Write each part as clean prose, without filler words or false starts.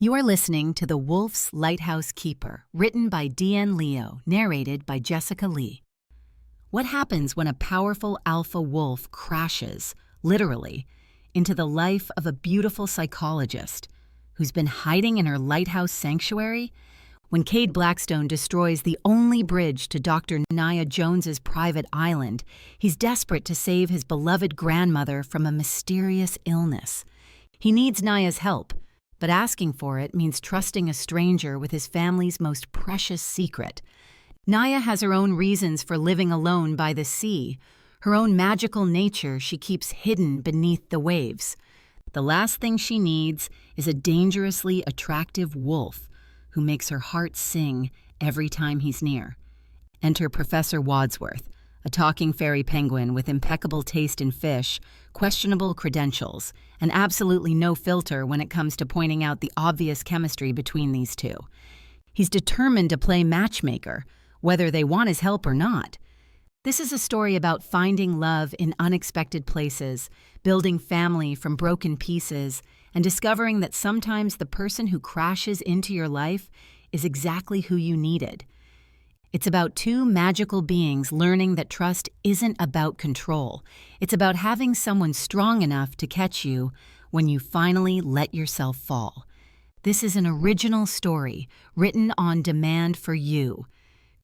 You are listening to The Wolf's Lighthouse Keeper, written by D.N. Leo, narrated by Jessica Lee. What happens when a powerful alpha wolf crashes, literally, into the life of a beautiful psychologist who's been hiding in her lighthouse sanctuary? When Cade Blackstone destroys the only bridge to Dr. Naia Jones's private island, he's desperate to save his beloved grandmother from a mysterious illness. He needs Naia's help, but asking for it means trusting a stranger with his family's most precious secret. Naia has her own reasons for living alone by the sea, her own magical nature she keeps hidden beneath the waves. The last thing she needs is a dangerously attractive wolf who makes her heart sing every time he's near. Enter Professor Wadsworth, a talking fairy penguin with impeccable taste in fish, questionable credentials, and absolutely no filter when it comes to pointing out the obvious chemistry between these two. He's determined to play matchmaker, whether they want his help or not. This is a story about finding love in unexpected places, building family from broken pieces, and discovering that sometimes the person who crashes into your life is exactly who you needed. It's about two magical beings learning that trust isn't about control. It's about having someone strong enough to catch you when you finally let yourself fall. This is an original story written on demand for you.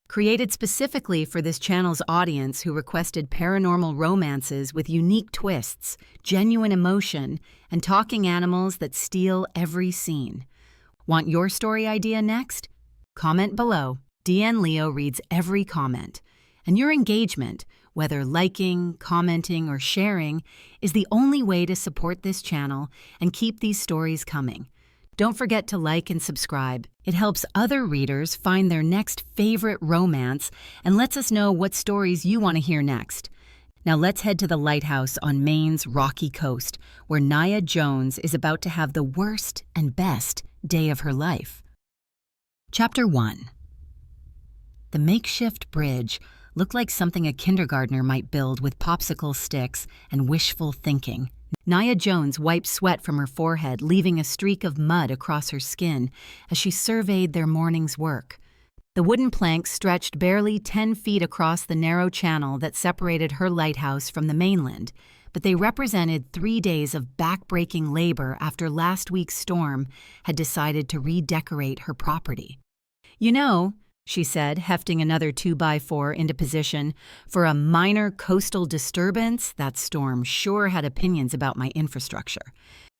Created specifically for this channel's audience who requested paranormal romances with unique twists, genuine emotion, and talking animals that steal every scene. Want your story idea next? Comment below. DN Leo reads every comment, and your engagement, whether liking, commenting, or sharing, is the only way to support this channel and keep these stories coming. Don't forget to like and subscribe. It helps other readers find their next favorite romance and lets us know what stories you want to hear next. Now let's head to the lighthouse on Maine's rocky coast, where Naia Jones is about to have the worst and best day of her life. Chapter 1. The makeshift bridge looked like something a kindergartner might build with popsicle sticks and wishful thinking. Naia Jones wiped sweat from her forehead, leaving a streak of mud across her skin as she surveyed their morning's work. The wooden planks stretched barely 10 feet across the narrow channel that separated her lighthouse from the mainland, but they represented 3 days of back-breaking labor after last week's storm had decided to redecorate her property. "You know," she said, hefting another 2x4 into position, "for a minor coastal disturbance, that storm sure had opinions about my infrastructure."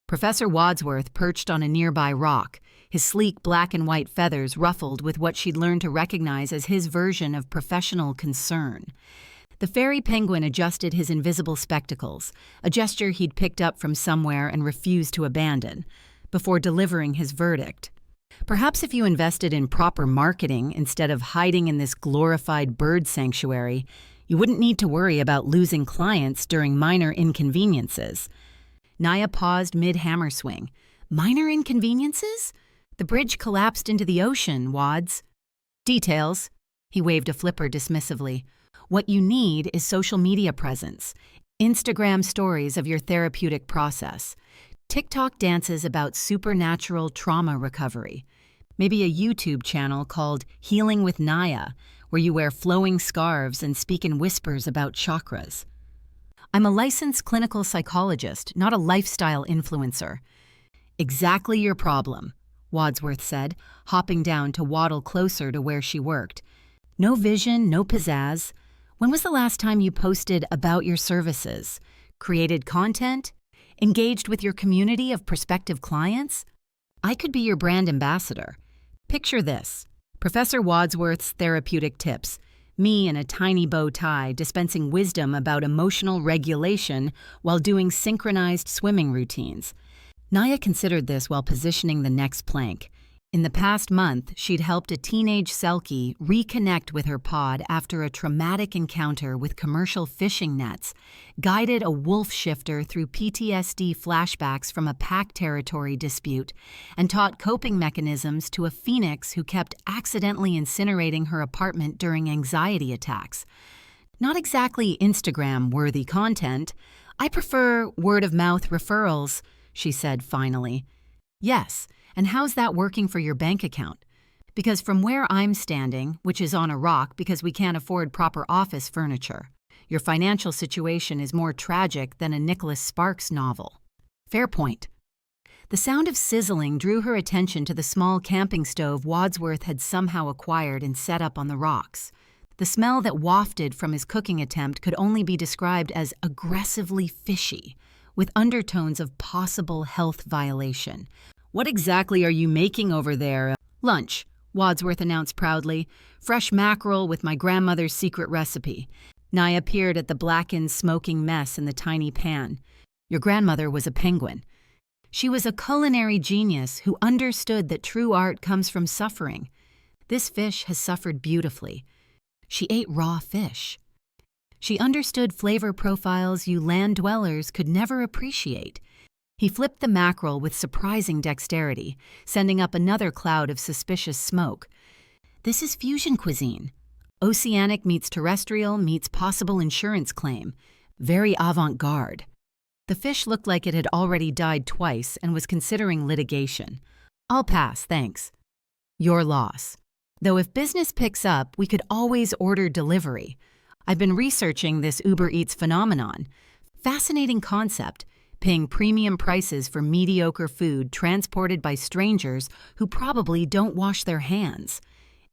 Professor Wadsworth perched on a nearby rock, his sleek black and white feathers ruffled with what she'd learned to recognize as his version of professional concern. The fairy penguin adjusted his invisible spectacles, a gesture he'd picked up from somewhere and refused to abandon, before delivering his verdict. "Perhaps if you invested in proper marketing instead of hiding in this glorified bird sanctuary, you wouldn't need to worry about losing clients during minor inconveniences." Naia paused mid-hammer swing. "Minor inconveniences? The bridge collapsed into the ocean, Wads." "Details." He waved a flipper dismissively. "What you need is social media presence, Instagram stories of your therapeutic process, TikTok dances about supernatural trauma recovery, maybe a YouTube channel called Healing with Naia, where you wear flowing scarves and speak in whispers about chakras." "I'm a licensed clinical psychologist, not a lifestyle influencer." "Exactly your problem," Wadsworth said, hopping down to waddle closer to where she worked. "No vision, no pizzazz. When was the last time you posted about your services? Created content? Engaged with your community of prospective clients? I could be your brand ambassador. Picture this: Professor Wadsworth's therapeutic tips, me in a tiny bow tie dispensing wisdom about emotional regulation while doing synchronized swimming routines. Naia considered this while positioning the next plank. In the past month, she'd helped a teenage selkie reconnect with her pod after a traumatic encounter with commercial fishing nets, guided a wolf shifter through PTSD flashbacks from a pack territory dispute, and taught coping mechanisms to a phoenix who kept accidentally incinerating her apartment during anxiety attacks. Not exactly Instagram-worthy content. I prefer word-of-mouth referrals, she said finally. Yes, and how's that working for your bank account? Because from where I'm standing, which is on a rock because we can't afford proper office furniture, your financial situation is more tragic than a Nicholas Sparks novel. Fair point. The sound of sizzling drew her attention to the small camping stove Wadsworth had somehow acquired and set up on the rocks. The smell that wafted from his cooking attempt could only be described as aggressively fishy, with undertones of possible health violation. "What exactly are you making over there?" "Lunch," Wadsworth announced proudly. "Fresh mackerel with my grandmother's secret recipe." Naia peered at the blackened, smoking mess in the tiny pan. "Your grandmother was a penguin." She was a culinary genius who understood that true art comes from suffering. This fish has suffered beautifully. She ate raw fish. She understood flavor profiles you land dwellers could never appreciate. He flipped the mackerel with surprising dexterity, sending up another cloud of suspicious smoke. This is fusion cuisine. Oceanic meets terrestrial meets possible insurance claim. Very avant-garde. The fish looked like it had already died twice and was considering litigation. "I'll pass, thanks." "Your loss. Though if business picks up, we could always order delivery. I've been researching this Uber Eats phenomenon. Fascinating concept, paying premium prices for mediocre food transported by strangers who probably don't wash their hands.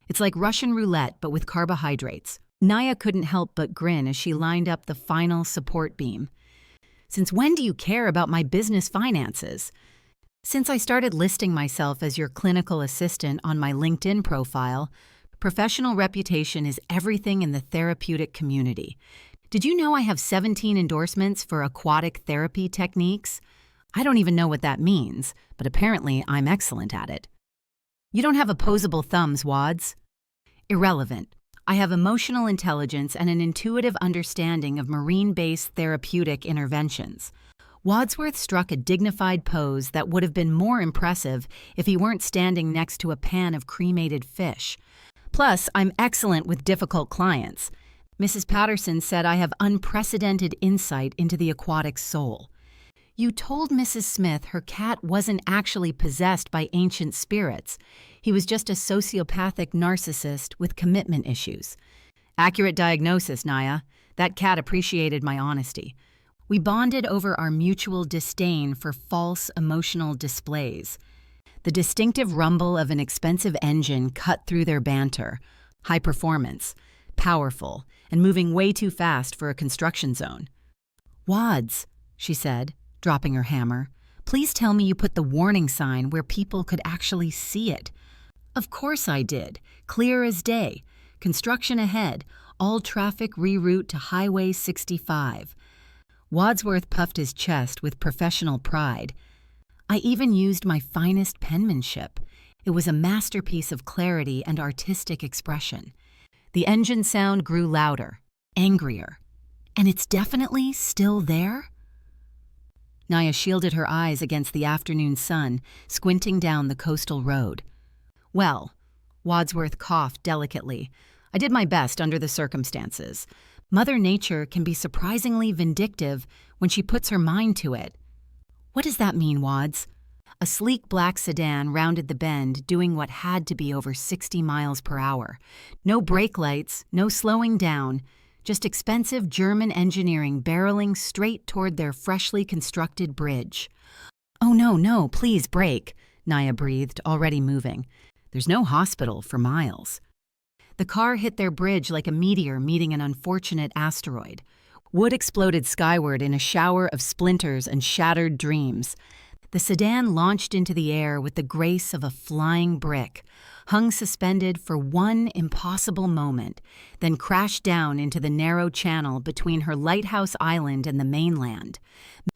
It's like Russian roulette, but with carbohydrates." Naia couldn't help but grin as she lined up the final support beam. "Since when do you care about my business finances?" "Since I started listing myself as your clinical assistant on my LinkedIn profile. Professional reputation is everything in the therapeutic community. Did you know I have 17 endorsements for aquatic therapy techniques? I don't even know what that means, but apparently I'm excellent at it." "You don't have opposable thumbs, Wads." "Irrelevant. I have emotional intelligence and an intuitive understanding of marine-based therapeutic interventions." Wadsworth struck a dignified pose that would have been more impressive if he weren't standing next to a pan of cremated fish. "Plus, I'm excellent with difficult clients. Mrs. Patterson said I have unprecedented insight into the aquatic soul." "You told Mrs. Smith her cat wasn't actually possessed by ancient spirits. He was just a sociopathic narcissist with commitment issues." "Accurate diagnosis, Naia. That cat appreciated my honesty. We bonded over our mutual disdain for false emotional displays." The distinctive rumble of an expensive engine cut through their banter. High performance, powerful, and moving way too fast for a construction zone. "Wads," she said, dropping her hammer, "please tell me you put the warning sign where people could actually see it." "Of course I did. Clear as day. Construction ahead. All traffic reroute to Highway 65. Wadsworth puffed his chest with professional pride. "I even used my finest penmanship. It was a masterpiece of clarity and artistic expression." The engine sound grew louder, angrier. "And it's definitely still there?" Naia shielded her eyes against the afternoon sun, squinting down the coastal road. "Well," Wadsworth coughed delicately, "I did my best under the circumstances. Mother Nature can be surprisingly vindictive when she puts her mind to it." "What does that mean, Wads?" A sleek black sedan rounded the bend, doing what had to be over 60 miles per hour. No brake lights, no slowing down, just expensive German engineering barreling straight toward their freshly constructed bridge. "Oh, no, please brake," Naia breathed, already moving. "There's no hospital for miles." The car hit their bridge like a meteor meeting an unfortunate asteroid. Wood exploded skyward in a shower of splinters and shattered dreams. The sedan launched into the air with the grace of a flying brick, hung suspended for one impossible moment, then crashed down into the narrow channel between her Lighthouse Island and the mainland.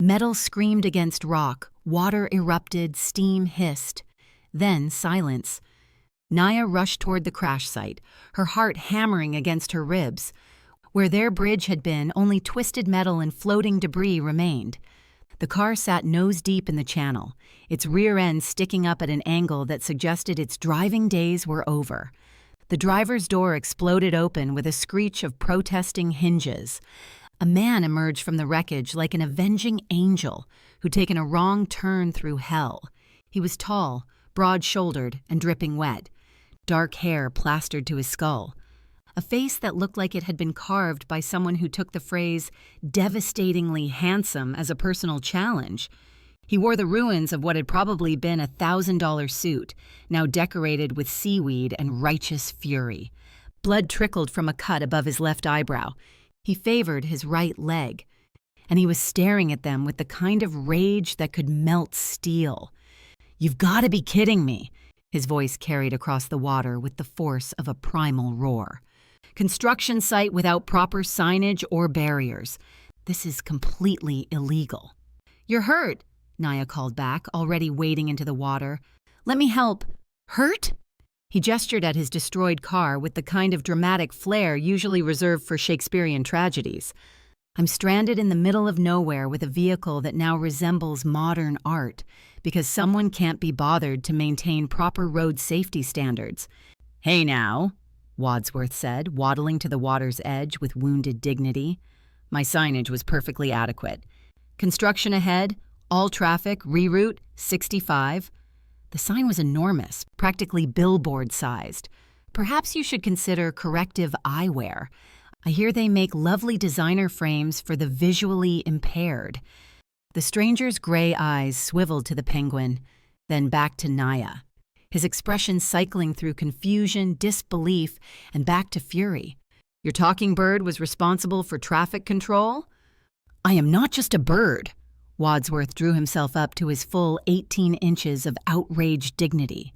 Metal screamed against rock, water erupted, steam hissed. Then silence. Naia rushed toward the crash site, her heart hammering against her ribs. Where their bridge had been, only twisted metal and floating debris remained. The car sat nose-deep in the channel, its rear end sticking up at an angle that suggested its driving days were over. The driver's door exploded open with a screech of protesting hinges. A man emerged from the wreckage like an avenging angel who'd taken a wrong turn through hell. He was tall, broad-shouldered, and dripping wet, dark hair plastered to his skull, a face that looked like it had been carved by someone who took the phrase devastatingly handsome as a personal challenge. He wore the ruins of what had probably been a $1,000 suit, now decorated with seaweed and righteous fury. Blood trickled from a cut above his left eyebrow. He favored his right leg, and he was staring at them with the kind of rage that could melt steel. "You've got to be kidding me," his voice carried across the water with the force of a primal roar. "Construction site without proper signage or barriers. This is completely illegal." "You're hurt," Naia called back, already wading into the water. "Let me help." "Hurt?" He gestured at his destroyed car with the kind of dramatic flair usually reserved for Shakespearean tragedies. "I'm stranded in the middle of nowhere with a vehicle that now resembles modern art because someone can't be bothered to maintain proper road safety standards." "Hey now," Wadsworth said, waddling to the water's edge with wounded dignity. "My signage was perfectly adequate. Construction ahead, all traffic, reroute, 65. The sign was enormous, practically billboard-sized. "Perhaps you should consider corrective eyewear. I hear they make lovely designer frames for the visually impaired." The stranger's gray eyes swiveled to the penguin, then back to Naia, his expression cycling through confusion, disbelief, and back to fury. "Your talking bird was responsible for traffic control?" "I am not just a bird." Wadsworth drew himself up to his full 18 inches of outraged dignity.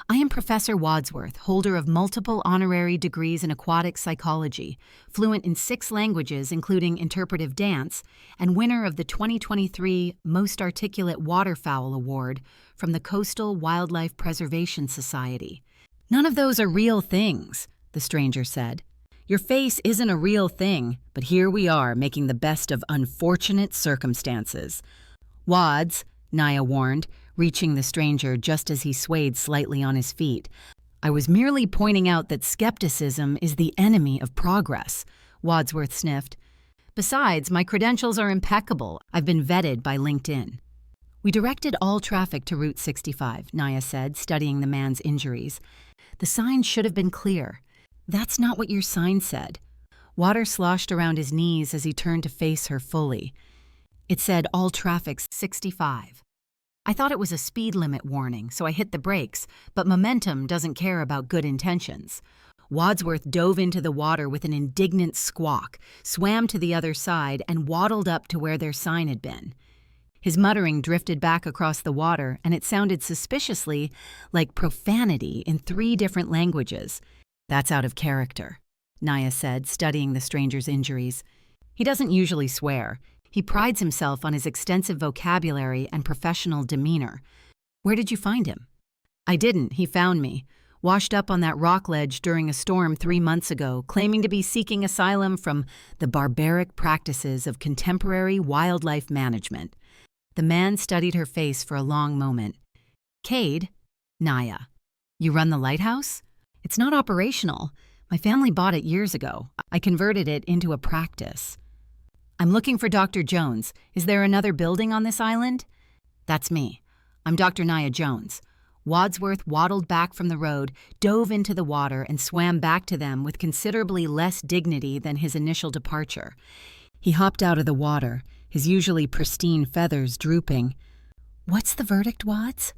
"I am Professor Wadsworth, holder of multiple honorary degrees in aquatic psychology, fluent in 6 languages including interpretive dance, and winner of the 2023 Most Articulate Waterfowl Award from the Coastal Wildlife Preservation Society." "None of those are real things," the stranger said. "Your face isn't a real thing, but here we are making the best of unfortunate circumstances." "Wads," Naia warned, reaching the stranger just as he swayed slightly on his feet. "I was merely pointing out that skepticism is the enemy of progress," Wadsworth sniffed. "Besides, my credentials are impeccable. I've been vetted by LinkedIn." "We directed all traffic to Route 65, Naia said, studying the man's injuries. "The sign should have been clear." "That's not what your sign said." Water sloshed around his knees as he turned to face her fully. "It said all traffic 65. I thought it was a speed limit warning, so I hit the brakes, but momentum doesn't care about good intentions." Wadsworth dove into the water with an indignant squawk, swam to the other side, and waddled up to where their sign had been. His muttering drifted back across the water, and it sounded suspiciously like profanity in 3 different languages. "That's out of character," Naia said, studying the stranger's injuries. "He doesn't usually swear. He prides himself on his extensive vocabulary and professional demeanor." "Where did you find him?" "I didn't. He found me. Washed up on that rock ledge during a storm 3 months ago, claiming to be seeking asylum from the barbaric practices of contemporary wildlife management." The man studied her face for a long moment. "Cade?" "Naia." "You run the lighthouse?" "It's not operational. My family bought it years ago. I converted it into a practice." "I'm looking for Dr. Jones. Is there another building on this island?" "That's me. I'm Dr. Naia Jones." Wadsworth waddled back from the road, dove into the water, and swam back to them with considerably less dignity than his initial departure. He hopped out of the water, his usually pristine feathers drooping. "What's the verdict, Wads?"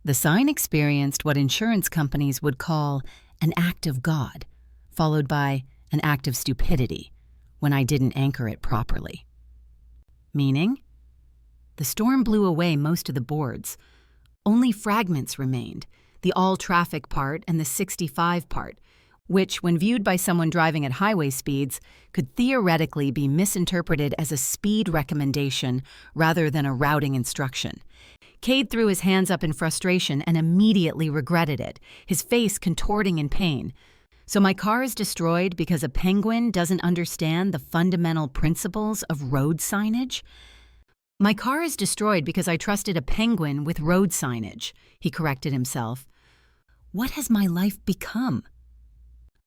"The sign experienced what insurance companies would call an act of God, followed by an act of stupidity when I didn't anchor it properly." "Meaning?" "The storm blew away most of the boards. Only fragments remained, the all-traffic part and the 65 part, which, when viewed by someone driving at highway speeds, could theoretically be misinterpreted as a speed recommendation rather than a routing instruction." Cade threw his hands up in frustration and immediately regretted it, his face contorting in pain. "So my car is destroyed because a penguin doesn't understand the fundamental principles of road signage?" "My car is destroyed because I trusted a penguin with road signage," he corrected himself. "What has my life become?"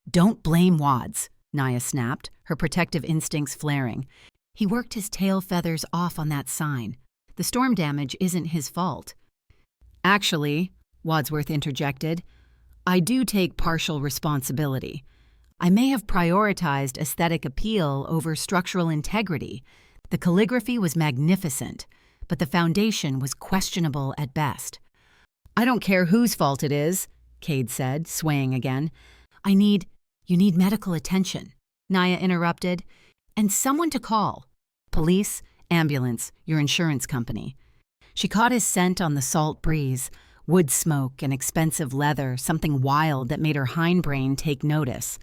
"Don't blame Wads," Naia snapped, her protective instincts flaring. "He worked his tail feathers off on that sign. The storm damage isn't his fault." Actually, Wadsworth interjected, I do take partial responsibility. I may have prioritized aesthetic appeal over structural integrity. The calligraphy was magnificent, but the foundation was questionable at best. I don't care whose fault it is, Cade said, swaying again. You need medical attention, Naia interrupted, and someone to call. Police, ambulance, your insurance company. She caught his scent on the salt breeze, wood smoke and expensive leather, something wild that made her hindbrain take notice.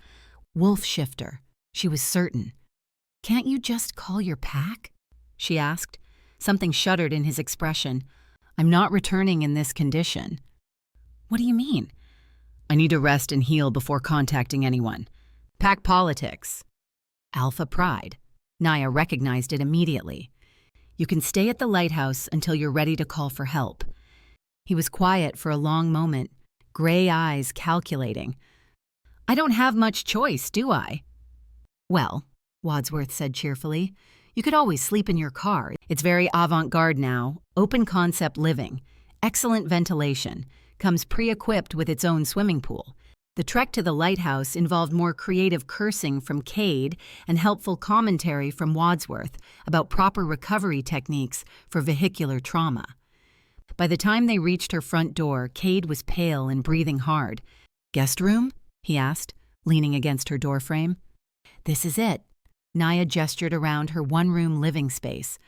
Wolf shifter, she was certain. Can't you just call your pack? She asked. Something shuddered in his expression. I'm not returning in this condition. What do you mean? I need to rest and heal before contacting anyone. Pack politics. Alpha pride. Naia recognized it immediately. You can stay at the lighthouse until you're ready to call for help. He was quiet for a long moment, gray eyes calculating. I don't have much choice, do I? Well, Wadsworth said cheerfully, you could always sleep in your car. It's very avant-garde now, open-concept living, excellent ventilation, comes pre-equipped with its own swimming pool. The trek to the lighthouse involved more creative cursing from Cade and helpful commentary from Wadsworth about proper recovery techniques for vehicular trauma. By the time they reached her front door, Cade was pale and breathing hard. Guest room? He asked, leaning against her doorframe. This is it. Naia gestured around her one-room living space.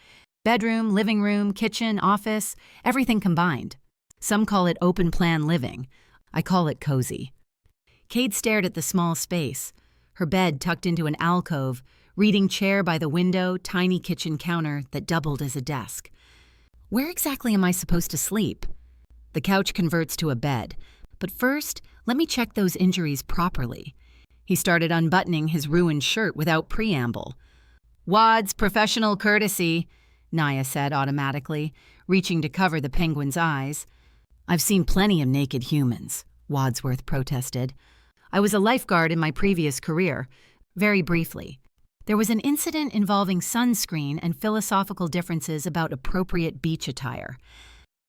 Bedroom, living room, kitchen, office, everything combined. Some call it open-plan living. I call it cozy. Cade stared at the small space, her bed tucked into an alcove, reading chair by the window, tiny kitchen counter that doubled as a desk. Where exactly am I supposed to sleep? The couch converts to a bed, but first, let me check those injuries properly. He started unbuttoning his ruined shirt without preamble. Wads, professional courtesy, Naia said automatically, reaching to cover the penguin's eyes. I've seen plenty of naked humans, Wadsworth protested. I was a lifeguard in my previous career. Very briefly. There was an incident involving sunscreen and philosophical differences about appropriate beach attire,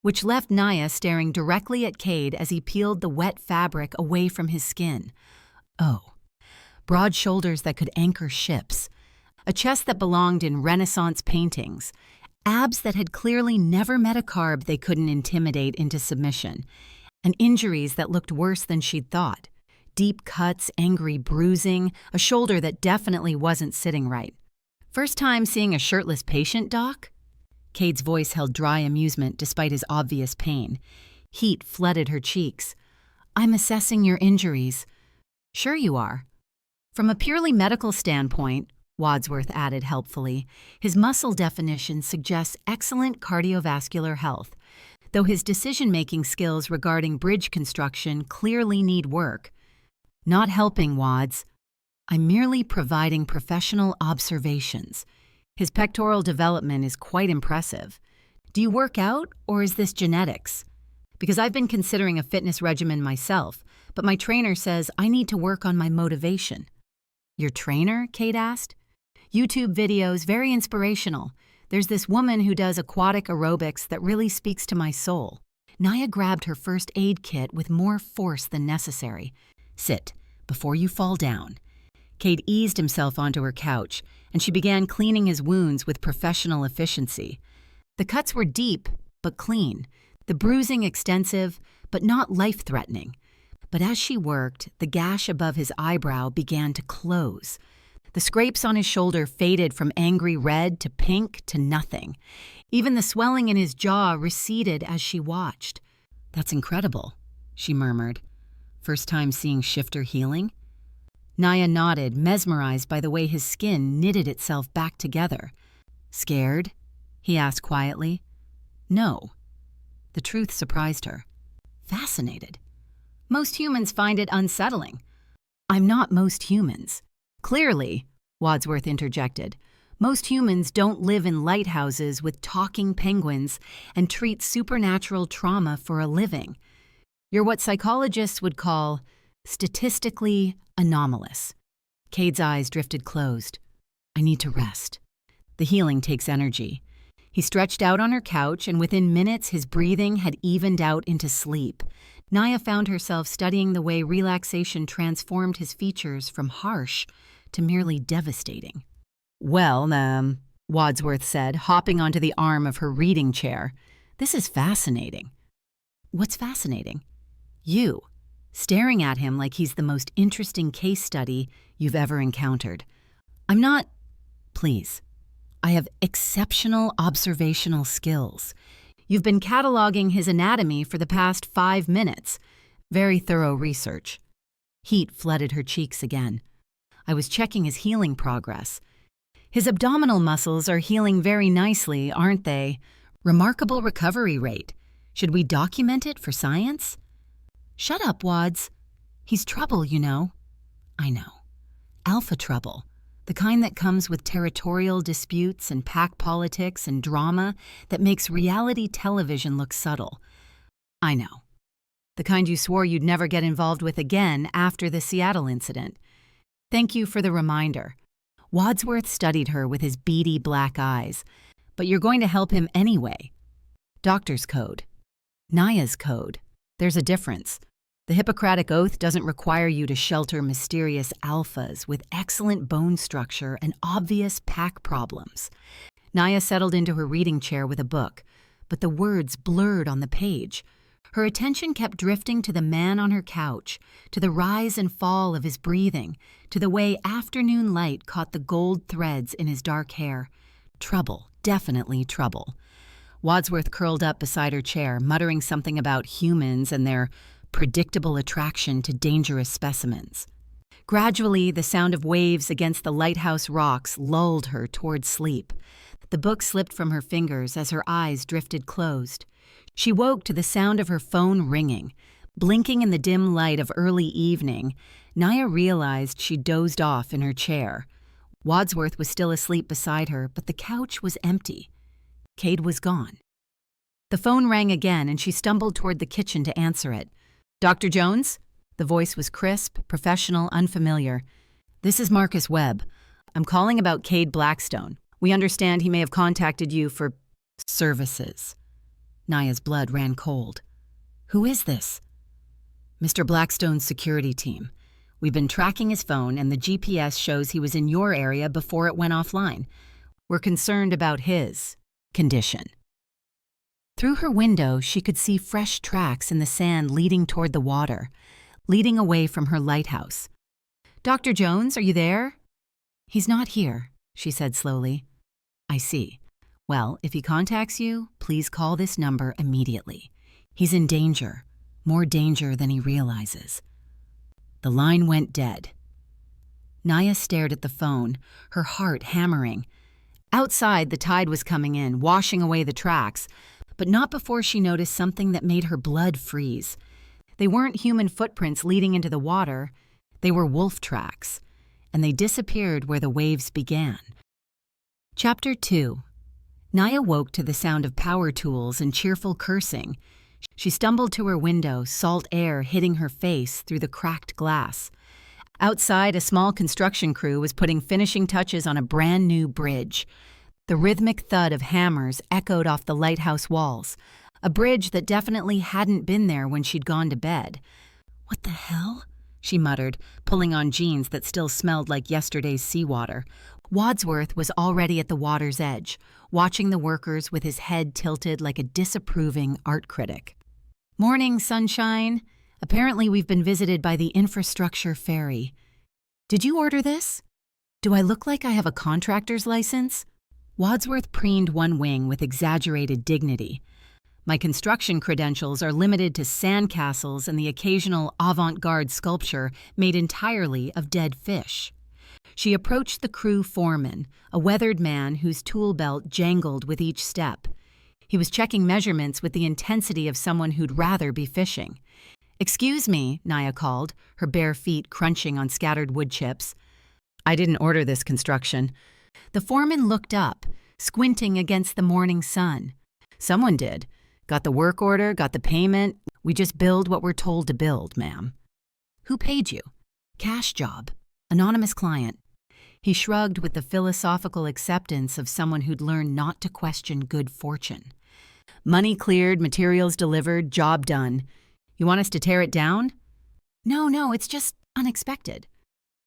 which left Naia staring directly at Cade as he peeled the wet fabric away from his skin. Oh, broad shoulders that could anchor ships, a chest that belonged in Renaissance paintings, abs that had clearly never met a carb they couldn't intimidate into submission, and injuries that looked worse than she'd thought. Deep cuts, angry bruising, a shoulder that definitely wasn't sitting right. First time seeing a shirtless patient, Doc? Cade's voice held dry amusement despite his obvious pain. Heat flooded her cheeks. I'm assessing your injuries. Sure you are. From a purely medical standpoint, Wadsworth added helpfully, his muscle definition suggests excellent cardiovascular health, though his decision-making skills regarding bridge construction clearly need work. Not helping, Wads. I'm merely providing professional observations. His pectoral development is quite impressive. Do you work out, or is this genetics? Because I've been considering a fitness regimen myself, but my trainer says I need to work on my motivation. Your trainer? Cade asked. YouTube videos, very inspirational. There's this woman who does aquatic aerobics that really speaks to my soul. Naia grabbed her first aid kit with more force than necessary. Sit, before you fall down. Cade eased himself onto her couch, and she began cleaning his wounds with professional efficiency. The cuts were deep, but clean. The bruising extensive, but not life-threatening. But as she worked, the gash above his eyebrow began to close. The scrapes on his shoulder faded from angry red to pink to nothing. Even the swelling in his jaw receded as she watched. That's incredible, she murmured. First time seeing shifter healing? Naia nodded, mesmerized by the way his skin knitted itself back together. Scared? He asked quietly. No. The truth surprised her. Fascinated. Most humans find it unsettling. I'm not most humans. Clearly, Wadsworth interjected, most humans don't live in lighthouses with talking penguins and treat supernatural trauma for a living. You're what psychologists would call statistically anomalous. Cade's eyes drifted closed. I need to rest. The healing takes energy. He stretched out on her couch, and within minutes his breathing had evened out into sleep. Naia found herself studying the way relaxation transformed his features from harsh to merely devastating. "Well, Wadsworth said, hopping onto the arm of her reading chair. "This is fascinating." "What's fascinating?" "You, staring at him like he's the most interesting case study you've ever encountered." "I'm not—" "Please. I have exceptional observational skills. You've been cataloging his anatomy for the past 5 minutes. Very thorough research." Heat flooded her cheeks again. "I was checking his healing progress. His abdominal muscles are healing very nicely, aren't they? Remarkable recovery rate. Should we document it for science?" "Shut up, Wads. He's trouble, you know." "I know. Alpha trouble. The kind that comes with territorial disputes and pack politics and drama that makes reality television look subtle." "I know. The kind you swore you'd never get involved with again after the Seattle incident." "Thank you for the reminder." Wadsworth studied her with his beady black eyes. "But you're going to help him anyway." "Doctor's code. Naia's code. There's a difference. The Hippocratic Oath doesn't require you to shelter mysterious alphas with excellent bone structure and obvious pack problems." Naia settled into her reading chair with a book, but the words blurred on the page. Her attention kept drifting to the man on her couch, to the rise and fall of his breathing, to the way afternoon light caught the gold threads in his dark hair. Trouble, definitely trouble. Wadsworth curled up beside her chair, muttering something about humans and their predictable attraction to dangerous specimens. Gradually, the sound of waves against the lighthouse rocks lulled her toward sleep. The book slipped from her fingers as her eyes drifted closed. She woke to the sound of her phone ringing. Blinking in the dim light of early evening, Naia realized she dozed off in her chair. Wadsworth was still asleep beside her, but the couch was empty. Cade was gone. The phone rang again, and she stumbled toward the kitchen to answer it. "Dr. Jones?" The voice was crisp, professional, unfamiliar. "This is Marcus Webb. I'm calling about Cade Blackstone. We understand he may have contacted you for services." Naia's blood ran cold. "Who is this?" "Mr. Blackstone's security team. We've been tracking his phone, and the GPS shows he was in your area before it went offline. We're concerned about his condition." Through her window, she could see fresh tracks in the sand leading toward the water, leading away from her lighthouse. "Dr. Jones, are you there?" "He's not here," she said slowly. "I see. Well, if he contacts you, please call this number immediately. He's in danger, more danger than he realizes." The line went dead. Naia stared at the phone, her heart hammering. Outside, the tide was coming in, washing away the tracks, but not before she noticed something that made her blood freeze. They weren't human footprints leading into the water. They were wolf tracks, and they disappeared where the waves began. Chapter 2. Naia woke to the sound of power tools and cheerful cursing. She stumbled to her window, salt air hitting her face through the cracked glass. Outside, a small construction crew was putting finishing touches on a brand new bridge. The rhythmic thud of hammers echoed off the lighthouse walls, a bridge that definitely hadn't been there when she'd gone to bed. "What the hell?" she muttered, pulling on jeans that still smelled like yesterday's seawater. Wadsworth was already at the water's edge, watching the workers with his head tilted like a disapproving art critic. "Morning, sunshine. Apparently we've been visited by the infrastructure fairy. Did you order this? Do I look like I have a contractor's license?" Wadsworth preened one wing with exaggerated dignity. "My construction credentials are limited to sandcastles and the occasional avant-garde sculpture made entirely of dead fish." She approached the crew foreman, a weathered man whose tool belt jangled with each step. He was checking measurements with the intensity of someone who'd rather be fishing. "Excuse me," Naia called, her bare feet crunching on scattered wood chips. "I didn't order this construction." The foreman looked up, squinting against the morning sun. "Someone did. Got the work order, got the payment. We just build what we're told to build, ma'am." "Who paid you?" "Cash job. Anonymous client." He shrugged with the philosophical acceptance of someone who'd learned not to question good fortune. Money cleared, materials delivered, job done. You want us to tear it down? No, it's just unexpected.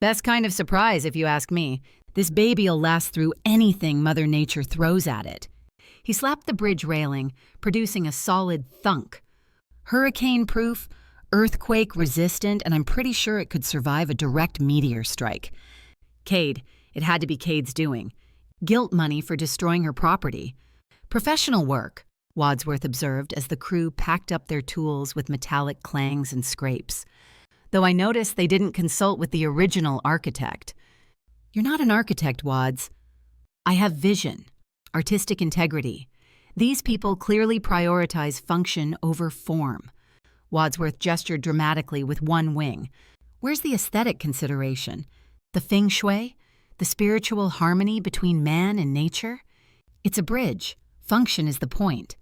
Best kind of surprise, if you ask me. This baby'll last through anything Mother Nature throws at it. He slapped the bridge railing, producing a solid thunk. Hurricane-proof, earthquake-resistant, and I'm pretty sure it could survive a direct meteor strike. Cade, it had to be Cade's doing. Guilt money for destroying her property. Professional work, Wadsworth observed as the crew packed up their tools with metallic clangs and scrapes. Though I noticed they didn't consult with the original architect. You're not an architect, Wads. I have vision, artistic integrity. These people clearly prioritize function over form. Wadsworth gestured dramatically with one wing. Where's the aesthetic consideration? The feng shui? The spiritual harmony between man and nature? It's a bridge. Function is the point.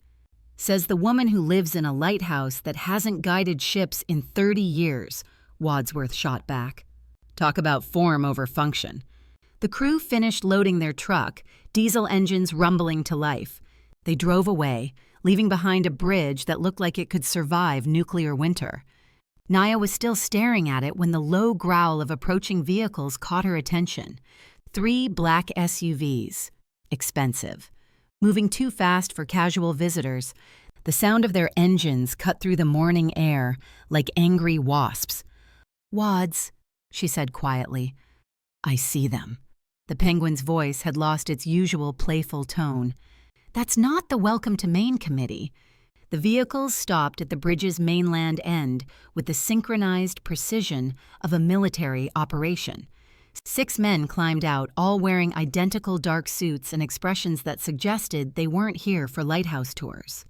Says the woman who lives in a lighthouse that hasn't guided ships in 30 years, Wadsworth shot back. Talk about form over function. The crew finished loading their truck, diesel engines rumbling to life. They drove away, leaving behind a bridge that looked like it could survive nuclear winter. Naia was still staring at it when the low growl of approaching vehicles caught her attention. 3 black SUVs. Expensive. Moving too fast for casual visitors. The sound of their engines cut through the morning air like angry wasps. Wads, she said quietly. I see them. The penguin's voice had lost its usual playful tone. That's not the Welcome to Maine committee. The vehicles stopped at the bridge's mainland end with the synchronized precision of a military operation. 6 men climbed out, all wearing identical dark suits and expressions that suggested they weren't here for lighthouse tours.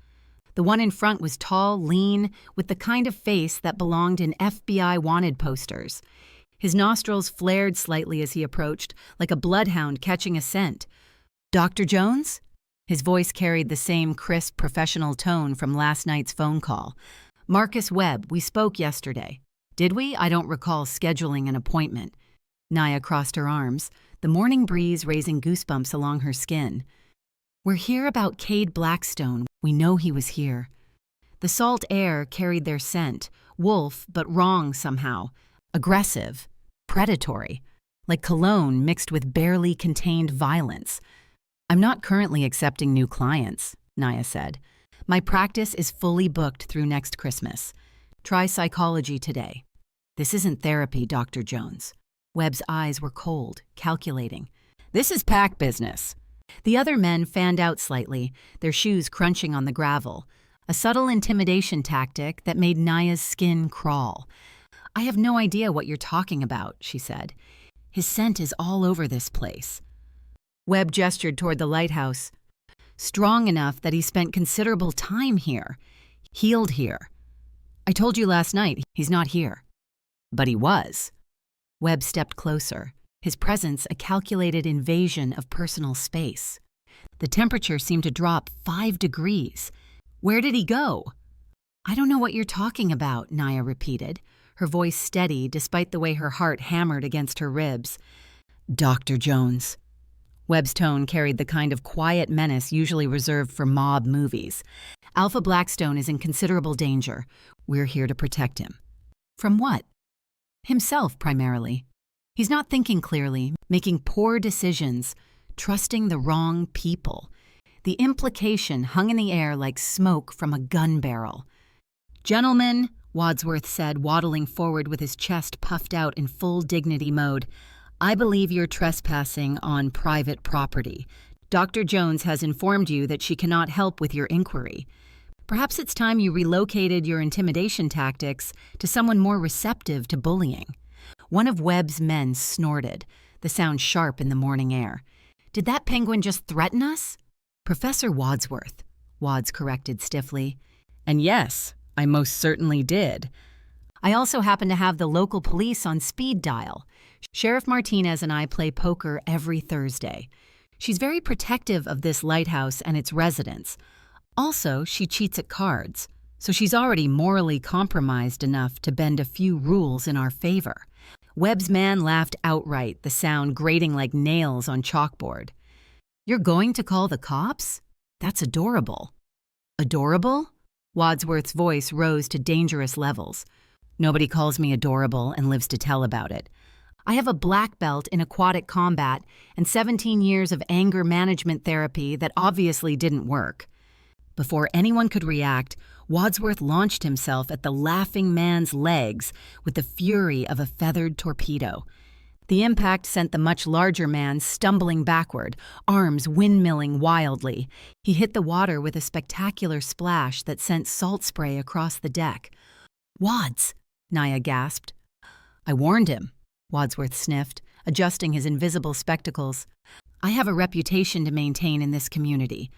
The one in front was tall, lean, with the kind of face that belonged in FBI wanted posters. His nostrils flared slightly as he approached, like a bloodhound catching a scent. Dr. Jones? His voice carried the same crisp, professional tone from last night's phone call. Marcus Webb, we spoke yesterday. Did we? I don't recall scheduling an appointment. Naia crossed her arms, the morning breeze raising goosebumps along her skin. We're here about Cade Blackstone. We know he was here. The salt air carried their scent, wolf, but wrong somehow. Aggressive, predatory, like cologne mixed with barely contained violence. I'm not currently accepting new clients, Naia said. My practice is fully booked through next Christmas. Try psychology today. This isn't therapy, Dr. Jones. Webb's eyes were cold, calculating. This is pack business. The other men fanned out slightly, their shoes crunching on the gravel, a subtle intimidation tactic that made Naia's skin crawl. I have no idea what you're talking about, she said. His scent is all over this place. Webb gestured toward the lighthouse. Strong enough that he spent considerable time here. Healed here. I told you last night, he's not here. But he was. Webb stepped closer, his presence a calculated invasion of personal space. The temperature seemed to drop 5 degrees. Where did he go? I don't know what you're talking about, Naia repeated, her voice steady despite the way her heart hammered against her ribs. Dr. Jones. Webb's tone carried the kind of quiet menace usually reserved for mob movies. Alpha Blackstone is in considerable danger. We're here to protect him. From what? Himself, primarily. He's not thinking clearly, making poor decisions, trusting the wrong people. The implication hung in the air like smoke from a gun barrel. Gentlemen, Wadsworth said, waddling forward with his chest puffed out in full dignity mode, I believe you're trespassing on private property. Dr. Jones has informed you that she cannot help with your inquiry. Perhaps it's time you relocated your intimidation tactics to someone more receptive to bullying. One of Webb's men snorted, the sound sharp in the morning air. Did that penguin just threaten us? Professor Wadsworth, Wads corrected stiffly. And yes, I most certainly did. I also happen to have the local police on speed dial. Sheriff Martinez and I play poker every Thursday. She's very protective of this lighthouse and its residents. Also, she cheats at cards, so she's already morally compromised enough to bend a few rules in our favor. Webb's man laughed outright, the sound grating like nails on chalkboard. "You're going to call the cops? That's adorable." "Adorable?" Wadsworth's voice rose to dangerous levels. "Nobody calls me adorable and lives to tell about it. I have a black belt in aquatic combat and 17 years of anger management therapy that obviously didn't work." Before anyone could react, Wadsworth launched himself at the laughing man's legs with the fury of a feathered torpedo. The impact sent the much larger man stumbling backward, arms windmilling wildly. He hit the water with a spectacular splash that sent salt spray across the deck. "Wads!" Naia gasped. "I warned him," Wadsworth sniffed, adjusting his invisible spectacles. "I have a reputation to maintain in this community.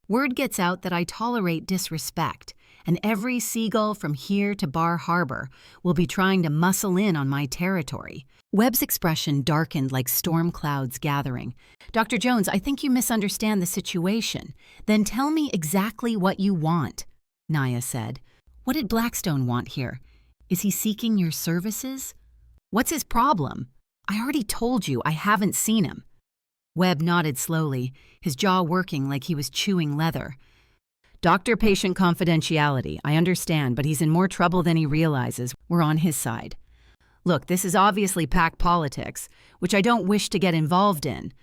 Word gets out that I tolerate disrespect, and every seagull from here to Bar Harbor will be trying to muscle in on my territory." Webb's expression darkened like storm clouds gathering. "Dr. Jones, I think you misunderstand the situation. Then tell me exactly what you want," Naia said. "What did Blackstone want here? Is he seeking your services? What's his problem? I already told you I haven't seen him." Webb nodded slowly, his jaw working like he was chewing leather. "Doctor-patient confidentiality, I understand, but he's in more trouble than he realizes. We're on his side. Look, this is obviously pack politics, which I don't wish to get involved in."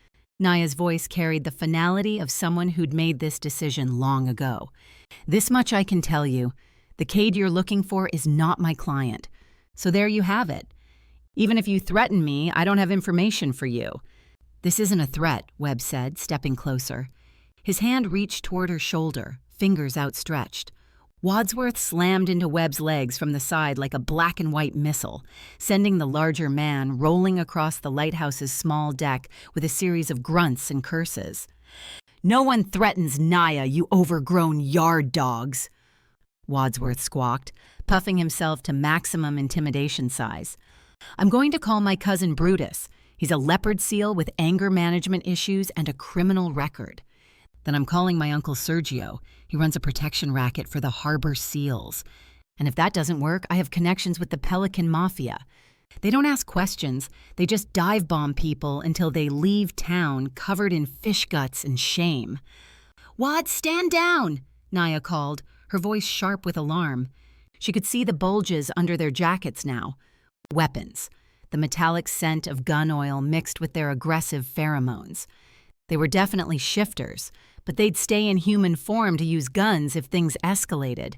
Naia's voice carried the finality of someone who'd made this decision long ago. "This much I can tell you. The Cade you're looking for is not my client. So there you have it. Even if you threaten me, I don't have information for you." "This isn't a threat," Webb said, stepping closer. His hand reached toward her shoulder, fingers outstretched. Wadsworth slammed into Webb's legs from the side like a black-and-white missile, sending the larger man rolling across the lighthouse's small deck with a series of grunts and curses. "No one threatens Naia, you overgrown yard dogs," Wadsworth squawked, puffing himself to maximum intimidation size. "I'm going to call my cousin Brutus. He's a leopard seal with anger management issues and a criminal record. Then I'm calling my Uncle Sergio. He runs a protection racket for the harbor seals. And if that doesn't work, I have connections with the Pelican Mafia. They don't ask questions, they just dive-bomb people until they leave town covered in fish guts and shame." "Wad, stand down!" Naia called, her voice sharp with alarm. She could see the bulges under their jackets now. Weapons. The metallic scent of gun oil mixed with their aggressive pheromones. They were definitely shifters, but they'd stay in human form to use guns if things escalated.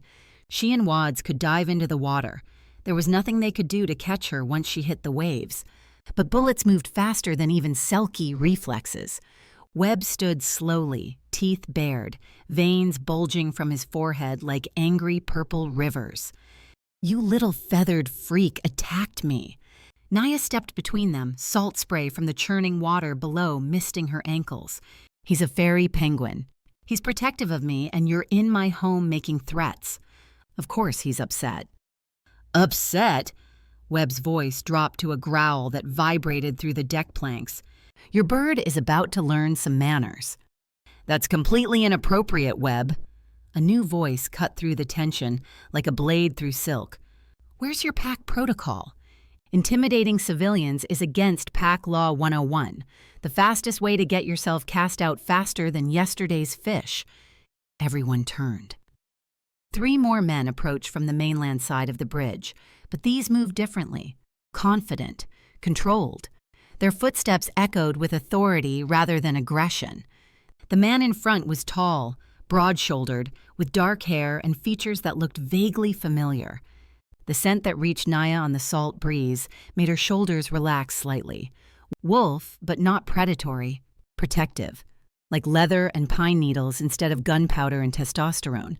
She and Wads could dive into the water. There was nothing they could do to catch her once she hit the waves. But bullets moved faster than even selkie reflexes. Webb stood slowly, teeth bared, veins bulging from his forehead like angry purple rivers. "You little feathered freak attacked me." Naia stepped between them, salt spray from the churning water below misting her ankles. "He's a fairy penguin. He's protective of me, and you're in my home making threats. Of course he's upset." "Upset?" Webb's voice dropped to a growl that vibrated through the deck planks. "Your bird is about to learn some manners." "That's completely inappropriate, Webb." A new voice cut through the tension like a blade through silk. "Where's your pack protocol? Intimidating civilians is against Pack Law 101, the fastest way to get yourself cast out faster than yesterday's fish." Everyone turned. 3 more men approached from the mainland side of the bridge, but these moved differently, confident, controlled. Their footsteps echoed with authority rather than aggression. The man in front was tall, broad-shouldered, with dark hair and features that looked vaguely familiar. The scent that reached Naia on the salt breeze made her shoulders relax slightly. Wolf, but not predatory, protective, like leather and pine needles instead of gunpowder and testosterone.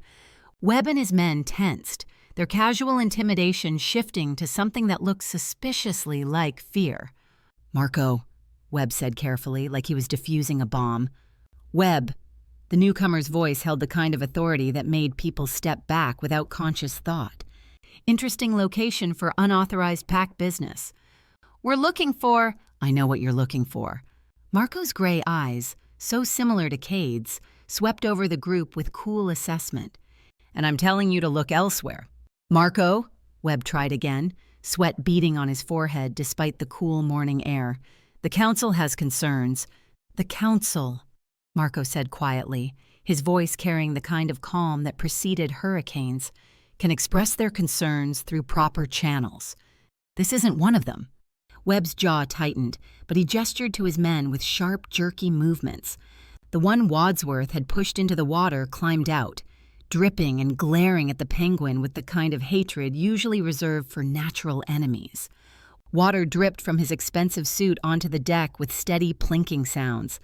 Webb and his men tensed, their casual intimidation shifting to something that looked suspiciously like fear. "Marco," Webb said carefully, like he was defusing a bomb. "Webb." The newcomer's voice held the kind of authority that made people step back without conscious thought. Interesting location for unauthorized pack business. "We're looking for—" "I know what you're looking for." Marco's gray eyes, so similar to Cade's, swept over the group with cool assessment. "And I'm telling you to look elsewhere." "Marco," Webb tried again, sweat beading on his forehead despite the cool morning air. "The council has concerns." "The council," Marco said quietly, his voice carrying the kind of calm that preceded hurricanes, "can express their concerns through proper channels. This isn't one of them." Webb's jaw tightened, but he gestured to his men with sharp, jerky movements. The one Wadsworth had pushed into the water climbed out, dripping and glaring at the penguin with the kind of hatred usually reserved for natural enemies. Water dripped from his expensive suit onto the deck with steady plinking sounds.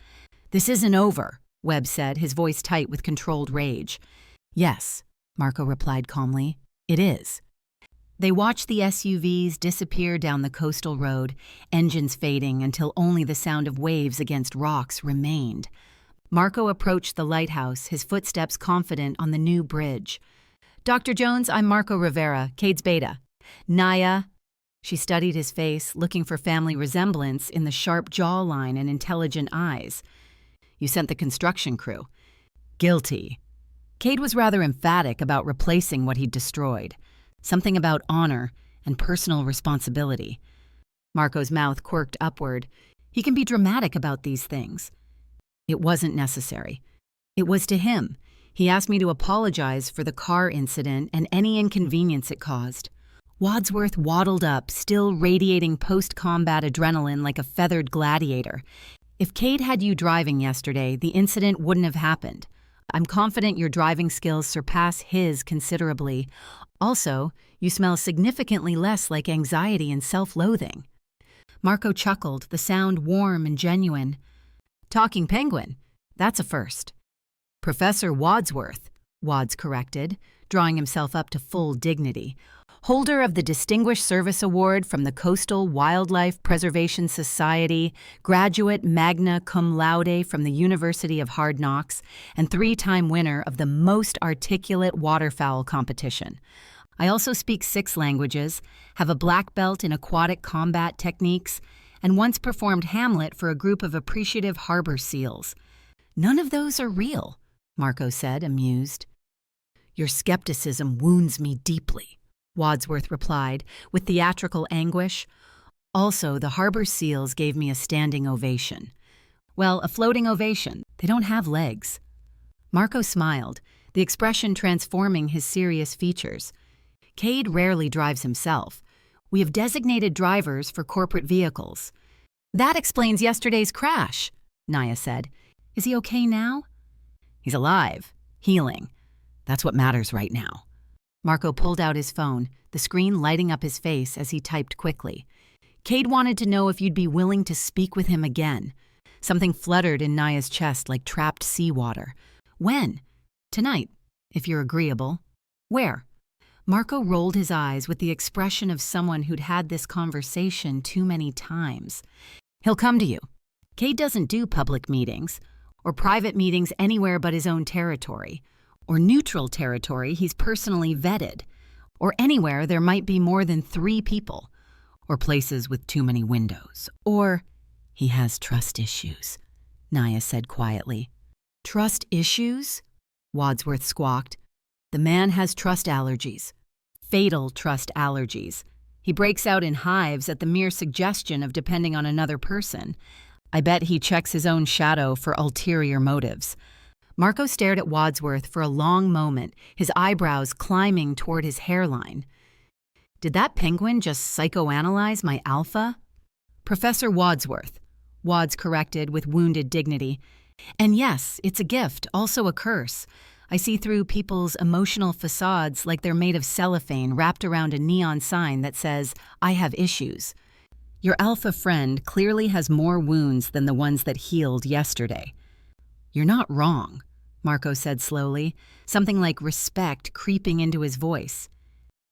"This isn't over," Webb said, his voice tight with controlled rage. "Yes," Marco replied calmly, "it is." They watched the SUVs disappear down the coastal road, engines fading until only the sound of waves against rocks remained. Marco approached the lighthouse, his footsteps confident on the new bridge. "Dr. Jones, I'm Marco Rivera, Cade's beta." "Naia." She studied his face, looking for family resemblance in the sharp jawline and intelligent eyes. "You sent the construction crew." "Guilty." Cade was rather emphatic about replacing what he'd destroyed. Something about honor and personal responsibility. Marco's mouth quirked upward. He can be dramatic about these things. "It wasn't necessary. It was to him. He asked me to apologize for the car incident and any inconvenience it caused." Wadsworth waddled up, still radiating post-combat adrenaline like a feathered gladiator. "If Cade had you driving yesterday, the incident wouldn't have happened. I'm confident your driving skills surpass his considerably. Also, you smell significantly less like anxiety and self-loathing." Marco chuckled, the sound warm and genuine. "Talking penguin, that's a first." "Professor Wadsworth," Wads corrected, drawing himself up to full dignity. "Holder of the Distinguished Service Award from the Coastal Wildlife Preservation Society, graduate magna cum laude from the University of Hard Knocks, and 3-time winner of the Most Articulate Waterfowl Competition. I also speak 6 languages, have a black belt in aquatic combat techniques, and once performed Hamlet for a group of appreciative harbor seals." "None of those are real," Marco said, amused. "Your skepticism wounds me deeply," Wadsworth replied, with theatrical anguish. "Also, the harbor seals gave me a standing ovation." "Well, a floating ovation. They don't have legs." Marco smiled, the expression transforming his serious features. "Cade rarely drives himself. We have designated drivers for corporate vehicles." "That explains yesterday's crash," Naia said. "Is he okay now?" "He's alive, healing. That's what matters right now." Marco pulled out his phone, the screen lighting up his face as he typed quickly. "Cade wanted to know if you'd be willing to speak with him again." Something fluttered in Naia's chest like trapped seawater. "When?" "Tonight, if you're agreeable." "Where?" Marco rolled his eyes with the expression of someone who'd had this conversation too many times. "He'll come to you. Cade doesn't do public meetings, or private meetings anywhere but his own territory, or neutral territory he's personally vetted, or anywhere there might be more than 3 people, or places with too many windows, or—" "He has trust issues," Naia said quietly. "Trust issues?" Wadsworth squawked. "The man has trust allergies. Fatal trust allergies. He breaks out in hives at the mere suggestion of depending on another person. I bet he checks his own shadow for ulterior motives." Marco stared at Wadsworth for a long moment, his eyebrows climbing toward his hairline. "Did that penguin just psychoanalyze my alpha?" "Professor Wadsworth," Wads corrected with wounded dignity. "And yes, it's a gift, also a curse. I see through people's emotional facades like they're made of cellophane wrapped around a neon sign that says, 'I have issues.' Your alpha friend clearly has more wounds than the ones that healed yesterday." "You're not wrong," Marco said slowly, something like respect creeping into his voice.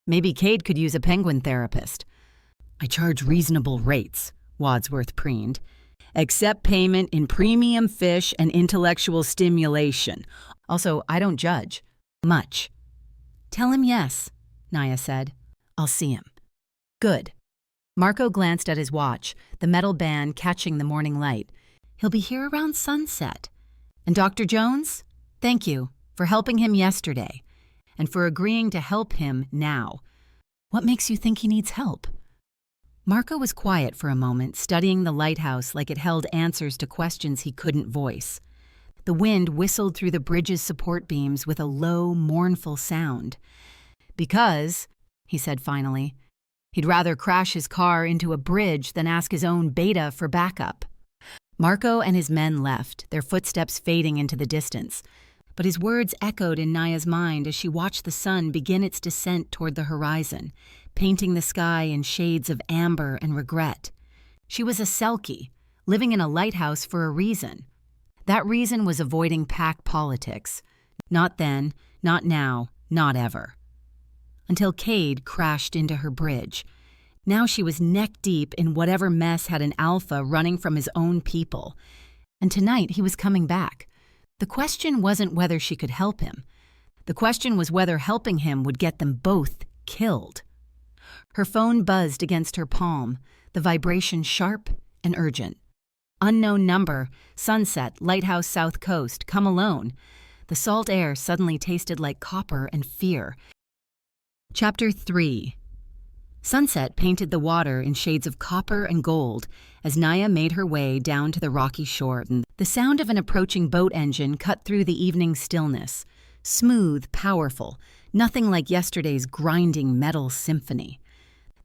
"Maybe Cade could use a penguin therapist." "I charge reasonable rates," Wadsworth preened. "Accept payment in premium fish and intellectual stimulation. Also, I don't judge. Much." "Tell him yes," Naia said. "I'll see him." "Good." Marco glanced at his watch, the metal band catching the morning light. "He'll be here around sunset. And Dr. Jones, thank you for helping him yesterday and for agreeing to help him now. What makes you think he needs help?" Marco was quiet for a moment, studying the lighthouse like it held answers to questions he couldn't voice. The wind whistled through the bridge's support beams with a low, mournful sound. "Because," he said finally, "he'd rather crash his car into a bridge than ask his own beta for backup." Marco and his men left, their footsteps fading into the distance. But his words echoed in Naia's mind as she watched the sun begin its descent toward the horizon, painting the sky in shades of amber and regret. She was a selkie, living in a lighthouse for a reason. That reason was avoiding pack politics. Not then, not now, not ever. Until Cade crashed into her bridge. Now she was neck-deep in whatever mess had an alpha running from his own people. And tonight he was coming back. The question wasn't whether she could help him. The question was whether helping him would get them both killed. Her phone buzzed against her palm, the vibration sharp and urgent. Unknown number, Sunset, Lighthouse South Coast, come alone. The salt air suddenly tasted like copper and fear. Chapter 3. Sunset painted the water in shades of copper and gold as Naia made her way down to the rocky shore. The sound of an approaching boat engine cut through the evening stillness. Smooth, powerful, nothing like yesterday's grinding metal symphony.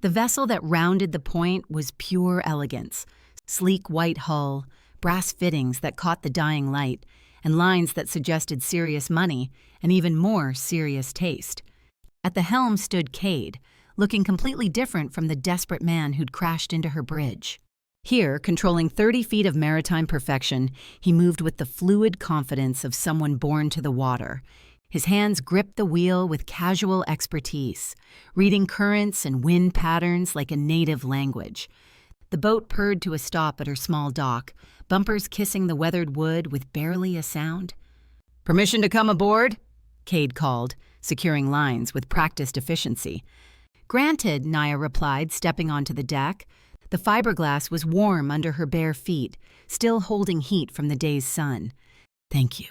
The vessel that rounded the point was pure elegance. Sleek white hull, brass fittings that caught the dying light, and lines that suggested serious money and even more serious taste. At the helm stood Cade, looking completely different from the desperate man who'd crashed into her bridge. Here, controlling 30 feet of maritime perfection, he moved with the fluid confidence of someone born to the water. His hands gripped the wheel with casual expertise, reading currents and wind patterns like a native language. The boat purred to a stop at her small dock, bumpers kissing the weathered wood with barely a sound. "Permission to come aboard?" Cade called, securing lines with practiced efficiency. "Granted," Naia replied, stepping onto the deck. The fiberglass was warm under her bare feet, still holding heat from the day's sun. "Thank you,"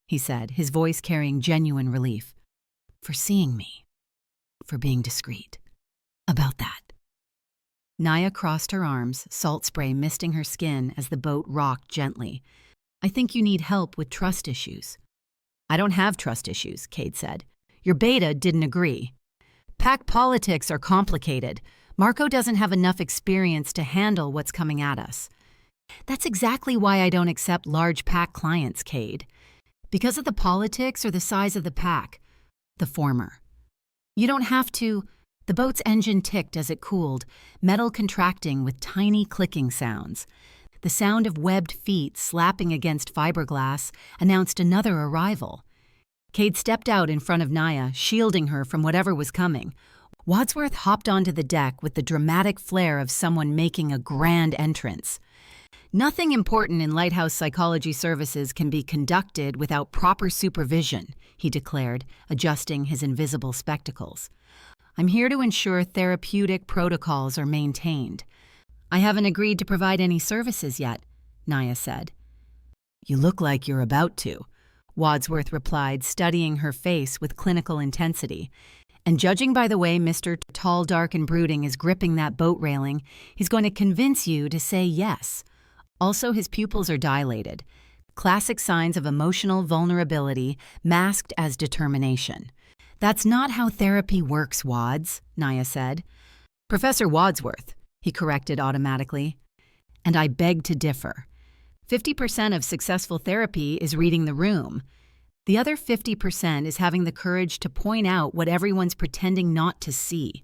he said, his voice carrying genuine relief. "For seeing me. For being discreet. About that." Naia crossed her arms, salt spray misting her skin as the boat rocked gently. "I think you need help with trust issues." "I don't have trust issues," Cade said. "Your beta didn't agree. Pack politics are complicated. Marco doesn't have enough experience to handle what's coming at us." "That's exactly why I don't accept large pack clients, Cade. Because of the politics or the size of the pack?" "The former." "You don't have to." The boat's engine ticked as it cooled, metal contracting with tiny clicking sounds. The sound of webbed feet slapping against fiberglass announced another arrival. Cade stepped out in front of Naia, shielding her from whatever was coming. Wadsworth hopped onto the deck with the dramatic flair of someone making a grand entrance. "Nothing important in Lighthouse Psychology Services can be conducted without proper supervision," he declared, adjusting his invisible spectacles. "I'm here to ensure therapeutic protocols are maintained." "I haven't agreed to provide any services yet," Naia said. "You look like you're about to," Wadsworth replied, studying her face with clinical intensity. "And judging by the way Mr. Tall, Dark, and Brooding is gripping that boat railing, he's going to convince you to say yes." Also, his pupils are dilated. Classic signs of emotional vulnerability masked as determination. "That's not how therapy works, Wads," Naia said. "Professor Wadsworth," he corrected automatically. "And I beg to differ. 50% of successful therapy is reading the room. The other 50% is having the courage to point out what everyone's pretending not to see."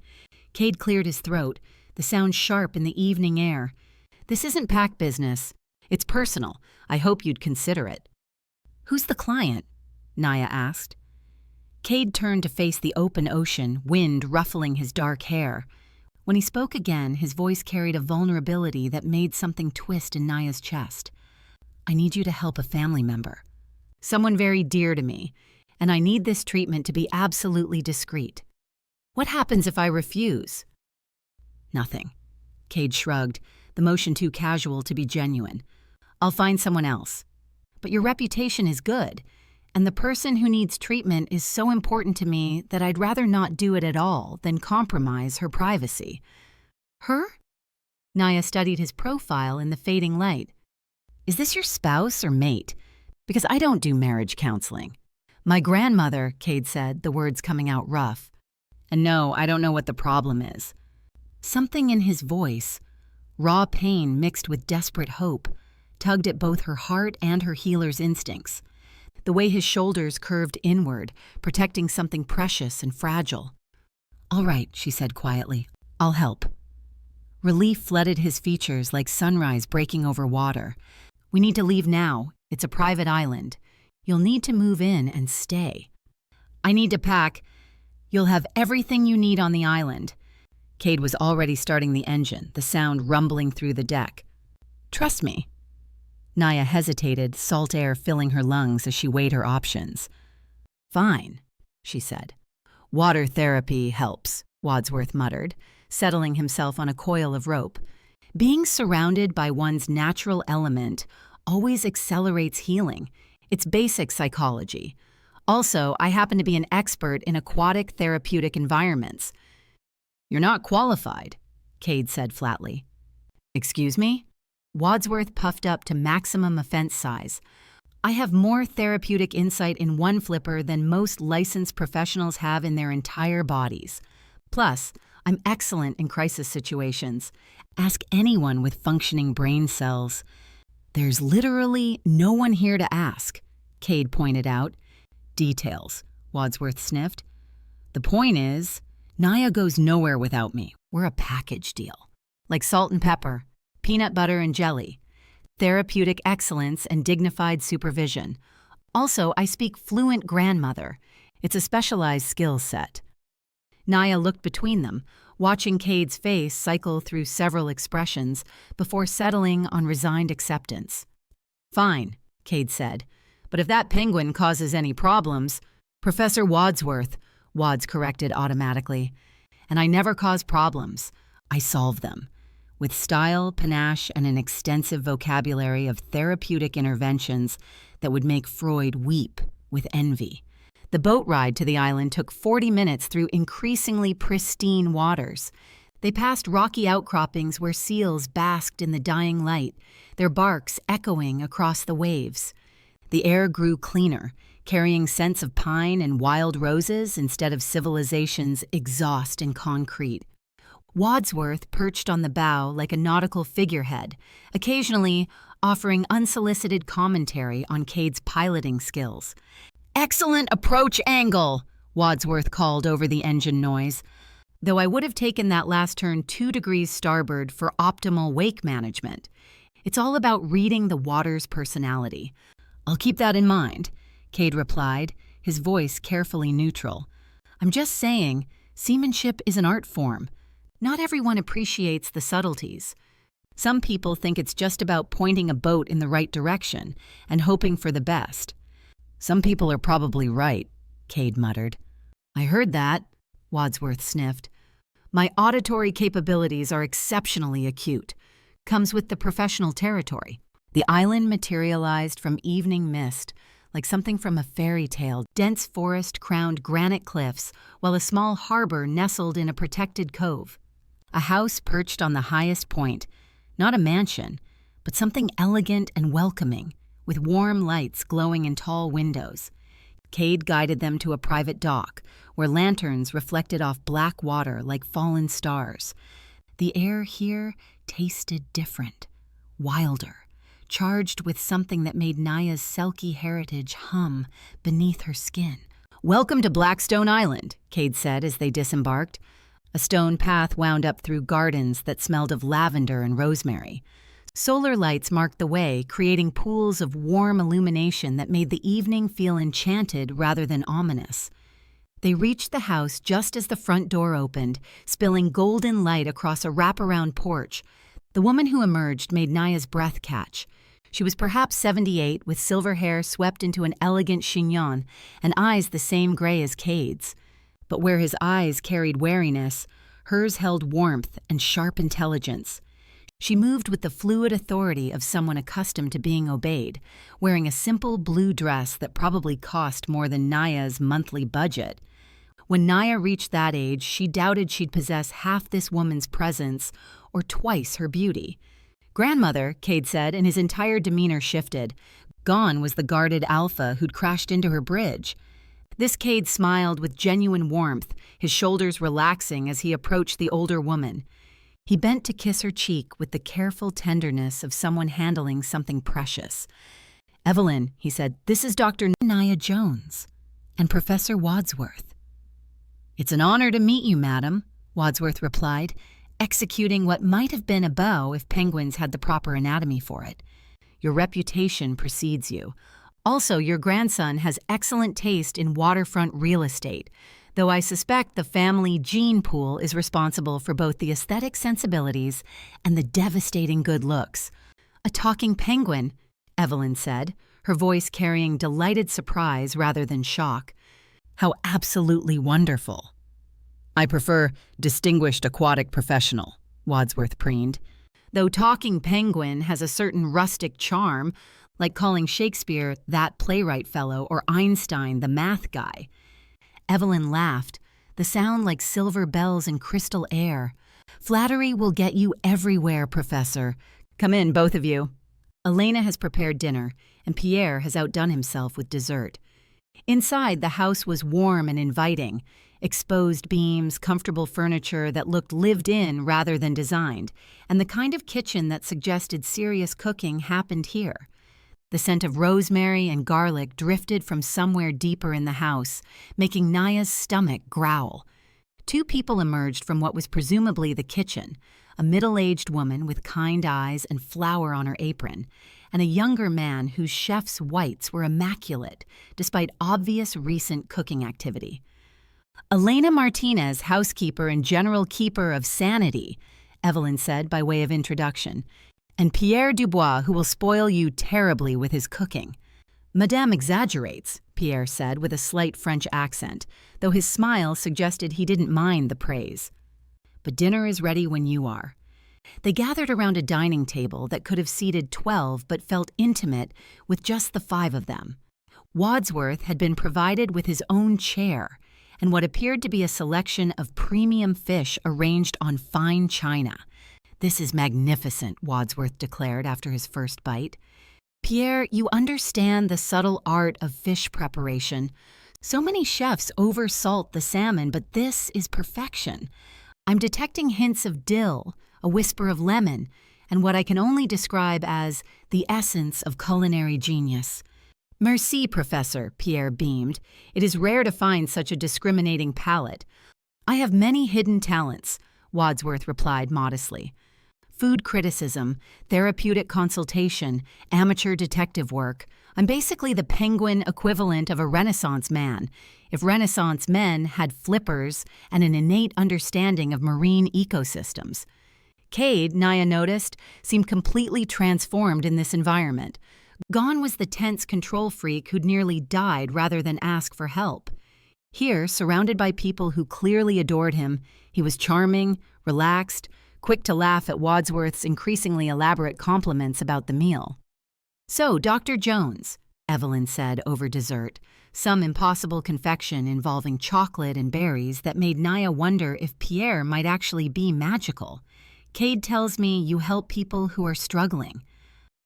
Cade cleared his throat, the sound sharp in the evening air. "This isn't pack business. It's personal. I hope you'd consider it." "Who's the client?" Naia asked. Cade turned to face the open ocean, wind ruffling his dark hair. When he spoke again, his voice carried a vulnerability that made something twist in Naia's chest. "I need you to help a family member. Someone very dear to me, and I need this treatment to be absolutely discreet." "What happens if I refuse?" "Nothing." Cade shrugged, the motion too casual to be genuine. "I'll find someone else. But your reputation is good. and the person who needs treatment is so important to me that I'd rather not do it at all than compromise her privacy. Her? Naia studied his profile in the fading light. Is this your spouse or mate? Because I don't do marriage counseling. My grandmother, Cade said, the words coming out rough. And no, I don't know what the problem is. Something in his voice, raw pain mixed with desperate hope, tugged at both her heart and her healer's instincts. The way his shoulders curved inward, protecting something precious and fragile. All right, she said quietly. I'll help. Relief flooded his features like sunrise breaking over water. We need to leave now. It's a private island. You'll need to move in and stay. I need to pack. You'll have everything you need on the island. Cade was already starting the engine, the sound rumbling through the deck. Trust me. Naia hesitated, salt air filling her lungs as she weighed her options. Fine, she said. Water therapy helps, Wadsworth muttered, settling himself on a coil of rope. Being surrounded by one's natural element always accelerates healing. It's basic psychology. Also, I happen to be an expert in aquatic therapeutic environments. You're not qualified, Cade said flatly. Excuse me? Wadsworth puffed up to maximum offense size. I have more therapeutic insight in one flipper than most licensed professionals have in their entire bodies. Plus, I'm excellent in crisis situations. Ask anyone with functioning brain cells. There's literally no one here to ask, Cade pointed out. Details, Wadsworth sniffed. The point is, Naia goes nowhere without me. We're a package deal. Like salt and pepper, peanut butter and jelly, therapeutic excellence and dignified supervision. Also, I speak fluent grandmother. It's a specialized skill set. Naia looked between them, watching Cade's face cycle through several expressions before settling on resigned acceptance. Fine, Cade said, but if that penguin causes any problems, Professor Wadsworth, Wads corrected automatically. And I never cause problems. I solve them. With style, panache, and an extensive vocabulary of therapeutic interventions that would make Freud weep with envy. The boat ride to the island took 40 minutes through increasingly pristine waters. They passed rocky outcroppings where seals basked in the dying light, their barks echoing across the waves. The air grew cleaner, carrying scents of pine and wild roses instead of civilization's exhaust and concrete. Wadsworth perched on the bow like a nautical figurehead, occasionally offering unsolicited commentary on Cade's piloting skills. Excellent approach angle, Wadsworth called over the engine noise, though I would have taken that last turn 2 degrees starboard for optimal wake management. It's all about reading the water's personality. I'll keep that in mind, Cade replied, his voice carefully neutral. I'm just saying, seamanship is an art form. Not everyone appreciates the subtleties. Some people think it's just about pointing a boat in the right direction and hoping for the best. Some people are probably right, Cade muttered. I heard that, Wadsworth sniffed. My auditory capabilities are exceptionally acute. Comes with the professional territory. The island materialized from evening mist, like something from a fairy tale. Dense forest crowned granite cliffs, while a small harbor nestled in a protected cove. A house perched on the highest point, not a mansion, but something elegant and welcoming, with warm lights glowing in tall windows. Cade guided them to a private dock, where lanterns reflected off black water like fallen stars. The air here tasted different, wilder, charged with something that made Naia's selkie heritage hum beneath her skin. Welcome to Blackstone Island, Cade said as they disembarked. A stone path wound up through gardens that smelled of lavender and rosemary. Solar lights marked the way, creating pools of warm illumination that made the evening feel enchanted rather than ominous. They reached the house just as the front door opened, spilling golden light across a wraparound porch. The woman who emerged made Naia's breath catch. She was perhaps 78, with silver hair swept into an elegant chignon and eyes the same gray as Cade's. But where his eyes carried wariness, hers held warmth and sharp intelligence. She moved with the fluid authority of someone accustomed to being obeyed, wearing a simple blue dress that probably cost more than Naia's monthly budget. When Naia reached that age, she doubted she'd possess half this woman's presence or twice her beauty. "Grandmother," Cade said, and his entire demeanor shifted. Gone was the guarded alpha who'd crashed into her bridge. This Cade smiled with genuine warmth, his shoulders relaxing as he approached the older woman. He bent to kiss her cheek with the careful tenderness of someone handling something precious. "Evelyn," he said, "this is Dr. Naia Jones and Professor Wadsworth." "It's an honor to meet you, madam," Wadsworth replied, executing what might have been a bow if penguins had the proper anatomy for it. "Your reputation precedes you. Also, your grandson has excellent taste in waterfront real estate, though I suspect the family gene pool is responsible for both the aesthetic sensibilities and the devastating good looks." "A talking penguin," Evelyn said, her voice carrying delighted surprise rather than shock. "How absolutely wonderful." "I prefer distinguished aquatic professional," Wadsworth preened. "Though talking penguin has a certain rustic charm, like calling Shakespeare that playwright fellow or Einstein the math guy." Evelyn laughed, the sound like silver bells in crystal air. "Flattery will get you everywhere, Professor. Come in, both of you." Elena has prepared dinner, and Pierre has outdone himself with dessert. Inside, the house was warm and inviting. Exposed beams, comfortable furniture that looked lived in rather than designed, and the kind of kitchen that suggested serious cooking happened here. The scent of rosemary and garlic drifted from somewhere deeper in the house, making Naia's stomach growl. Two people emerged from what was presumably the kitchen, a middle-aged woman with kind eyes and flour on her apron, and a younger man whose chef's whites were immaculate, despite obvious recent cooking activity. "Elena Martinez, housekeeper and general keeper of sanity," Evelyn said by way of introduction, "and Pierre Dubois, who will spoil you terribly with his cooking." "Madame exaggerates," Pierre said with a slight French accent, though his smile suggested he didn't mind the praise. "But dinner is ready when you are." They gathered around a dining table that could have seated 12 but felt intimate with just the 5 of them. Wadsworth had been provided with his own chair and what appeared to be a selection of premium fish arranged on fine china. "This is magnificent," Wadsworth declared after his first bite. "Pierre, you understand the subtle art of fish preparation. So many chefs oversalt the salmon, but this is perfection. I'm detecting hints of dill, a whisper of lemon, and what I can only describe as the essence of culinary genius." "Merci, Professor," Pierre beamed. "It is rare to find such a discriminating palate." "I have many hidden talents," Wadsworth replied modestly. "Food criticism, therapeutic consultation, amateur detective work. I'm basically the penguin equivalent of a Renaissance man, if Renaissance men had flippers and an innate understanding of marine ecosystems." Cade, Naia noticed, seemed completely transformed in this environment. Gone was the tense control freak who'd nearly died rather than ask for help. Here, surrounded by people who clearly adored him, he was charming, relaxed, quick to laugh at Wadsworth's increasingly elaborate compliments about the meal. "So, Dr. Jones," Evelyn said over dessert, some impossible confection involving chocolate and berries that made Naia wonder if Pierre might actually be magical. "Cade tells me you help people who are struggling."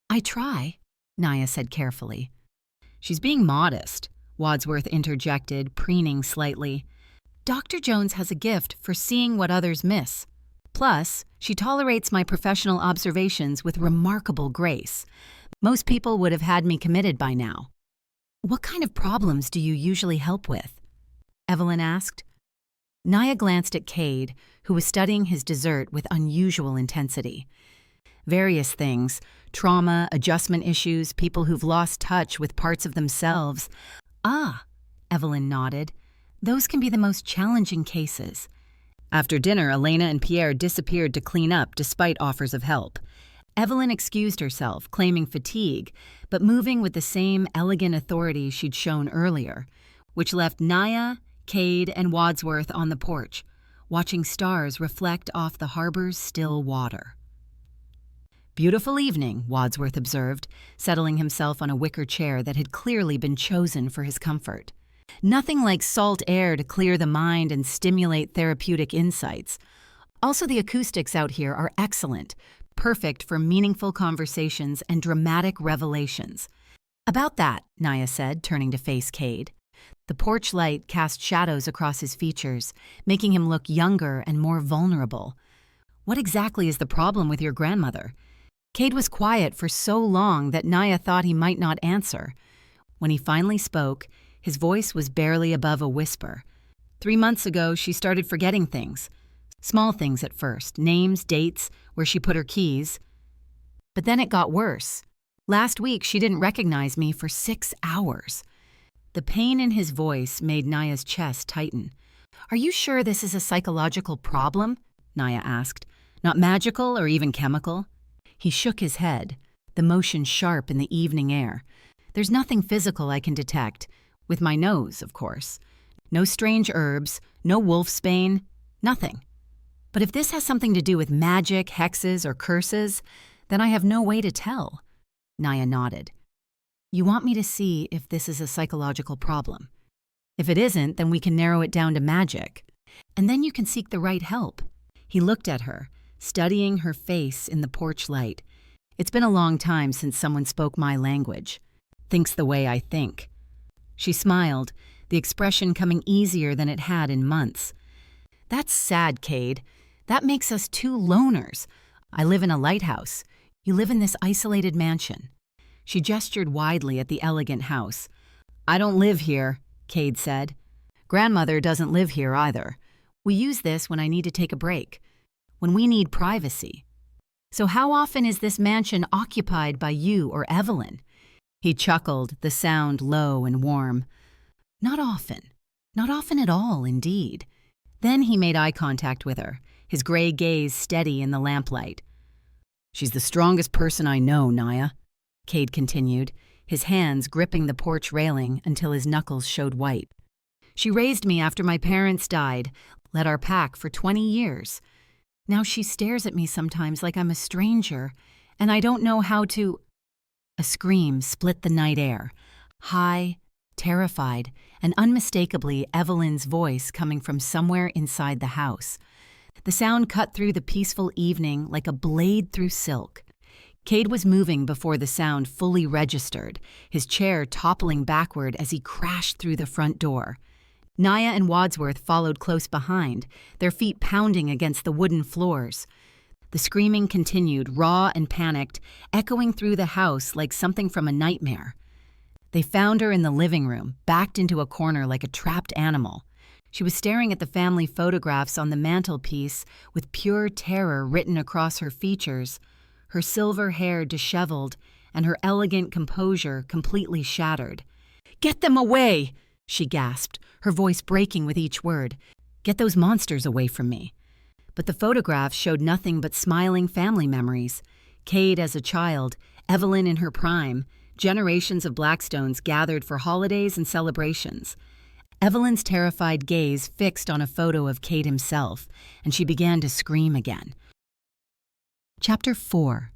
"I try," Naia said carefully. "She's being modest," Wadsworth interjected, preening slightly. "Dr. Jones has a gift for seeing what others miss. Plus, she tolerates my professional observations with remarkable grace. Most people would have had me committed by now." "What kind of problems do you usually help with?" Evelyn asked. Naia glanced at Cade, who was studying his dessert with unusual intensity. "Various things. Trauma, adjustment issues, people who've lost touch with parts of themselves." "Ah," Evelyn nodded. "Those can be the most challenging cases." After dinner, Elena and Pierre disappeared to clean up despite offers of help. Evelyn excused herself, claiming fatigue, but moving with the same elegant authority she'd shown earlier, which left Naia, Cade, and Wadsworth on the porch, watching stars reflect off the harbor's still water. Beautiful evening, Wadsworth observed, settling himself on a wicker chair that had clearly been chosen for his comfort. Nothing like salt air to clear the mind and stimulate therapeutic insights. Also, the acoustics out here are excellent, perfect for meaningful conversations and dramatic revelations. About that, Naia said, turning to face Cade. The porch light cast shadows across his features, making him look younger and more vulnerable. What exactly is the problem with your grandmother? Cade was quiet for so long that Naia thought he might not answer. When he finally spoke, his voice was barely above a whisper. 3 months ago, she started forgetting things. Small things at first, names, dates, where she put her keys. But then it got worse. Last week, she didn't recognize me for 6 hours. The pain in his voice made Naia's chest tighten. "Are you sure this is a psychological problem?" Naia asked. "Not magical or even chemical?" He shook his head, the motion sharp in the evening air. "There's nothing physical I can detect. With my nose, of course. No strange herbs, no wolfsbane, nothing. But if this has something to do with magic, hexes, or curses, then I have no way to tell." Naia nodded. "You want me to see if this is a psychological problem. If it isn't, then we can narrow it down to magic. And then you can seek the right help." He looked at her, studying her face in the porch light. "It's been a long time since someone spoke my language. Thinks the way I think." She smiled, the expression coming easier than it had in months. "That's sad, Cade. That makes us two loners. I live in a lighthouse. You live in this isolated mansion." She gestured widely at the elegant house. "I don't live here," Cade said. "Grandmother doesn't live here either. We use this when I need to take a break, when we need privacy. So how often is this mansion occupied by you or Evelyn?" He chuckled, the sound low and warm. "Not often. Not often at all, indeed." Then he made eye contact with her, his gray gaze steady in the lamplight. "She's the strongest person I know, Naia," Cade continued, his hands gripping the porch railing until his knuckles showed white. "She raised me after my parents died, led our pack for 20 years. Now she stares at me sometimes like I'm a stranger, and I don't know how to—" A scream split the night air, high, terrified, and unmistakably Evelyn's voice coming from somewhere inside the house. The sound cut through the peaceful evening like a blade through silk. Cade was moving before the sound fully registered, his chair toppling backward as he crashed through the front door. Naia and Wadsworth followed close behind, their feet pounding against the wooden floors. The screaming continued, raw and panicked, echoing through the house like something from a nightmare. They found her in the living room, backed into a corner like a trapped animal. She was staring at the family photographs on the mantelpiece with pure terror written across her features, her silver hair disheveled and her elegant composure completely shattered. "Get them away!" she gasped, her voice breaking with each word. "Get those monsters away from me." But the photographs showed nothing but smiling family memories. Cade as a child, Evelyn in her prime, generations of Blackstones gathered for holidays and celebrations. Evelyn's terrified gaze fixed on a photo of Cade himself, and she began to scream again. Chapter 4.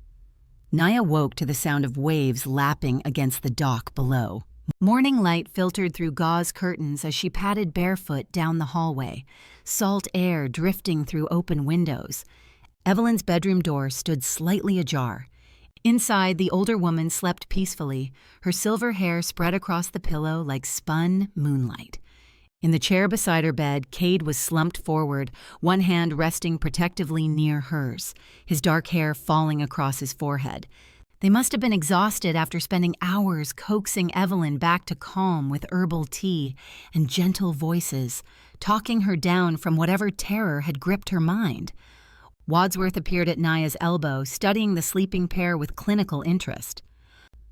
Naia woke to the sound of waves lapping against the dock below. Morning light filtered through gauze curtains as she padded barefoot down the hallway, salt air drifting through open windows. Evelyn's bedroom door stood slightly ajar. Inside, the older woman slept peacefully, her silver hair spread across the pillow like spun moonlight. In the chair beside her bed, Cade was slumped forward, one hand resting protectively near hers, his dark hair falling across his forehead. They must have been exhausted after spending hours coaxing Evelyn back to calm with herbal tea and gentle voices, talking her down from whatever terror had gripped her mind. Wadsworth appeared at Naia's elbow, studying the sleeping pair with clinical interest.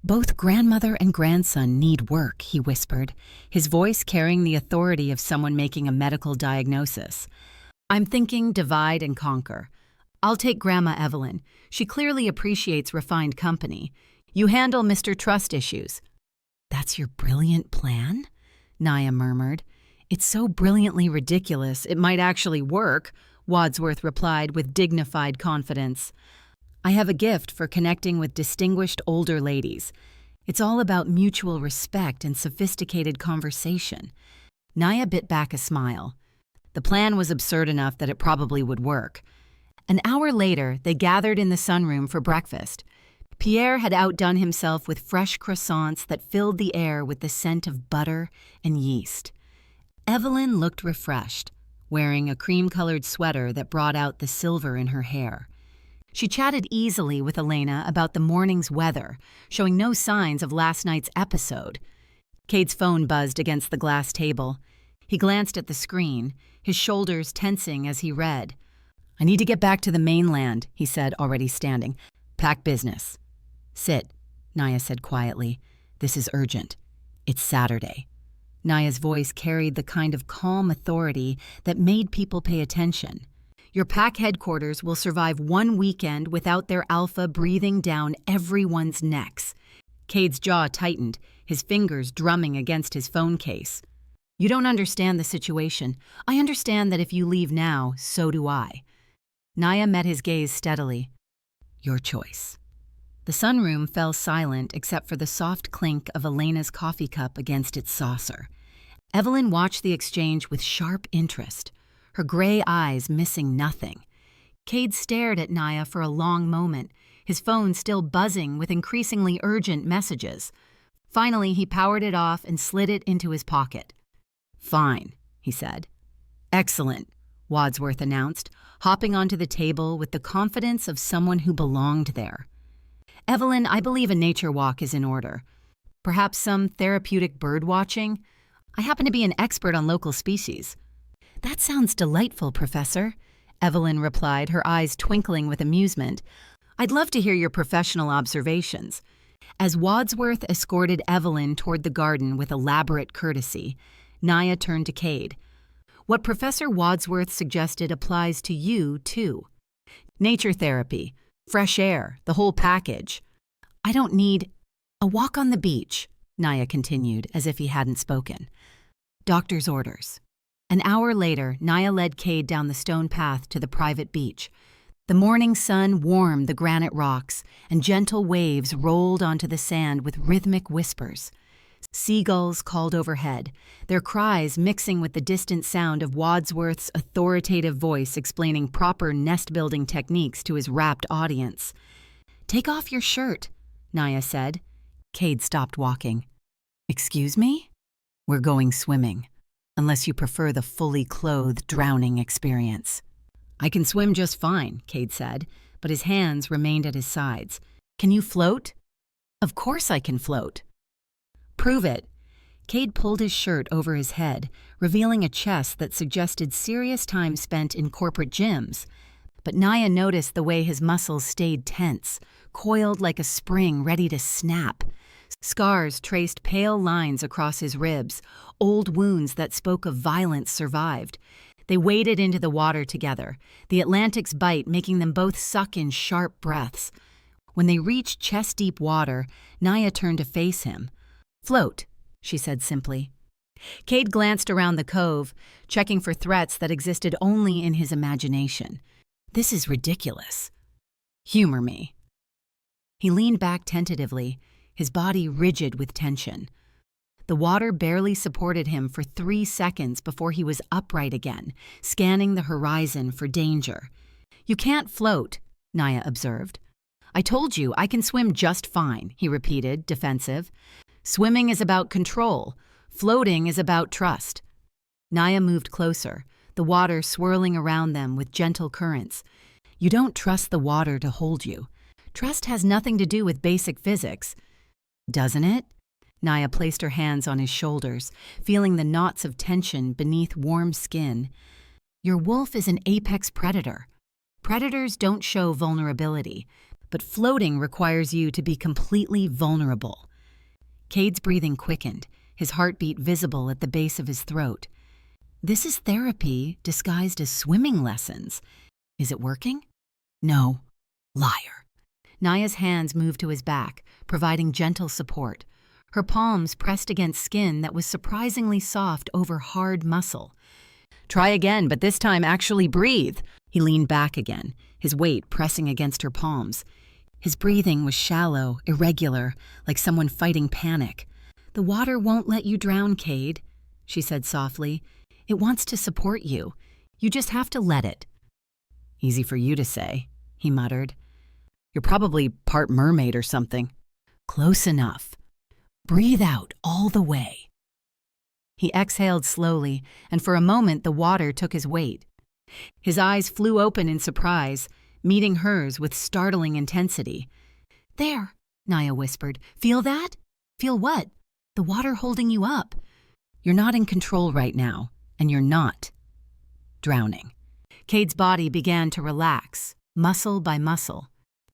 "Both grandmother and grandson need work," he whispered, his voice carrying the authority of someone making a medical diagnosis. "I'm thinking divide and conquer. I'll take Grandma Evelyn. She clearly appreciates refined company. You handle Mr. Trust issues." "That's your brilliant plan?" Naia murmured. "It's so brilliantly ridiculous it might actually work," Wadsworth replied with dignified confidence. I have a gift for connecting with distinguished older ladies. It's all about mutual respect and sophisticated conversation. Naia bit back a smile. The plan was absurd enough that it probably would work. An hour later, they gathered in the sunroom for breakfast. Pierre had outdone himself with fresh croissants that filled the air with the scent of butter and yeast. Evelyn looked refreshed, wearing a cream-colored sweater that brought out the silver in her hair. She chatted easily with Elena about the morning's weather, showing no signs of last night's episode. Cade's phone buzzed against the glass table. He glanced at the screen, his shoulders tensing as he read. "I need to get back to the mainland," he said, already standing. "Pack business." "Sit," Naia said quietly. "This is urgent. It's Saturday." Naia's voice carried the kind of calm authority that made people pay attention. "Your pack headquarters will survive one weekend without their alpha breathing down everyone's necks." Cade's jaw tightened, his fingers drumming against his phone case. "You don't understand the situation. I understand that if you leave now, so do I." Naia met his gaze steadily. "Your choice." The sunroom fell silent except for the soft clink of Elena's coffee cup against its saucer. Evelyn watched the exchange with sharp interest, her gray eyes missing nothing. Cade stared at Naia for a long moment, his phone still buzzing with increasingly urgent messages. Finally, he powered it off and slid it into his pocket. "Fine," he said. "Excellent," Wadsworth announced, hopping onto the table with the confidence of someone who belonged there. "Evelyn, I believe a nature walk is in order. Perhaps some therapeutic bird watching? I happen to be an expert on local species." "That sounds delightful, Professor," Evelyn replied, her eyes twinkling with amusement. "I'd love to hear your professional observations." As Wadsworth escorted Evelyn toward the garden with elaborate courtesy, Naia turned to Cade. "What Professor Wadsworth suggested applies to you, too. Nature therapy, fresh air, the whole package." "I don't need a walk on the beach," Naia continued, as if he hadn't spoken. "Doctor's orders." An hour later, Naia led Cade down the stone path to the private beach. The morning sun warmed the granite rocks, and gentle waves rolled onto the sand with rhythmic whispers. Seagulls called overhead, their cries mixing with the distant sound of Wadsworth's authoritative voice explaining proper nest-building techniques to his rapt audience. "Take off your shirt," Naia said. Cade stopped walking. "Excuse me? We're going swimming, unless you prefer the fully clothed drowning experience." "I can swim just fine," Cade said, but his hands remained at his sides. "Can you float?" "Of course I can float." "Prove it." Cade pulled his shirt over his head, revealing a chest that suggested serious time spent in corporate gyms. But Naia noticed the way his muscles stayed tense, coiled like a spring ready to snap. Scars traced pale lines across his ribs, old wounds that spoke of violence survived. They waded into the water together, the Atlantic's bite making them both suck in sharp breaths. When they reached chest-deep water, Naia turned to face him. "Float," she said simply. Cade glanced around the cove, checking for threats that existed only in his imagination. "This is ridiculous." "Humor me." He leaned back tentatively, his body rigid with tension. The water barely supported him for 3 seconds before he was upright again, scanning the horizon for danger. "You can't float," Naia observed. "I told you I can swim just fine," he repeated, defensive. "Swimming is about control. Floating is about trust." Naia moved closer, the water swirling around them with gentle currents. "You don't trust the water to hold you. Trust has nothing to do with basic physics." "Doesn't it?" Naia placed her hands on his shoulders, feeling the knots of tension beneath warm skin. "Your wolf is an apex predator. Predators don't show vulnerability, but floating requires you to be completely vulnerable." Cade's breathing quickened, his heartbeat visible at the base of his throat. "This is therapy disguised as swimming lessons. Is it working?" "No." "Liar." Naia's hands moved to his back, providing gentle support. Her palms pressed against skin that was surprisingly soft over hard muscle. "Try again, but this time actually breathe," He leaned back again, his weight pressing against her palms. His breathing was shallow, irregular, like someone fighting panic. "The water won't let you drown, Cade," she said softly. "It wants to support you. You just have to let it." "Easy for you to say," he muttered. "You're probably part mermaid or something." "Close enough. Breathe out all the way." He exhaled slowly, and for a moment the water took his weight. His eyes flew open in surprise, meeting hers with startling intensity. "There," Naia whispered. "Feel that?" "Feel what?" "The water holding you up. You're not in control right now, and you're not drowning." Cade's body began to relax, muscle by muscle.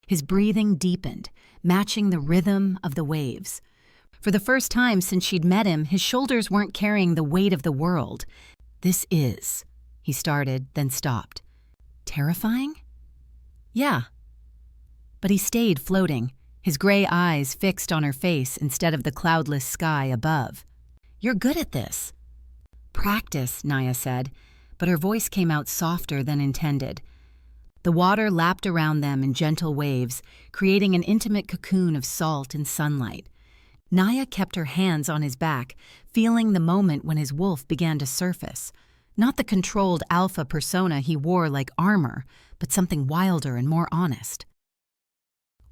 His breathing deepened, matching the rhythm of the waves. For the first time since she'd met him, his shoulders weren't carrying the weight of the world. "This is," he started, then stopped. "Terrifying?" "Yeah." But he stayed floating, his gray eyes fixed on her face instead of the cloudless sky above. "You're good at this." "Practice," Naia said, but her voice came out softer than intended. The water lapped around them in gentle waves, creating an intimate cocoon of salt and sunlight. Naia kept her hands on his back, feeling the moment when his wolf began to surface. Not the controlled alpha persona he wore like armor, but something wilder and more honest.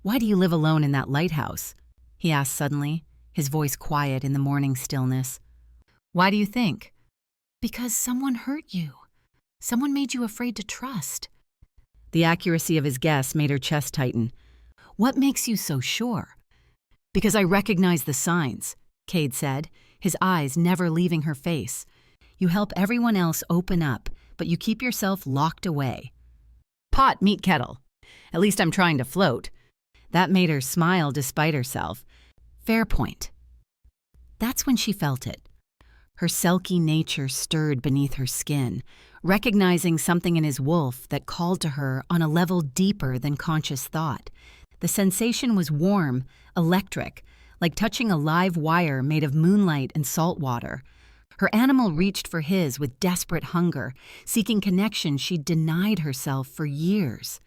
"Why do you live alone in that lighthouse?" he asked suddenly, his voice quiet in the morning stillness. "Why do you think?" "Because someone hurt you. Someone made you afraid to trust." The accuracy of his guess made her chest tighten. "What makes you so sure?" "Because I recognize the signs," Cade said, his eyes never leaving her face. "You help everyone else open up, but you keep yourself locked away." "Pot, meet kettle. At least I'm trying to float." That made her smile despite herself. "Fair point." That's when she felt it. Her selkie nature stirred beneath her skin, recognizing something in his wolf that called to her on a level deeper than conscious thought. The sensation was warm, electric, like touching a live wire made of moonlight and salt water. Her animal reached for his with desperate hunger, seeking connection she'd denied herself for years.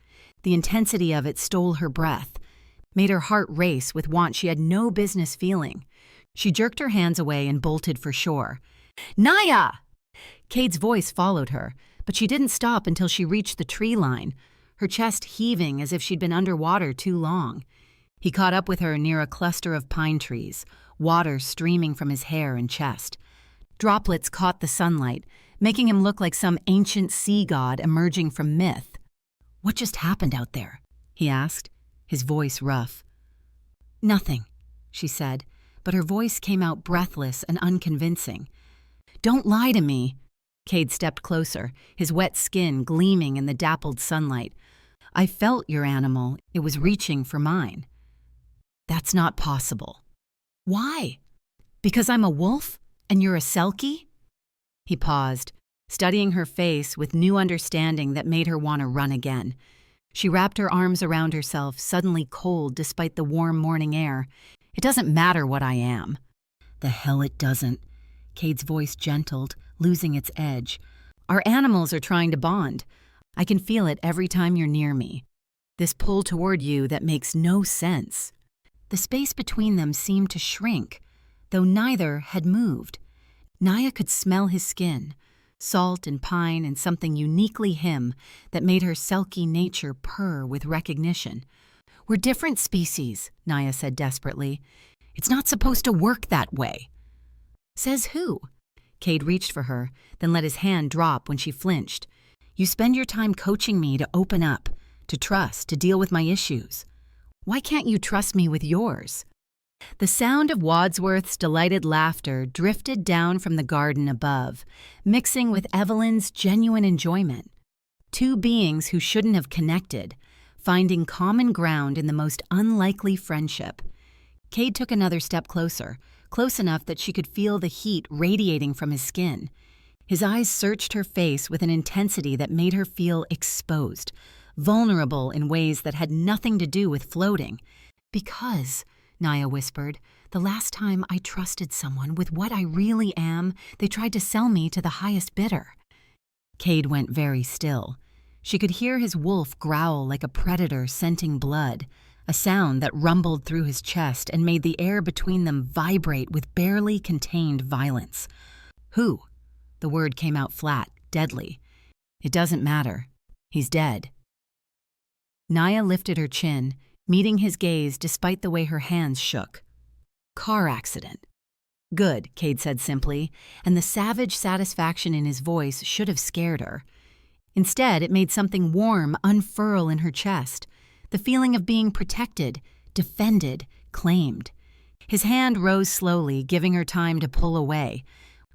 The intensity of it stole her breath, made her heart race with want she had no business feeling. She jerked her hands away and bolted for shore. "Naia!" Cade's voice followed her, but she didn't stop until she reached the tree line, her chest heaving as if she'd been underwater too long. He caught up with her near a cluster of pine trees, water streaming from his hair and chest. Droplets caught the sunlight, making him look like some ancient sea god emerging from myth. "What just happened out there?" he asked, his voice rough. "Nothing," she said, but her voice came out breathless and unconvincing. "Don't lie to me." Cade stepped closer, his wet skin gleaming in the dappled sunlight. "I felt your animal. It was reaching for mine." "That's not possible." "Why? Because I'm a wolf and you're a selkie?" He paused, studying her face with new understanding that made her want to run again. She wrapped her arms around herself, suddenly cold despite the warm morning air. "It doesn't matter what I am." "The hell it doesn't." Cade's voice gentled, losing its edge. "Our animals are trying to bond. I can feel it every time you're near me. This pull toward you that makes no sense." The space between them seemed to shrink, though neither had moved. Naia could smell his skin, salt and pine and something uniquely him that made her selkie nature purr with recognition. "We're different species," Naia said desperately. "It's not supposed to work that way." "Says who?" Cade reached for her, then let his hand drop when she flinched. "You spend your time coaching me to open up, to trust, to deal with my issues. Why can't you trust me with yours?" The sound of Wadsworth's delighted laughter drifted down from the garden above, mixing with Evelyn's genuine enjoyment. Two beings who shouldn't have connected, finding common ground in the most unlikely friendship. Cade took another step closer, close enough that she could feel the heat radiating from his skin. His eyes searched her face with an intensity that made her feel exposed, vulnerable in ways that had nothing to do with floating. "Because," Naia whispered, "the last time I trusted someone with what I really am, they tried to sell me to the highest bidder." Cade went very still. She could hear his wolf growl like a predator scenting blood, a sound that rumbled through his chest and made the air between them vibrate with barely contained violence. "Who?" The word came out flat, deadly. "It doesn't matter. He's dead." Naia lifted her chin, meeting his gaze despite the way her hands shook. "Car accident." "Good," Cade said simply, and the savage satisfaction in his voice should have scared her. Instead, it made something warm unfurl in her chest, the feeling of being protected, defended, claimed. His hand rose slowly, giving her time to pull away.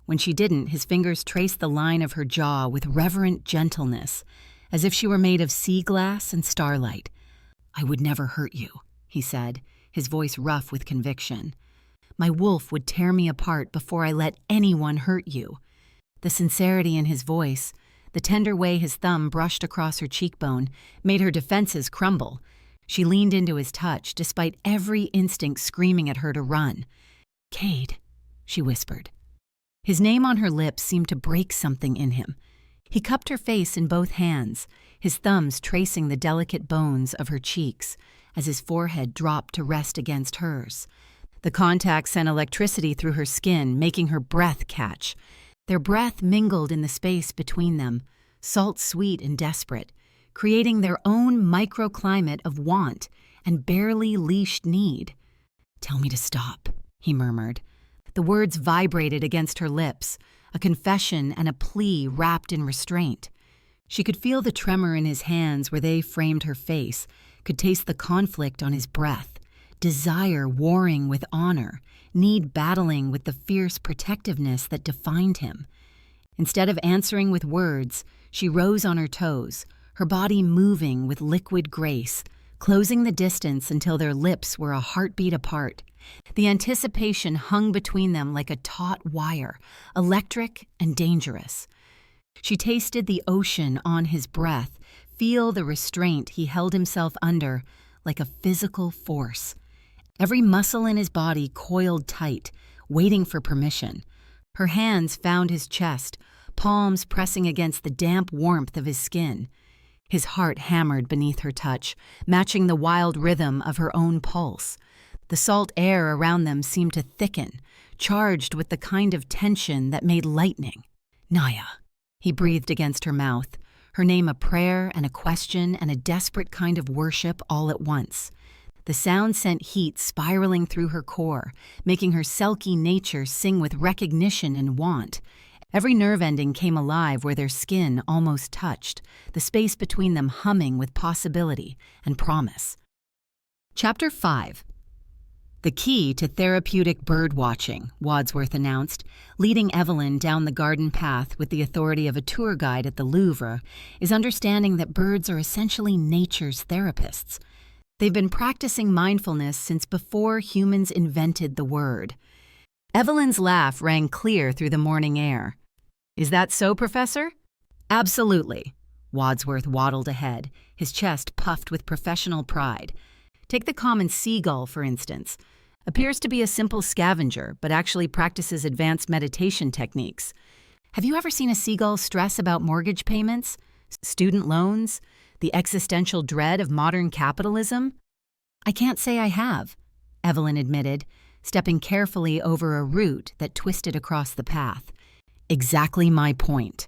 When she didn't, his fingers traced the line of her jaw with reverent gentleness, as if she were made of sea glass and starlight. "I would never hurt you," he said, his voice rough with conviction. "My wolf would tear me apart before I let anyone hurt you." The sincerity in his voice, the tender way his thumb brushed across her cheekbone, made her defenses crumble. She leaned into his touch, despite every instinct screaming at her to run. "Cade," she whispered. His name on her lips seemed to break something in him. He cupped her face in both hands, his thumbs tracing the delicate bones of her cheeks as his forehead dropped to rest against hers. The contact sent electricity through her skin, making her breath catch. Their breath mingled in the space between them, salt-sweet and desperate, creating their own microclimate of want and barely leashed need. "Tell me to stop," he murmured. The words vibrated against her lips, a confession and a plea wrapped in restraint. She could feel the tremor in his hands where they framed her face, could taste the conflict on his breath, desire warring with honor, need battling with the fierce protectiveness that defined him. Instead of answering with words, she rose on her toes, her body moving with liquid grace, closing the distance until their lips were a heartbeat apart. The anticipation hung between them like a taut wire, electric and dangerous. She tasted the ocean on his breath, feel the restraint he held himself under like a physical force. Every muscle in his body coiled tight, waiting for permission. Her hands found his chest, palms pressing against the damp warmth of his skin. His heart hammered beneath her touch, matching the wild rhythm of her own pulse. The salt air around them seemed to thicken, charged with the kind of tension that made lightning. "Naia," he breathed against her mouth, her name a prayer and a question and a desperate kind of worship all at once. The sound sent heat spiraling through her core, making her selkie nature sing with recognition and want. Every nerve ending came alive where their skin almost touched, the space between them humming with possibility and promise. Chapter 5. "The key to therapeutic bird watching," Wadsworth announced, leading Evelyn down the garden path with the authority of a tour guide at the Louvre, is understanding that birds are essentially nature's therapists. They've been practicing mindfulness since before humans invented the word. Evelyn's laugh rang clear through the morning air. "Is that so, Professor?" "Absolutely." Wadsworth waddled ahead, his chest puffed with professional pride. "Take the common seagull, for instance. Appears to be a simple scavenger, but actually practices advanced meditation techniques. Have you ever seen a seagull stress about mortgage payments, student loans, the existential dread of modern capitalism?" "I can't say I have," Evelyn admitted, stepping carefully over a root that twisted across the path. "Exactly my point."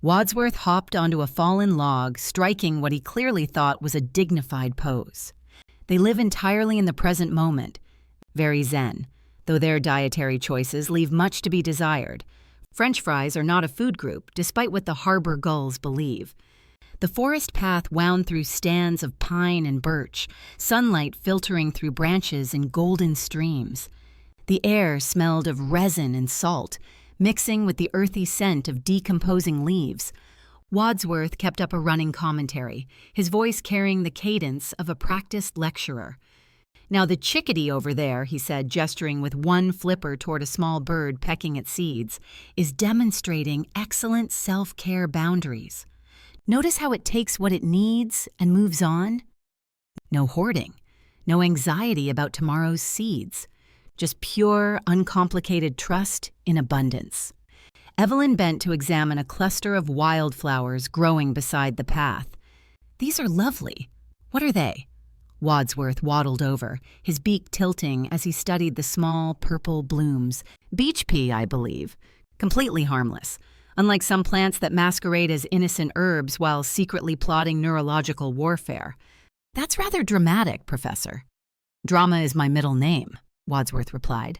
Wadsworth hopped onto a fallen log, striking what he clearly thought was a dignified pose. They live entirely in the present moment, very zen, though their dietary choices leave much to be desired. French fries are not a food group, despite what the harbor gulls believe. The forest path wound through stands of pine and birch, sunlight filtering through branches in golden streams. The air smelled of resin and salt, mixing with the earthy scent of decomposing leaves. Wadsworth kept up a running commentary, his voice carrying the cadence of a practiced lecturer. "Now the chickadee over there," he said, gesturing with one flipper toward a small bird pecking at seeds, "is demonstrating excellent self-care boundaries. Notice how it takes what it needs and moves on? No hoarding, no anxiety about tomorrow's seeds, just pure, uncomplicated trust in abundance." Evelyn bent to examine a cluster of wildflowers growing beside the path. "These are lovely. What are they?" Wadsworth waddled over, his beak tilting as he studied the small purple blooms. "Beach pea, I believe. Completely harmless, unlike some plants that masquerade as innocent herbs while secretly plotting neurological warfare." "That's rather dramatic, Professor." "Drama is my middle name," Wadsworth replied.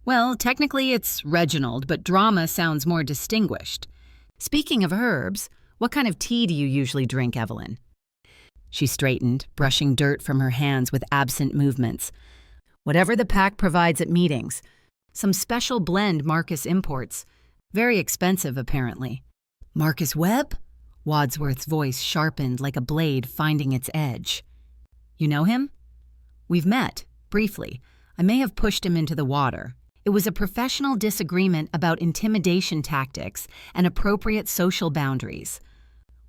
"Well, technically it's Reginald, but drama sounds more distinguished. Speaking of herbs, what kind of tea do you usually drink, Evelyn?" She straightened, brushing dirt from her hands with absent movements. "Whatever the pack provides at meetings. Some special blend Marcus imports. Very expensive, apparently." "Marcus Webb?" Wadsworth's voice sharpened like a blade finding its edge. "You know him?" "We've met, briefly. I may have pushed him into the water. It was a professional disagreement about intimidation tactics and appropriate social boundaries."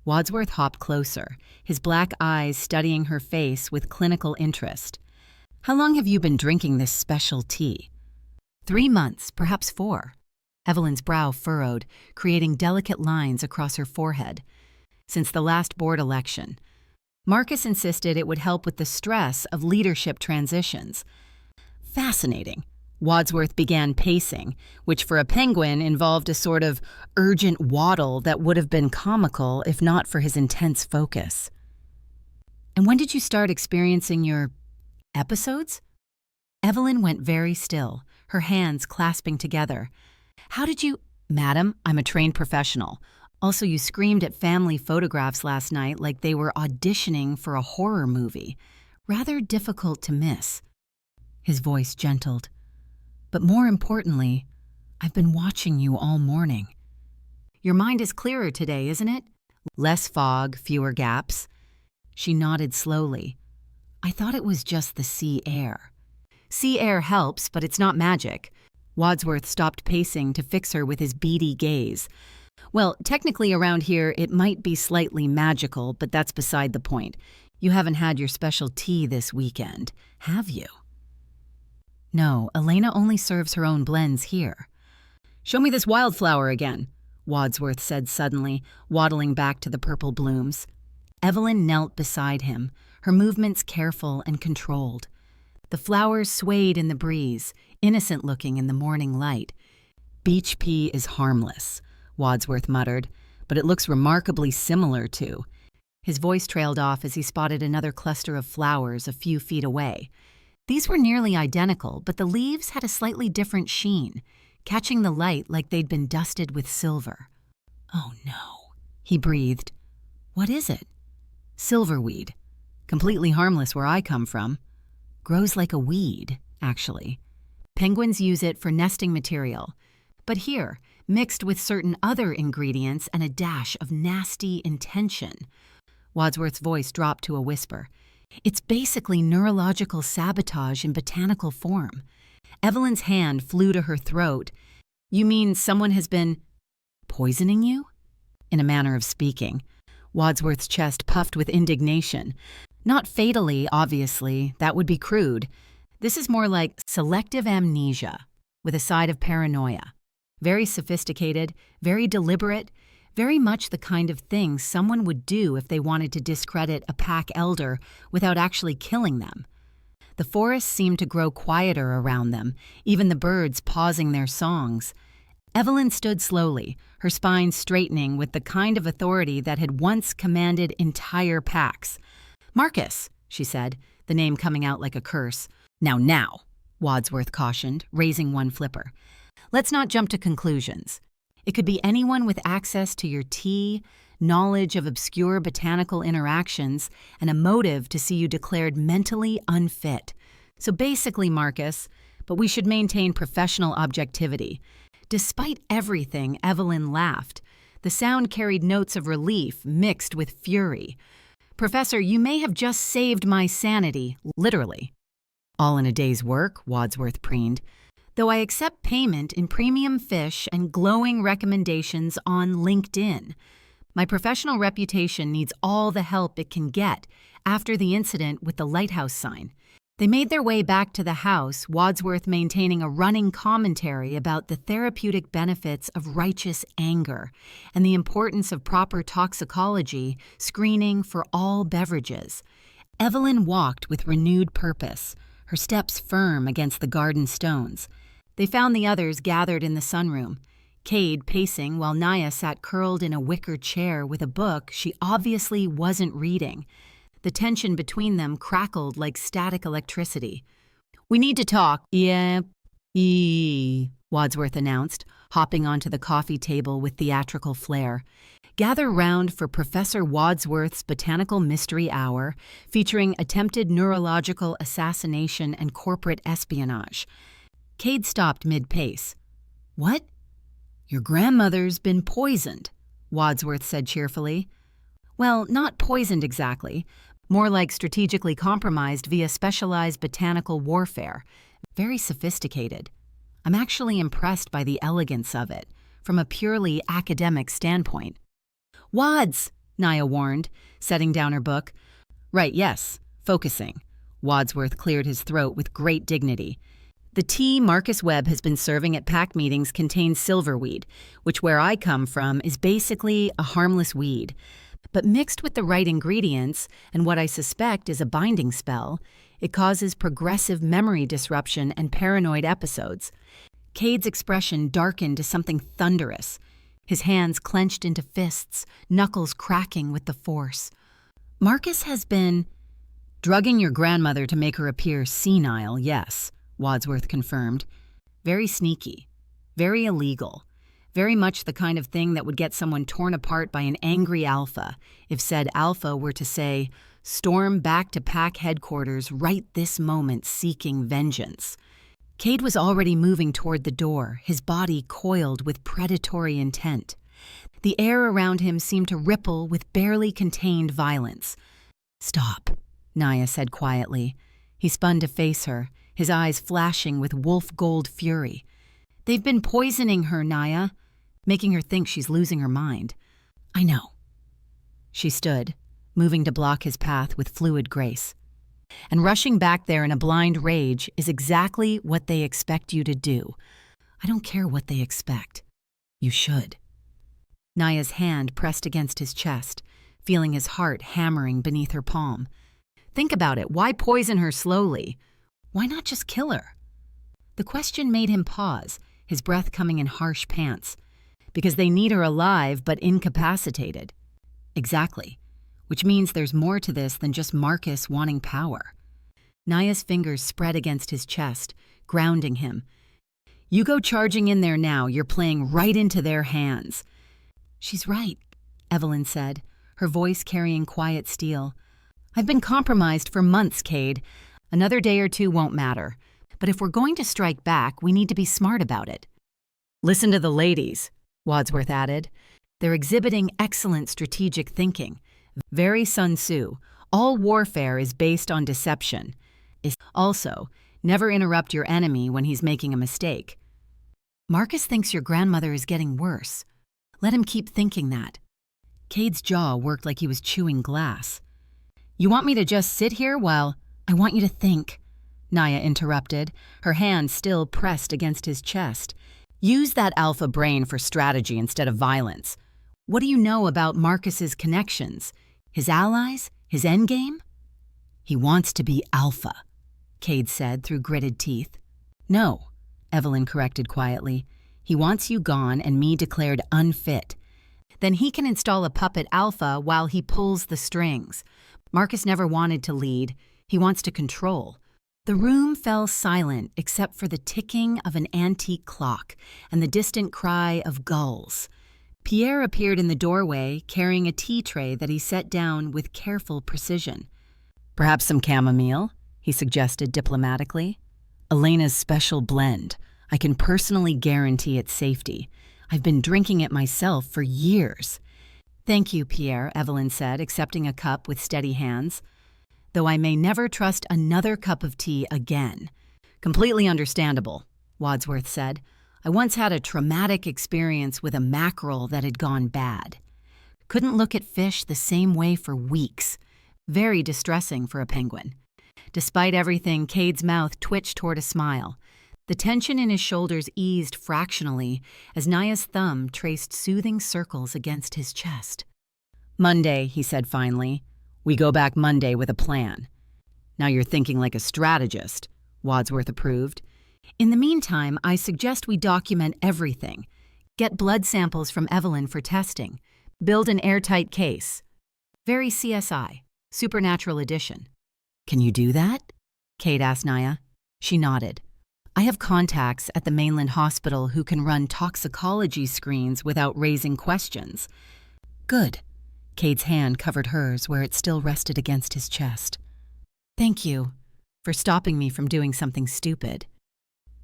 Wadsworth hopped closer, his black eyes studying her face with clinical interest. "How long have you been drinking this special tea?" 3 months, perhaps 4. Evelyn's brow furrowed, creating delicate lines across her forehead. "Since the last board election. Marcus insisted it would help with the stress of leadership transitions." "Fascinating." Wadsworth began pacing, which for a penguin involved a sort of urgent waddle that would have been comical if not for his intense focus. "And when did you start experiencing your episodes?" Evelyn went very still, her hands clasping together. "How did you—" "Madam, I'm a trained professional. Also, you screamed at family photographs last night like they were auditioning for a horror movie. Rather difficult to miss." His voice gentled. "But more importantly, I've been watching you all morning." "Your mind is clearer today, isn't it? Less fog, fewer gaps." She nodded slowly. "I thought it was just the sea air." "Sea air helps, but it's not magic." Wadsworth stopped pacing to fix her with his beady gaze. "Well, technically around here it might be slightly magical, but that's beside the point. You haven't had your special tea this weekend, have you?" "No, Elena only serves her own blends here." "Show me this wildflower again," Wadsworth said suddenly, waddling back to the purple blooms. Evelyn knelt beside him, her movements careful and controlled. The flowers swayed in the breeze, innocent-looking in the morning light. "Beach pea is harmless," Wadsworth muttered, "but it looks remarkably similar to—" His voice trailed off as he spotted another cluster of flowers a few feet away. These were nearly identical, but the leaves had a slightly different sheen, catching the light like they'd been dusted with silver. "Oh no," he breathed. "What is it?" "Silverweed. Completely harmless where I come from. Grows like a weed, actually. Penguins use it for nesting material. But here, mixed with certain other ingredients and a dash of nasty intention." Wadsworth's voice dropped to a whisper. "It's basically neurological sabotage in botanical form." Evelyn's hand flew to her throat. "You mean someone has been poisoning you?" "In a manner of speaking." Wadsworth's chest puffed with indignation. "Not fatally, obviously. That would be crude. This is more like selective amnesia, with a side of paranoia. Very sophisticated, very deliberate, very much the kind of thing someone would do if they wanted to discredit a pack elder without actually killing them." The forest seemed to grow quieter around them, even the birds pausing their songs. Evelyn stood slowly, her spine straightening with the kind of authority that had once commanded entire packs. "Marcus," she said, the name coming out like a curse. Now," Wadsworth cautioned, raising one flipper. "Let's not jump to conclusions. It could be anyone with access to your tea, knowledge of obscure botanical interactions, and a motive to see you declared mentally unfit. So basically, Marcus, but we should maintain professional objectivity." Despite everything, Evelyn laughed. The sound carried notes of relief mixed with fury. "Professor, you may have just saved my sanity, literally." "All in a day's work," Wadsworth preened. "Though I accept payment in premium fish and glowing recommendations on LinkedIn. My professional reputation needs all the help it can get after the incident with the Lighthouse sign. They made their way back to the house, Wadsworth maintaining a running commentary about the therapeutic benefits of righteous anger and the importance of proper toxicology screening for all beverages. Evelyn walked with renewed purpose, her steps firm against the garden stones. They found the others gathered in the sunroom, Cade pacing while Naia sat curled in a wicker chair with a book she obviously wasn't reading. The tension between them crackled like static electricity. "We need to talk." "Yeah, Wadsworth announced, hopping onto the coffee table with theatrical flair. "Gather round for Professor Wadsworth's Botanical Mystery Hour, featuring attempted neurological assassination and corporate espionage." Cade stopped mid-pace. "What?" "Your grandmother's been poisoned," Wadsworth said cheerfully. "Well, not poisoned exactly. More like strategically compromised via specialized botanical warfare. Very sophisticated. I'm actually impressed by the elegance of it, from a purely academic standpoint." "Wads!" Naia warned, setting down her book. "Right, yes. Focusing." Wadsworth cleared his throat with great dignity. "The tea Marcus Webb has been serving at PAC meetings contains silverweed, which where I come from is basically a harmless weed. But mixed with the right ingredients and what I suspect is a binding spell, it causes progressive memory disruption and paranoid episodes." Cade's expression darkened to something thunderous, his hands clenched into fists, knuckles cracking with the force. "Marcus has been drugging your grandmother to make her appear senile, yes," Wadsworth confirmed. "Very sneaky, very illegal. Very much the kind of thing that would get someone torn apart by an angry alpha, if said alpha were to say, 'Storm back to PAC headquarters right this moment seeking vengeance.'" Cade was already moving toward the door, his body coiled with predatory intent. The air around him seemed to ripple with barely contained violence. "Stop," Naia said quietly. He spun to face her, his eyes flashing with wolf-gold fury. "They've been poisoning her, Naia, making her think she's losing her mind." "I know." She stood, moving to block his path with fluid grace. "And rushing back there in a blind rage is exactly what they expect you to do. I don't care what they expect. You should." Naia's hand pressed against his chest, feeling his heart hammering beneath her palm. "Think about it. Why poison her slowly? Why not just kill her?" The question made him pause, his breath coming in harsh pants. "Because they need her alive but incapacitated." "Exactly. Which means there's more to this than just Marcus wanting power." Naia's fingers spread against his chest, grounding him. "You go charging in there now, you're playing right into their hands." "She's right," Evelyn said, her voice carrying quiet steel. "I've been compromised for months, Cade. Another day or two won't matter. But if we're going to strike back, we need to be smart about it." "Listen to the ladies," Wadsworth added. "They're exhibiting excellent strategic thinking. Very Sun Tzu. All warfare is based on deception. Also, never interrupt your enemy when he's making a mistake." "Marcus thinks your grandmother is getting worse. Let him keep thinking that." Cade's jaw worked like he was chewing glass. "You want me to just sit here while—" "I want you to think," Naia interrupted, her hand still pressed against his chest. "Use that alpha brain for strategy instead of violence. What do you know about Marcus's connections? His allies? His endgame?" "He wants to be alpha," Cade said through gritted teeth. "No," Evelyn corrected quietly. "He wants you gone and me declared unfit. Then he can install a puppet alpha while he pulls the strings. Marcus never wanted to lead. He wants to control." The room fell silent except for the ticking of an antique clock and the distant cry of gulls. Pierre appeared in the doorway, carrying a tea tray that he set down with careful precision. "Perhaps some chamomile," he suggested diplomatically. "Elena's special blend. I can personally guarantee its safety. I've been drinking it myself for years." "Thank you, Pierre," Evelyn said, accepting a cup with steady hands. "Though I may never trust another cup of tea again." "Completely understandable," Wadsworth said. "I once had a traumatic experience with a mackerel that had gone bad. Couldn't look at fish the same way for weeks. Very distressing for a penguin. Despite everything, Cade's mouth twitched toward a smile. The tension in his shoulders eased fractionally as Naia's thumb traced soothing circles against his chest. "Monday," he said finally. "We go back Monday with a plan." "Now you're thinking like a strategist," Wadsworth approved. "In the meantime, I suggest we document everything. Get blood samples from Evelyn for testing. Build an airtight case. Very CSI, Supernatural Edition." "Can you do that?" Cade asked Naia. She nodded. "I have contacts at the mainland hospital who can run toxicology screens without raising questions." "Good." Cade's hand covered hers where it still rested against his chest. "Thank you for stopping me from doing something stupid."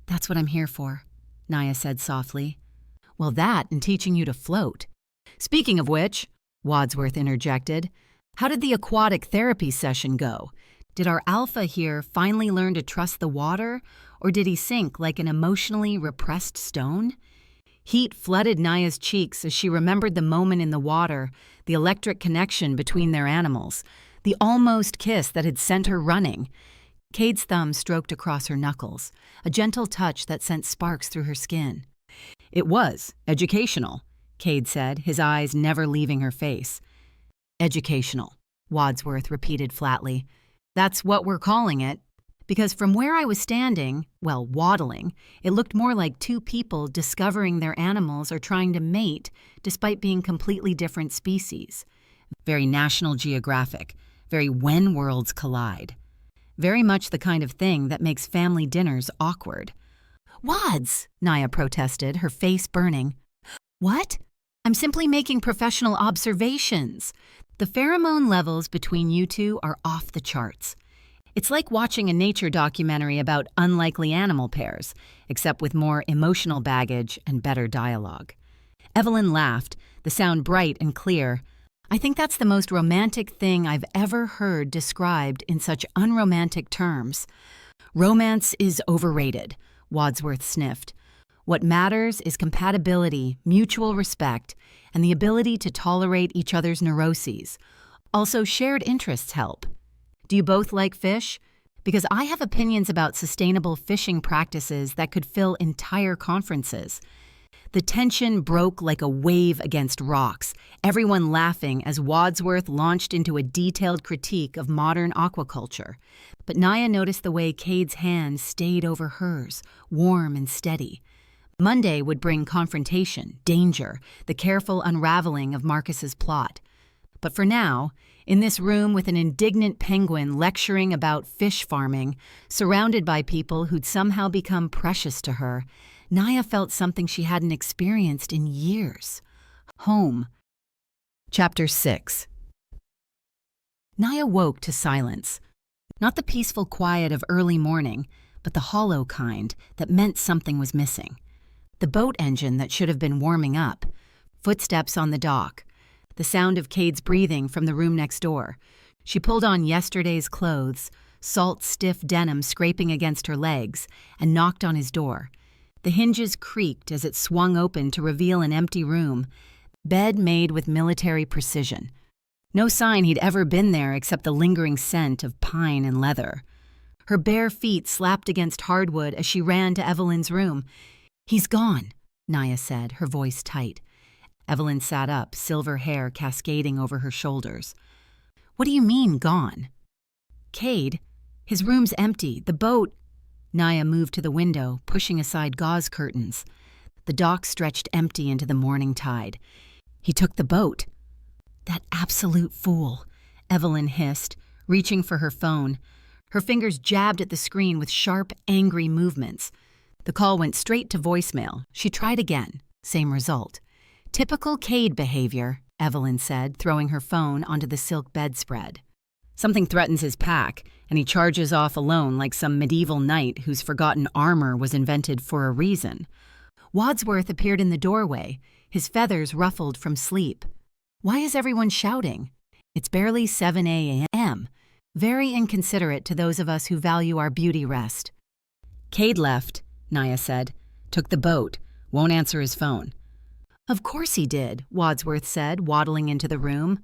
"That's what I'm here for," Naia said softly. "Well, that and teaching you to float." "Speaking of which," Wadsworth interjected, "how did the aquatic therapy session go? Did our alpha here finally learn to trust the water, or did he sink like an emotionally repressed stone?" Heat flooded Naia's cheeks as she remembered the moment in the water, the electric connection between their animals, the almost kiss that had sent her running. Cade's thumb stroked across her knuckles, a gentle touch that sent sparks through her skin. "It was educational," Cade said, his eyes never leaving her face. "Educational," Wadsworth repeated flatly. "That's what we're calling it. Because from where I was standing, well, waddling, it looked more like two people discovering their animals or trying to mate despite being completely different species. Very National Geographic, very when worlds collide. Very much the kind of thing that makes family dinners awkward." "Wads!" Naia protested, her face burning. "What? I'm simply making professional observations. The pheromone levels between you two are off the charts. It's like watching a nature documentary about unlikely animal pairs, except with more emotional baggage and better dialogue." Evelyn laughed, the sound bright and clear. "I think that's the most romantic thing I've ever heard described in such unromantic terms." "Romance is overrated," Wadsworth sniffed. "What matters is compatibility, mutual respect, and the ability to tolerate each other's neuroses. Also, shared interests help. Do you both like fish? Because I have opinions about sustainable fishing practices that could fill entire conferences." The tension broke like a wave against rocks, everyone laughing as Wadsworth launched into a detailed critique of modern aquaculture. But Naia noticed the way Cade's hand stayed over hers, warm and steady. Monday would bring confrontation, danger, the careful unraveling of Marcus's plot. But for now, in this room with an indignant penguin lecturing about fish farming, surrounded by people who'd somehow become precious to her, Naia felt something she hadn't experienced in years. Home. Chapter 6. Naia woke to silence. Not the peaceful quiet of early morning, but the hollow kind that meant something was missing. The boat engine that should have been warming up. Footsteps on the dock. The sound of Cade's breathing from the room next door. She pulled on yesterday's clothes, salt, stiff denim scraping against her legs, and knocked on his door. The hinges creaked as it swung open to reveal an empty room, bed made with military precision. No sign he'd ever been there except the lingering scent of pine and leather. Her bare feet slapped against hardwood as she ran to Evelyn's room. "He's gone," Naia said, her voice tight. Evelyn sat up, silver hair cascading over her shoulders. "What do you mean, gone?" "Cade, his room's empty. The boat—" Naia moved to the window, pushing aside gauze curtains. The dock stretched empty into the morning tide. "He took the boat." "That absolute fool," Evelyn hissed, reaching for her phone. Her fingers jabbed at the screen with sharp, angry movements. The call went straight to voicemail. She tried again. Same result. "Typical Cade behavior," Evelyn said, throwing her phone onto the silk bedspread. "Something threatens his pack, and he charges off alone like some medieval knight whose forgotten armor was invented for a reason." Wadsworth appeared in the doorway, his feathers ruffled from sleep. "Why is everyone shouting? It's barely 7 a.m. Very inconsiderate to those of us who value our beauty rest." "Cade left," Naia said. "Took the boat. Won't answer his phone." "Of course he did," Wadsworth said, waddling into the room.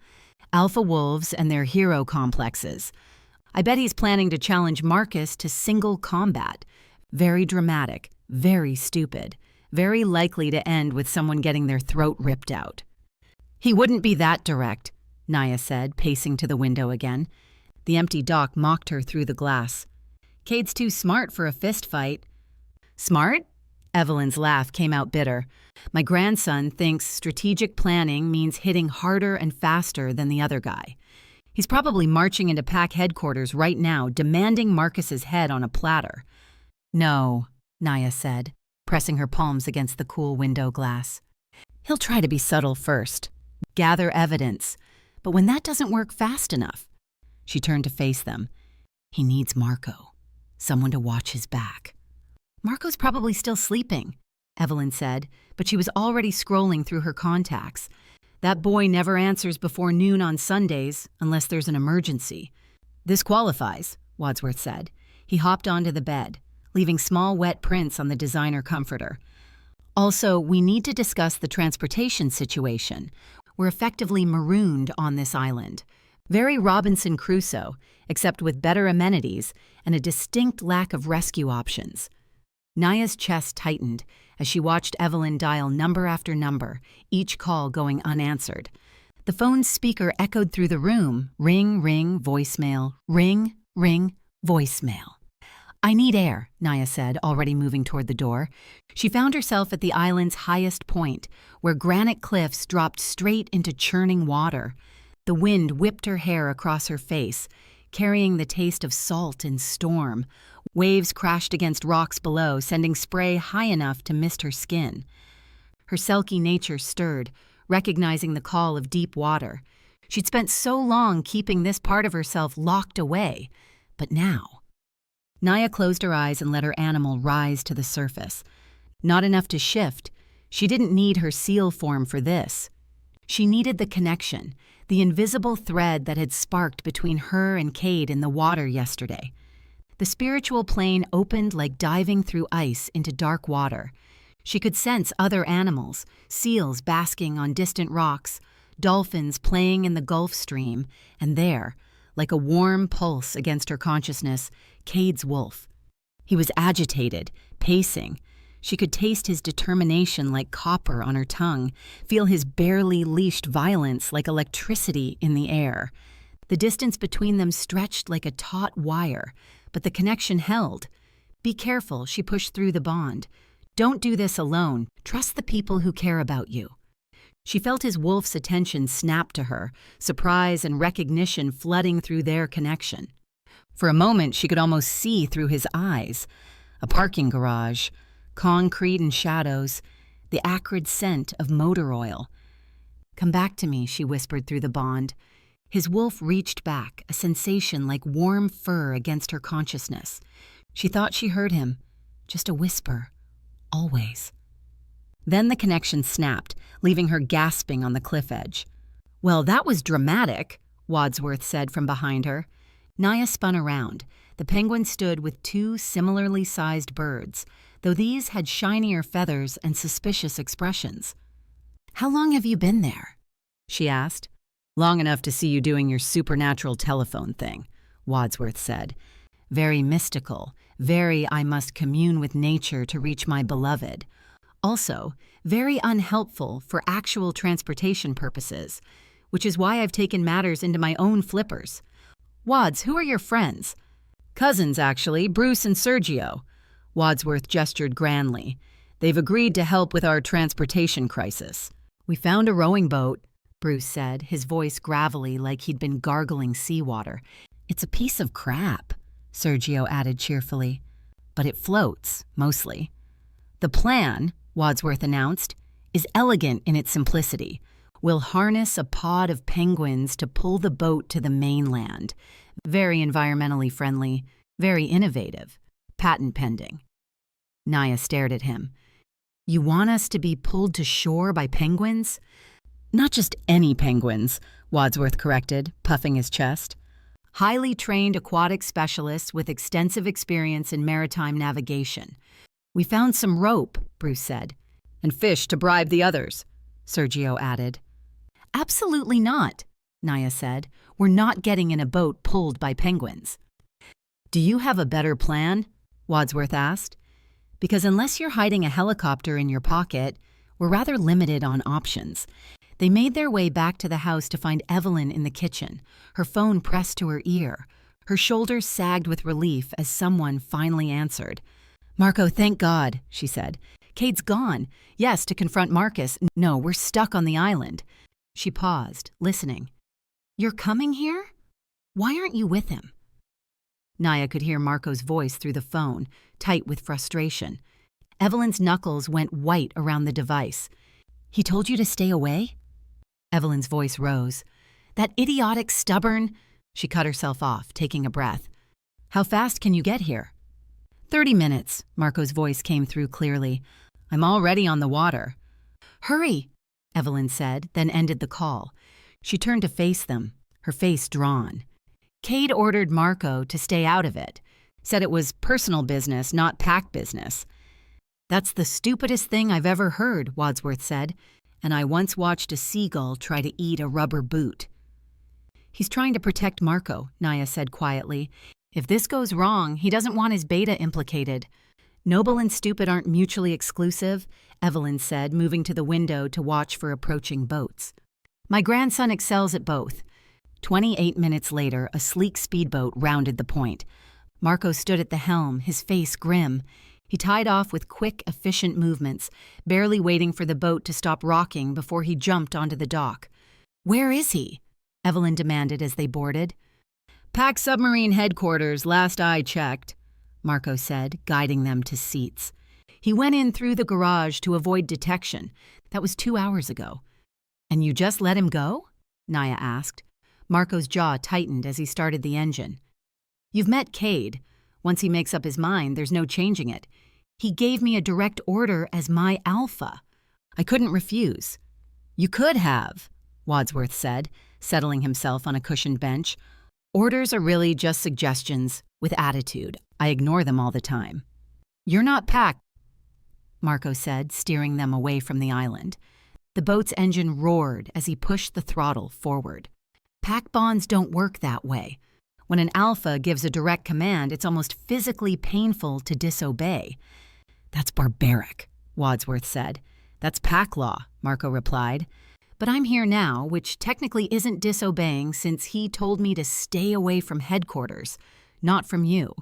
"Alpha wolves and their hero complexes. I bet he's planning to challenge Marcus to single combat. Very dramatic, very stupid, very likely to end with someone getting their throat ripped out. He wouldn't be that direct, Naia said, pacing to the window again. The empty dock mocked her through the glass. Cade's too smart for a fist fight. Smart? Evelyn's laugh came out bitter. My grandson thinks strategic planning means hitting harder and faster than the other guy. He's probably marching into pack headquarters right now, demanding Marcus's head on a platter. No, Naia said, pressing her palms against the cool window glass. He'll try to be subtle first, gather evidence, but when that doesn't work fast enough, she turned to face them. He needs Marco, someone to watch his back. Marco's probably still sleeping, Evelyn said, but she was already scrolling through her contacts. That boy never answers before noon on Sundays unless there's an emergency. This qualifies, Wadsworth said. He hopped onto the bed, leaving small wet prints on the designer comforter. Also, we need to discuss the transportation situation. We're effectively marooned on this island. Very Robinson Crusoe, except with better amenities and a distinct lack of rescue options. Naia's chest tightened as she watched Evelyn dial number after number, each call going unanswered. The phone's speaker echoed through the room, ring, ring, voicemail, ring, ring, voicemail. I need air, Naia said, already moving toward the door. She found herself at the island's highest point, where granite cliffs dropped straight into churning water. The wind whipped her hair across her face, carrying the taste of salt and storm. Waves crashed against rocks below, sending spray high enough to mist her skin. Her selkie nature stirred, recognizing the call of deep water. She'd spent so long keeping this part of herself locked away, but now... Naia closed her eyes and let her animal rise to the surface. Not enough to shift. She didn't need her seal form for this. She needed the connection, the invisible thread that had sparked between her and Cade in the water yesterday. The spiritual plane opened like diving through ice into dark water. She could sense other animals, seals basking on distant rocks, dolphins playing in the Gulf Stream, and there, like a warm pulse against her consciousness, Cade's wolf. He was agitated, pacing. She could taste his determination like copper on her tongue, feel his barely leashed violence like electricity in the air. The distance between them stretched like a taut wire, but the connection held. Be careful, she pushed through the bond. Don't do this alone. Trust the people who care about you. She felt his wolf's attention snap to her, surprise and recognition flooding through their connection. For a moment, she could almost see through his eyes. A parking garage, concrete and shadows, the acrid scent of motor oil. Come back to me, she whispered through the bond. His wolf reached back, a sensation like warm fur against her consciousness. She thought she heard him, just a whisper, always. Then the connection snapped, leaving her gasping on the cliff edge. Well, that was dramatic, Wadsworth said from behind her. Naia spun around. The penguin stood with two similarly sized birds, though these had shinier feathers and suspicious expressions. How long have you been there? She asked. Long enough to see you doing your supernatural telephone thing, Wadsworth said. Very mystical, very I must commune with nature to reach my beloved. Also, very unhelpful for actual transportation purposes, which is why I've taken matters into my own flippers. Wads, who are your friends? Cousins, actually, Bruce and Sergio. Wadsworth gestured grandly. They've agreed to help with our transportation crisis. We found a rowing boat, Bruce said, his voice gravelly like he'd been gargling seawater. It's a piece of crap, Sergio added cheerfully. But it floats, mostly. The plan, Wadsworth announced, is elegant in its simplicity. We'll harness a pod of penguins to pull the boat to the mainland. Very environmentally friendly, very innovative. Patent pending. Naia stared at him. You want us to be pulled to shore by penguins? Not just any penguins, Wadsworth corrected, puffing his chest. Highly trained aquatic specialists with extensive experience in maritime navigation. We found some rope, Bruce said. And fish to bribe the others, Sergio added. Absolutely not, Naia said. We're not getting in a boat pulled by penguins." "Do you have a better plan?" Wadsworth asked. "Because unless you're hiding a helicopter in your pocket, we're rather limited on options." They made their way back to the house to find Evelyn in the kitchen, her phone pressed to her ear. Her shoulders sagged with relief as someone finally answered. "Marco, thank God," she said. "Cade's gone. Yes, to confront Marcus. No, we're stuck on the island." She paused, listening. "You're coming here? Why aren't you with him?" Naia could hear Marco's voice through the phone, tight with frustration. Evelyn's knuckles went white around the device. "He told you to stay away?" Evelyn's voice rose. "That idiotic, stubborn—" She cut herself off, taking a breath. "How fast can you get here?" 30 minutes, Marco's voice came through clearly. "I'm already on the water." "Hurry," Evelyn said, then ended the call. She turned to face them, her face drawn. Cade ordered Marco to stay out of it, said it was personal business, not pack business. "That's the stupidest thing I've ever heard," Wadsworth said, "and I once watched a seagull try to eat a rubber boot." "He's trying to protect Marco," Naia said quietly. "If this goes wrong, he doesn't want his beta implicated." "Noble and stupid aren't mutually exclusive," Evelyn said, moving to the window to watch for approaching boats. "My grandson excels at both." 28 minutes later, a sleek speedboat rounded the point. Marco stood at the helm, his face grim. He tied off with quick, efficient movements, barely waiting for the boat to stop rocking before he jumped onto the dock. "Where is he?" Evelyn demanded as they boarded. "Pack submarine headquarters, last I checked," Marco said, guiding them to seats. "He went in through the garage to avoid detection. That was 2 hours ago." "And you just let him go?" Naia asked. Marco's jaw tightened as he started the engine. "You've met Cade. Once he makes up his mind, there's no changing it. He gave me a direct order as my alpha. I couldn't refuse." "You could have," Wadsworth said, settling himself on a cushioned bench. "Orders are really just suggestions, with attitude. I ignore them all the time." "You're not packed," Marco said, steering them away from the island. The boat's engine roared as he pushed the throttle forward. Pack bonds don't work that way. When an alpha gives a direct command, it's almost physically painful to disobey. "That's barbaric," Wadsworth said. "That's pack law," Marco replied. "But I'm here now, which technically isn't disobeying since he told me to stay away from headquarters, not from you."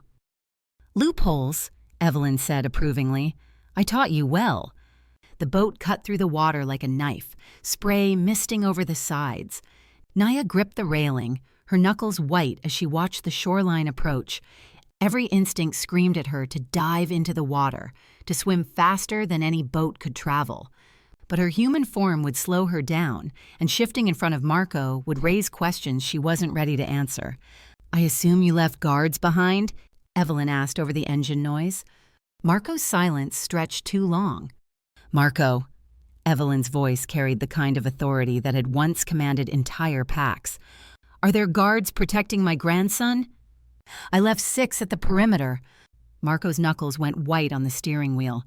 "Loopholes," Evelyn said approvingly. "I taught you well." The boat cut through the water like a knife, spray misting over the sides. Naia gripped the railing, her knuckles white as she watched the shoreline approach. Every instinct screamed at her to dive into the water, to swim faster than any boat could travel. But her human form would slow her down, and shifting in front of Marco would raise questions she wasn't ready to answer. "I assume you left guards behind?" Evelyn asked over the engine noise. Marco's silence stretched too long. "Marco," Evelyn's voice carried the kind of authority that had once commanded entire packs. "Are there guards protecting my grandson?" "I left 6 at the perimeter." Marco's knuckles went white on the steering wheel.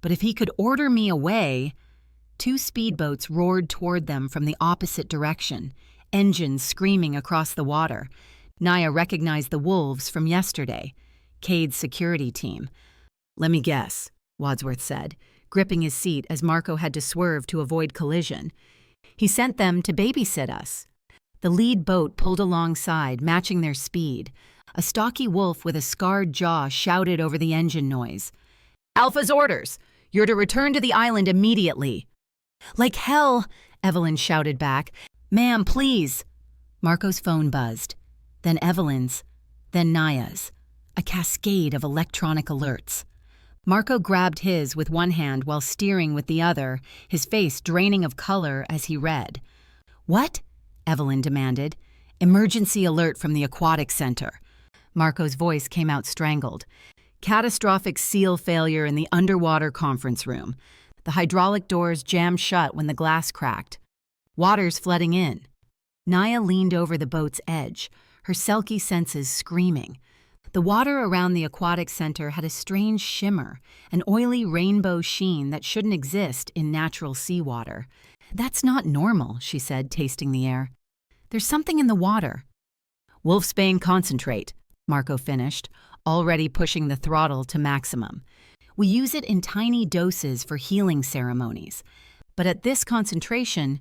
"But if he could order me away—" 2 speedboats roared toward them from the opposite direction, engines screaming across the water. Naia recognized the wolves from yesterday, Cade's security team. "Let me guess," Wadsworth said, gripping his seat as Marco had to swerve to avoid collision. "He sent them to babysit us." The lead boat pulled alongside, matching their speed. A stocky wolf with a scarred jaw shouted over the engine noise. "Alpha's orders! You're to return to the island immediately." "Like hell!" Evelyn shouted back. "Ma'am, please." Marco's phone buzzed. Then Evelyn's. Then Naia's. A cascade of electronic alerts. Marco grabbed his with one hand while steering with the other, his face draining of color as he read. "What?" Evelyn demanded. "Emergency alert from the aquatic center." Marco's voice came out strangled. "Catastrophic seal failure in the underwater conference room. The hydraulic doors jammed shut when the glass cracked. Water's flooding in." Naia leaned over the boat's edge, her selkie senses screaming. The water around the aquatic center had a strange shimmer, an oily rainbow sheen that shouldn't exist in natural seawater. "That's not normal," she said, tasting the air. "There's something in the water." "Wolfsbane concentrate," Marco finished, already pushing the throttle to maximum. "We use it in tiny doses for healing ceremonies. But at this concentration,"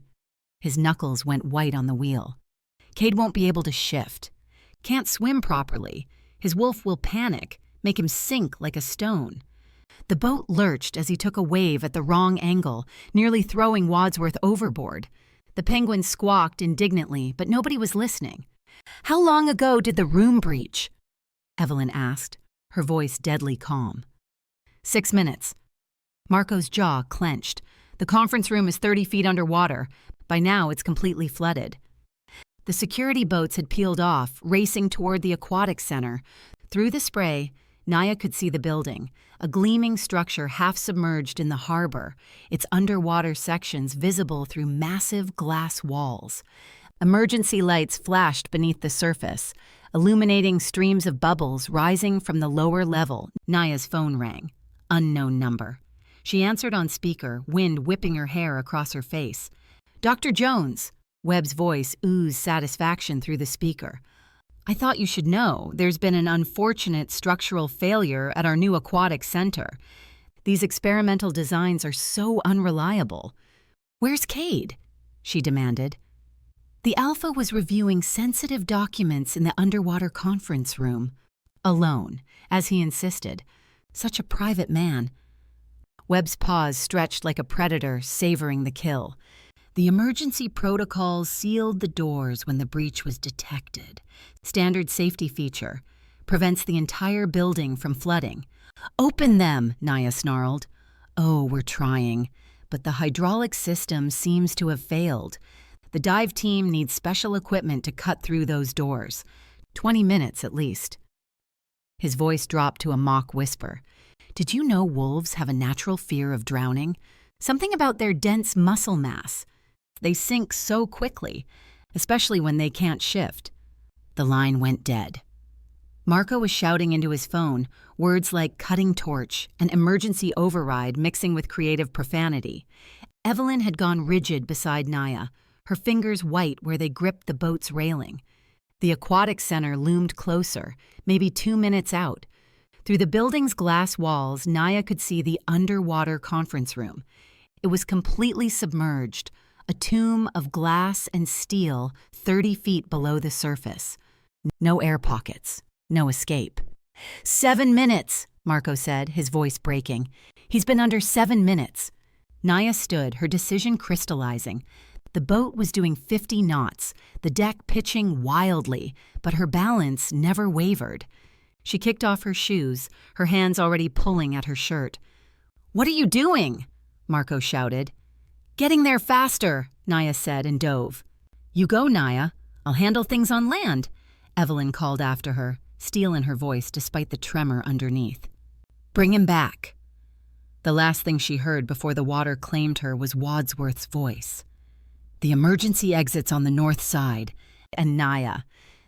his knuckles went white on the wheel, "Cade won't be able to shift. Can't swim properly. His wolf will panic, make him sink like a stone." The boat lurched as he took a wave at the wrong angle, nearly throwing Wadsworth overboard. The penguin squawked indignantly, but nobody was listening. "How long ago did the room breach?" Evelyn asked, her voice deadly calm. 6 minutes. Marco's jaw clenched. The conference room is 30 feet underwater. By now, it's completely flooded. The security boats had peeled off, racing toward the aquatic center. Through the spray, Naia could see the building, a gleaming structure half submerged in the harbor, its underwater sections visible through massive glass walls. Emergency lights flashed beneath the surface, illuminating streams of bubbles rising from the lower level. Naia's phone rang. Unknown number. She answered on speaker, wind whipping her hair across her face. "Dr. Jones," Webb's voice oozed satisfaction through the speaker. "I thought you should know there's been an unfortunate structural failure at our new aquatic center. These experimental designs are so unreliable." "Where's Cade?" she demanded. The Alpha was reviewing sensitive documents in the underwater conference room. Alone, as he insisted. Such a private man. Webb's paws stretched like a predator, savoring the kill. The emergency protocols sealed the doors when the breach was detected. Standard safety feature. Prevents the entire building from flooding. "Open them," Naia snarled. "Oh, we're trying. But the hydraulic system seems to have failed. The dive team needs special equipment to cut through those doors. 20 minutes at least." His voice dropped to a mock whisper. "Did you know wolves have a natural fear of drowning? Something about their dense muscle mass. They sink so quickly, especially when they can't shift." The line went dead. Marco was shouting into his phone, words like cutting torch and emergency override mixing with creative profanity. Evelyn had gone rigid beside Naia, her fingers white where they gripped the boat's railing. The aquatic center loomed closer, maybe 2 minutes out. Through the building's glass walls, Naia could see the underwater conference room. It was completely submerged, a tomb of glass and steel 30 feet below the surface. No air pockets, no escape. 7 minutes, Marco said, his voice breaking. "He's been under 7 minutes. Naia stood, her decision crystallizing. The boat was doing 50 knots, the deck pitching wildly, but her balance never wavered. She kicked off her shoes, her hands already pulling at her shirt. "What are you doing?" Marco shouted. "Getting there faster," Naia said and dove. "You go, Naia. I'll handle things on land," Evelyn called after her, steel in her voice despite the tremor underneath. "Bring him back." The last thing she heard before the water claimed her was Wadsworth's voice. "The emergency exit's on the north side. And Naia,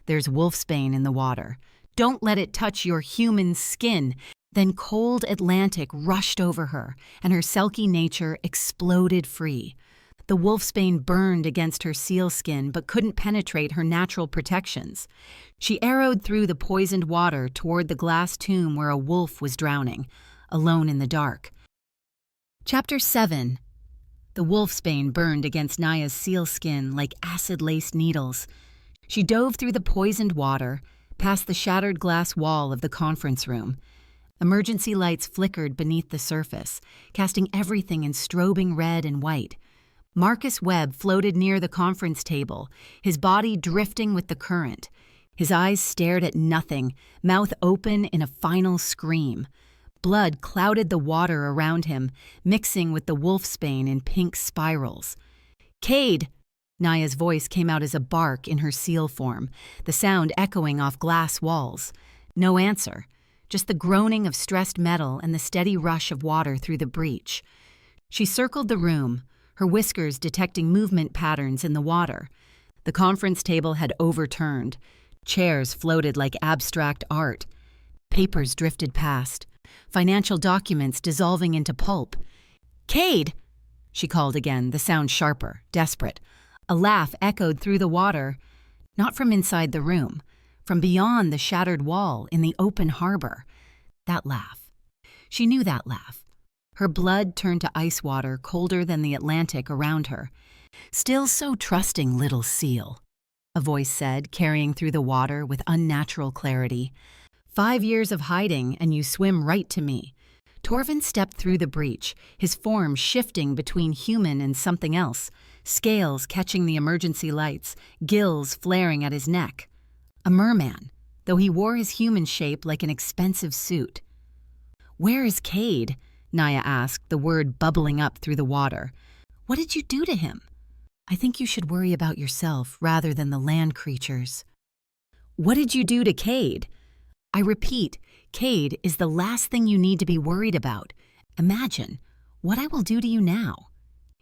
there's wolfsbane in the water. Don't let it touch your human skin." Then cold Atlantic rushed over her, and her selkie nature exploded free. The wolfsbane burned against her seal skin but couldn't penetrate her natural protections. She arrowed through the poisoned water toward the glass tomb where a wolf was drowning, alone in the dark. Chapter 7. The wolfsbane burned against Naia's seal skin like acid-laced needles. She dove through the poisoned water, past the shattered glass wall of the conference room. Emergency lights flickered beneath the surface, casting everything in strobing red and white. Marcus Webb floated near the conference table, his body drifting with the current. His eyes stared at nothing, mouth open in a final scream. Blood clouded the water around him, mixing with the wolfsbane in pink spirals. "Cade!" Naia's voice came out as a bark in her seal form, the sound echoing off glass walls. No answer. Just the groaning of stressed metal and the steady rush of water through the breach. She circled the room, her whiskers detecting movement patterns in the water. The conference table had overturned. Chairs floated like abstract art. Papers drifted past, financial documents dissolving into pulp. "Cade!" she called again, the sound sharper, desperate. A laugh echoed through the water, not from inside the room. from beyond the shattered wall in the open harbor. That laugh. She knew that laugh. Her blood turned to ice water colder than the Atlantic around her. "Still so trusting, little seal," a voice said, carrying through the water with unnatural clarity. "5 years of hiding and you swim right to me." Torvin stepped through the breach, his form shifting between human and something else, scales catching the emergency lights, gills flaring at his neck. A merman, though he wore his human shape like an expensive suit. "Where is Cade?" Naia asked, the word bubbling up through the water. "What did you do to him?" "I think you should worry about yourself rather than the land creatures." "What did you do to Cade?" "I repeat, Cade is the last thing you need to be worried about. Imagine what I will do to you now.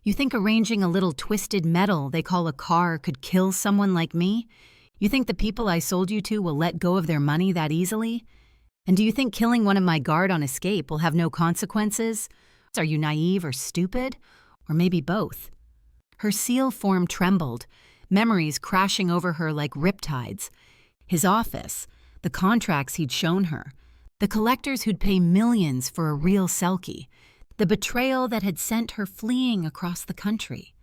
You think arranging a little twisted metal they call a car could kill someone like me? You think the people I sold you to will let go of their money that easily? And do you think killing one of my guard on escape will have no consequences? Are you naive or stupid? Or maybe both?" Her seal form trembled, memories crashing over her like riptides. His office, the contracts he'd shown her, the collectors who'd pay millions for a real selkie, the betrayal that had sent her fleeing across the country.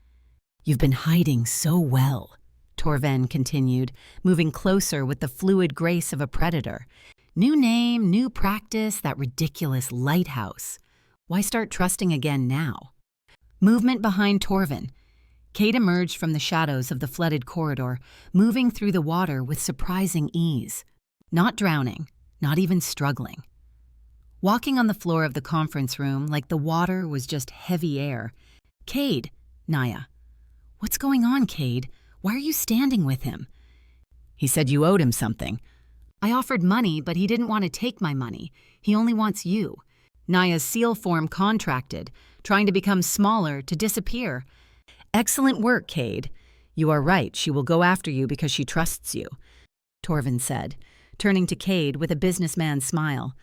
"You've been hiding so well," Torven continued, moving closer with the fluid grace of a predator. "New name, new practice, that ridiculous Lighthouse. Why start trusting again now?" Movement behind Torven. Cade emerged from the shadows of the flooded corridor, moving through the water with surprising ease. Not drowning, not even struggling. Walking on the floor of the conference room like the water was just heavy air. "Cade," Naia. "What's going on, Cade? Why are you standing with him?" "He said you owed him something." "I offered money, but he didn't want to take my money. He only wants you." Naia's seal form contracted, trying to become smaller, to disappear. "Excellent work, Cade. You are right, she will go after you because she trusts you," Torvin said, turning to Cade with a businessman's smile.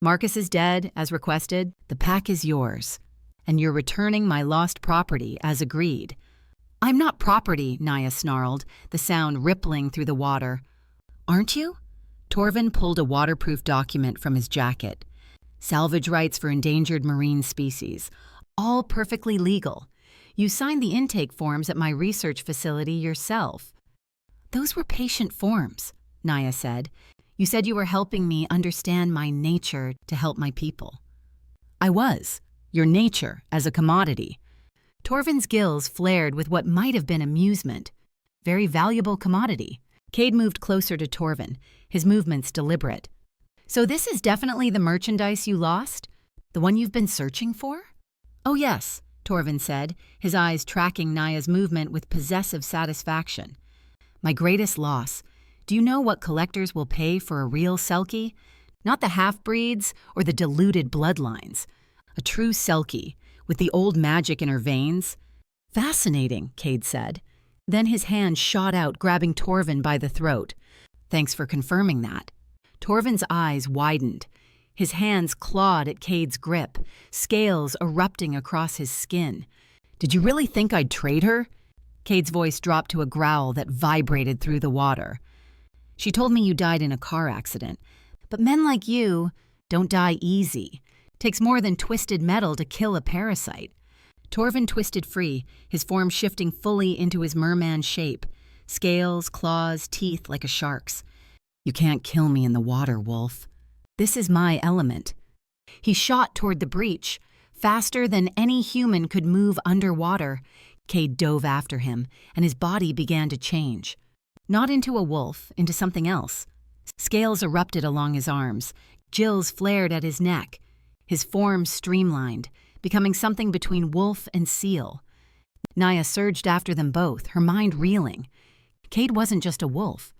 "Marcus is dead, as requested. The pack is yours, and you're returning my lost property as agreed." "I'm not property," Naia snarled, the sound rippling through the water. "Aren't you?" Torvin pulled a waterproof document from his jacket. "Salvage rights for endangered marine species. All perfectly legal. You signed the intake forms at my research facility yourself." "Those were patient forms," Naia said. "You said you were helping me understand my nature to help my people." "I was. Your nature as a commodity." Torvin's gills flared with what might have been amusement. "Very valuable commodity." Cade moved closer to Torvin, his movements deliberate. "So this is definitely the merchandise you lost? The one you've been searching for?" "Oh yes," Torvin said, his eyes tracking Naia's movement with possessive satisfaction. "My greatest loss. Do you know what collectors will pay for a real selkie? Not the half-breeds or the diluted bloodlines. A true selkie, with the old magic in her veins." "Fascinating," Cade said. Then his hand shot out, grabbing Torvin by the throat. "Thanks for confirming that." Torvin's eyes widened. His hands clawed at Cade's grip, scales erupting across his skin. "Did you really think I'd trade her?" Cade's voice dropped to a growl that vibrated through the water. "She told me you died in a car accident. But men like you don't die easy. Takes more than twisted metal to kill a parasite." Torvin twisted free, his form shifting fully into his merman shape. Scales, claws, teeth like a shark's. "You can't kill me in the water, Wolf. This is my element." He shot toward the breach. Faster than any human could move underwater, Cade dove after him, and his body began to change. Not into a wolf, into something else. Scales erupted along his arms. Gills flared at his neck. His form streamlined, becoming something between wolf and seal. Naia surged after them both, her mind reeling. Cade wasn't just a wolf.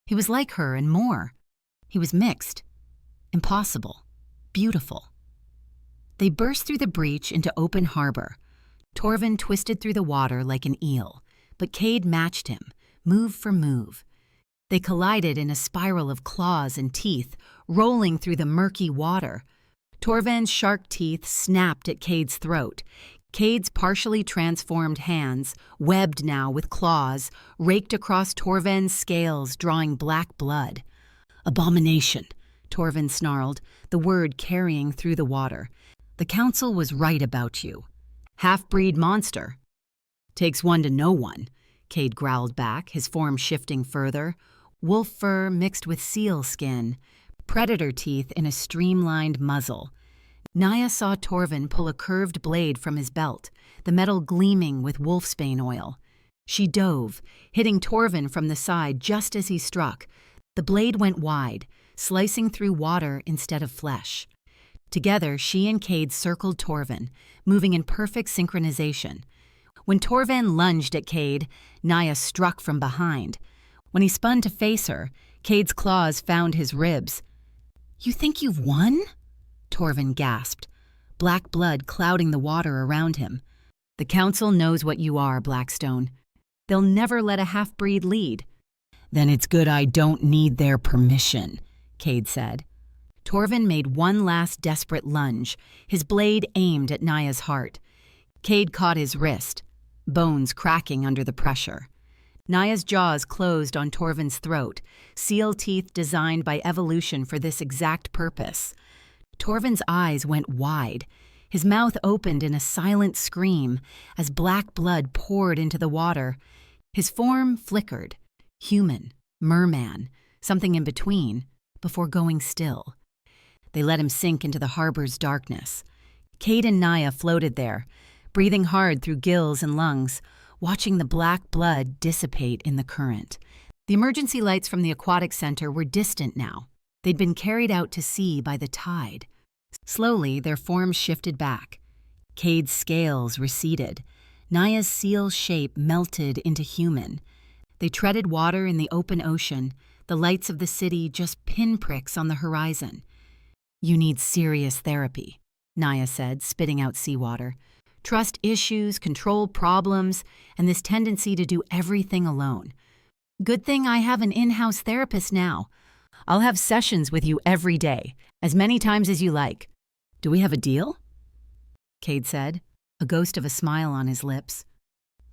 He was like her and more. He was mixed. Impossible. Beautiful. They burst through the breach into open harbor. Torvin twisted through the water like an eel, but Cade matched him, move for move. They collided in a spiral of claws and teeth, rolling through the murky water. Torvin's shark teeth snapped at Cade's throat. Cade's partially transformed hands, webbed now with claws, raked across Torvin's scales, drawing black blood. Abomination, Torvin snarled, the word carrying through the water. The council was right about you. Half-breed monster. Takes one to know one, Cade growled back, his form shifting further. Wolf fur mixed with seal skin, predator teeth in a streamlined muzzle. Naia saw Torvin pull a curved blade from his belt, the metal gleaming with wolfsbane oil. She dove, hitting Torvin from the side just as he struck. The blade went wide, slicing through water instead of flesh. Together, she and Cade circled Torvin, moving in perfect synchronization. When Torvin lunged at Cade, Naia struck from behind. When he spun to face her, Cade's claws found his ribs. "You think you've won?" Torvin gasped, black blood clouding the water around him. "The council knows what you are, Blackstone. They'll never let a half-breed lead." "Then it's good I don't need their permission," Cade said. Torvin made one last desperate lunge, his blade aimed at Naia's heart. Cade caught his wrist, bones cracking under the pressure. Naia's jaws closed on Torvin's throat, seal teeth designed by evolution for this exact purpose. Torvin's eyes went wide. His mouth opened in a silent scream as black blood poured into the water. His form flickered, human, merman, something in between, before going still. They let him sink into the harbor's darkness. Cade and Naia floated there, breathing hard through gills and lungs, watching the black blood dissipate in the current. The emergency lights from the aquatic center were distant now. They'd been carried out to sea by the tide. Slowly, their forms shifted back. Cade's scales receded. Naia's seal shape melted into human. They treaded water in the open ocean, the lights of the city just pinpricks on the horizon. "You need serious therapy," Naia said, spitting out seawater. "Trust issues, control problems, and this tendency to do everything alone. Good thing I have an in-house therapist now. I'll have sessions with you every day, as many times as you like. Do we have a deal?" Cade said, a ghost of a smile on his lips.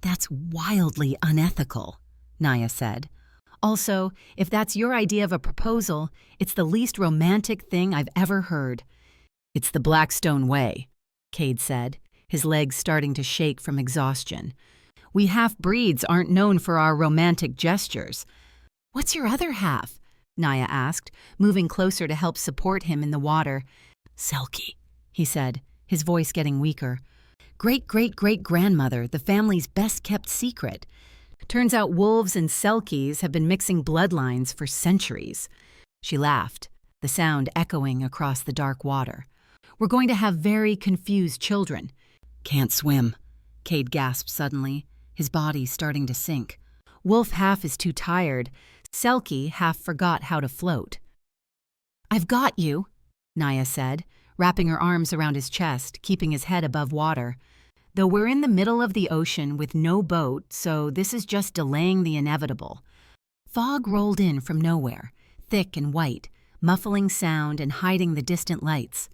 "That's wildly unethical," Naia said. "Also, if that's your idea of a proposal, it's the least romantic thing I've ever heard." "It's the Blackstone way," Cade said, his legs starting to shake from exhaustion. "We half-breeds aren't known for our romantic gestures." "What's your other half?" Naia asked, moving closer to help support him in the water. "Selkie," he said, his voice getting weaker. "Great-great-great-grandmother, the family's best-kept secret. Turns out wolves and selkies have been mixing bloodlines for centuries." She laughed, the sound echoing across the dark water. "We're going to have very confused children." "Can't swim," Cade gasped suddenly, his body starting to sink. "Wolf half is too tired. Selkie half forgot how to float." "I've got you," Naia said, wrapping her arms around his chest, keeping his head above water. "Though we're in the middle of the ocean with no boat, so this is just delaying the inevitable." Fog rolled in from nowhere, thick and white, muffling sound and hiding the distant lights.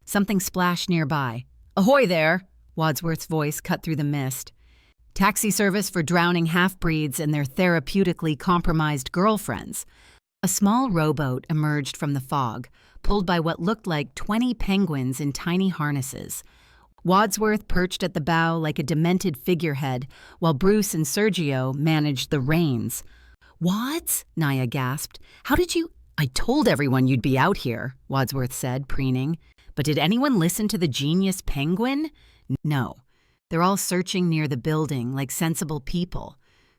Something splashed nearby. "Ahoy there!" Wadsworth's voice cut through the mist. "Taxi service for drowning half-breeds and their therapeutically compromised girlfriends." A small rowboat emerged from the fog, pulled by what looked like 20 penguins in tiny harnesses. Wadsworth perched at the bow like a demented figurehead, while Bruce and Sergio managed the reins. "Wads?" Naia gasped. "How did you—" "I told everyone you'd be out here," Wadsworth said, preening. "But did anyone listen to the genius penguin? No. They're all searching near the building like sensible people.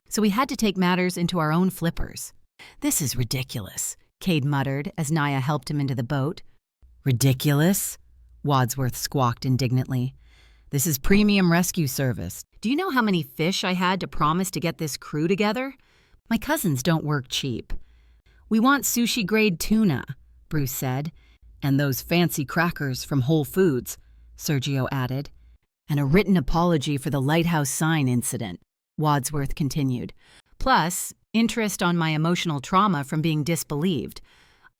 So we had to take matters into our own flippers." "This is ridiculous," Cade muttered as Naia helped him into the boat. "Ridiculous?" Wadsworth squawked indignantly. "This is premium rescue service. Do you know how many fish I had to promise to get this crew together? My cousins don't work cheap." "We want sushi-grade tuna," Bruce said. "And those fancy crackers from Whole Foods," Sergio added. "And a written apology for the Lighthouse sign incident," Wadsworth continued. "Plus, interest on my emotional trauma from being disbelieved.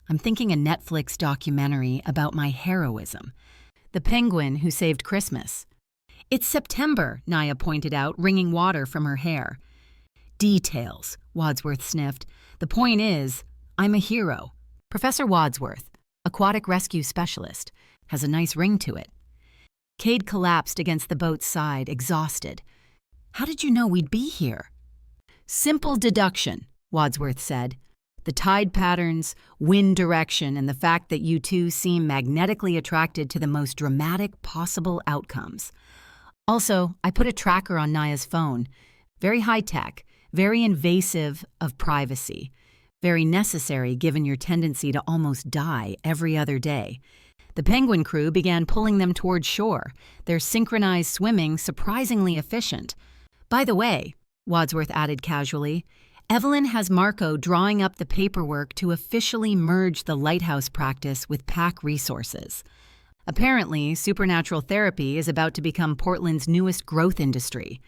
I'm thinking a Netflix documentary about my heroism. The penguin who saved Christmas." "It's September," Naia pointed out, wringing water from her hair. "Details," Wadsworth sniffed. "The point is, I'm a hero. Professor Wadsworth, aquatic rescue specialist, has a nice ring to it. Cade collapsed against the boat's side, exhausted. How did you know we'd be here? Simple deduction, Wadsworth said. The tide patterns, wind direction, and the fact that you two seem magnetically attracted to the most dramatic possible outcomes. Also, I put a tracker on Naia's phone. Very high-tech, very invasive of privacy. Very necessary given your tendency to almost die every other day. The Penguin crew began pulling them toward shore, their synchronized swimming surprisingly efficient. By the way, Wadsworth added casually, Evelyn has Marco drawing up the paperwork to officially merge the Lighthouse practice with PAC resources. Apparently, supernatural therapy is about to become Portland's newest growth industry.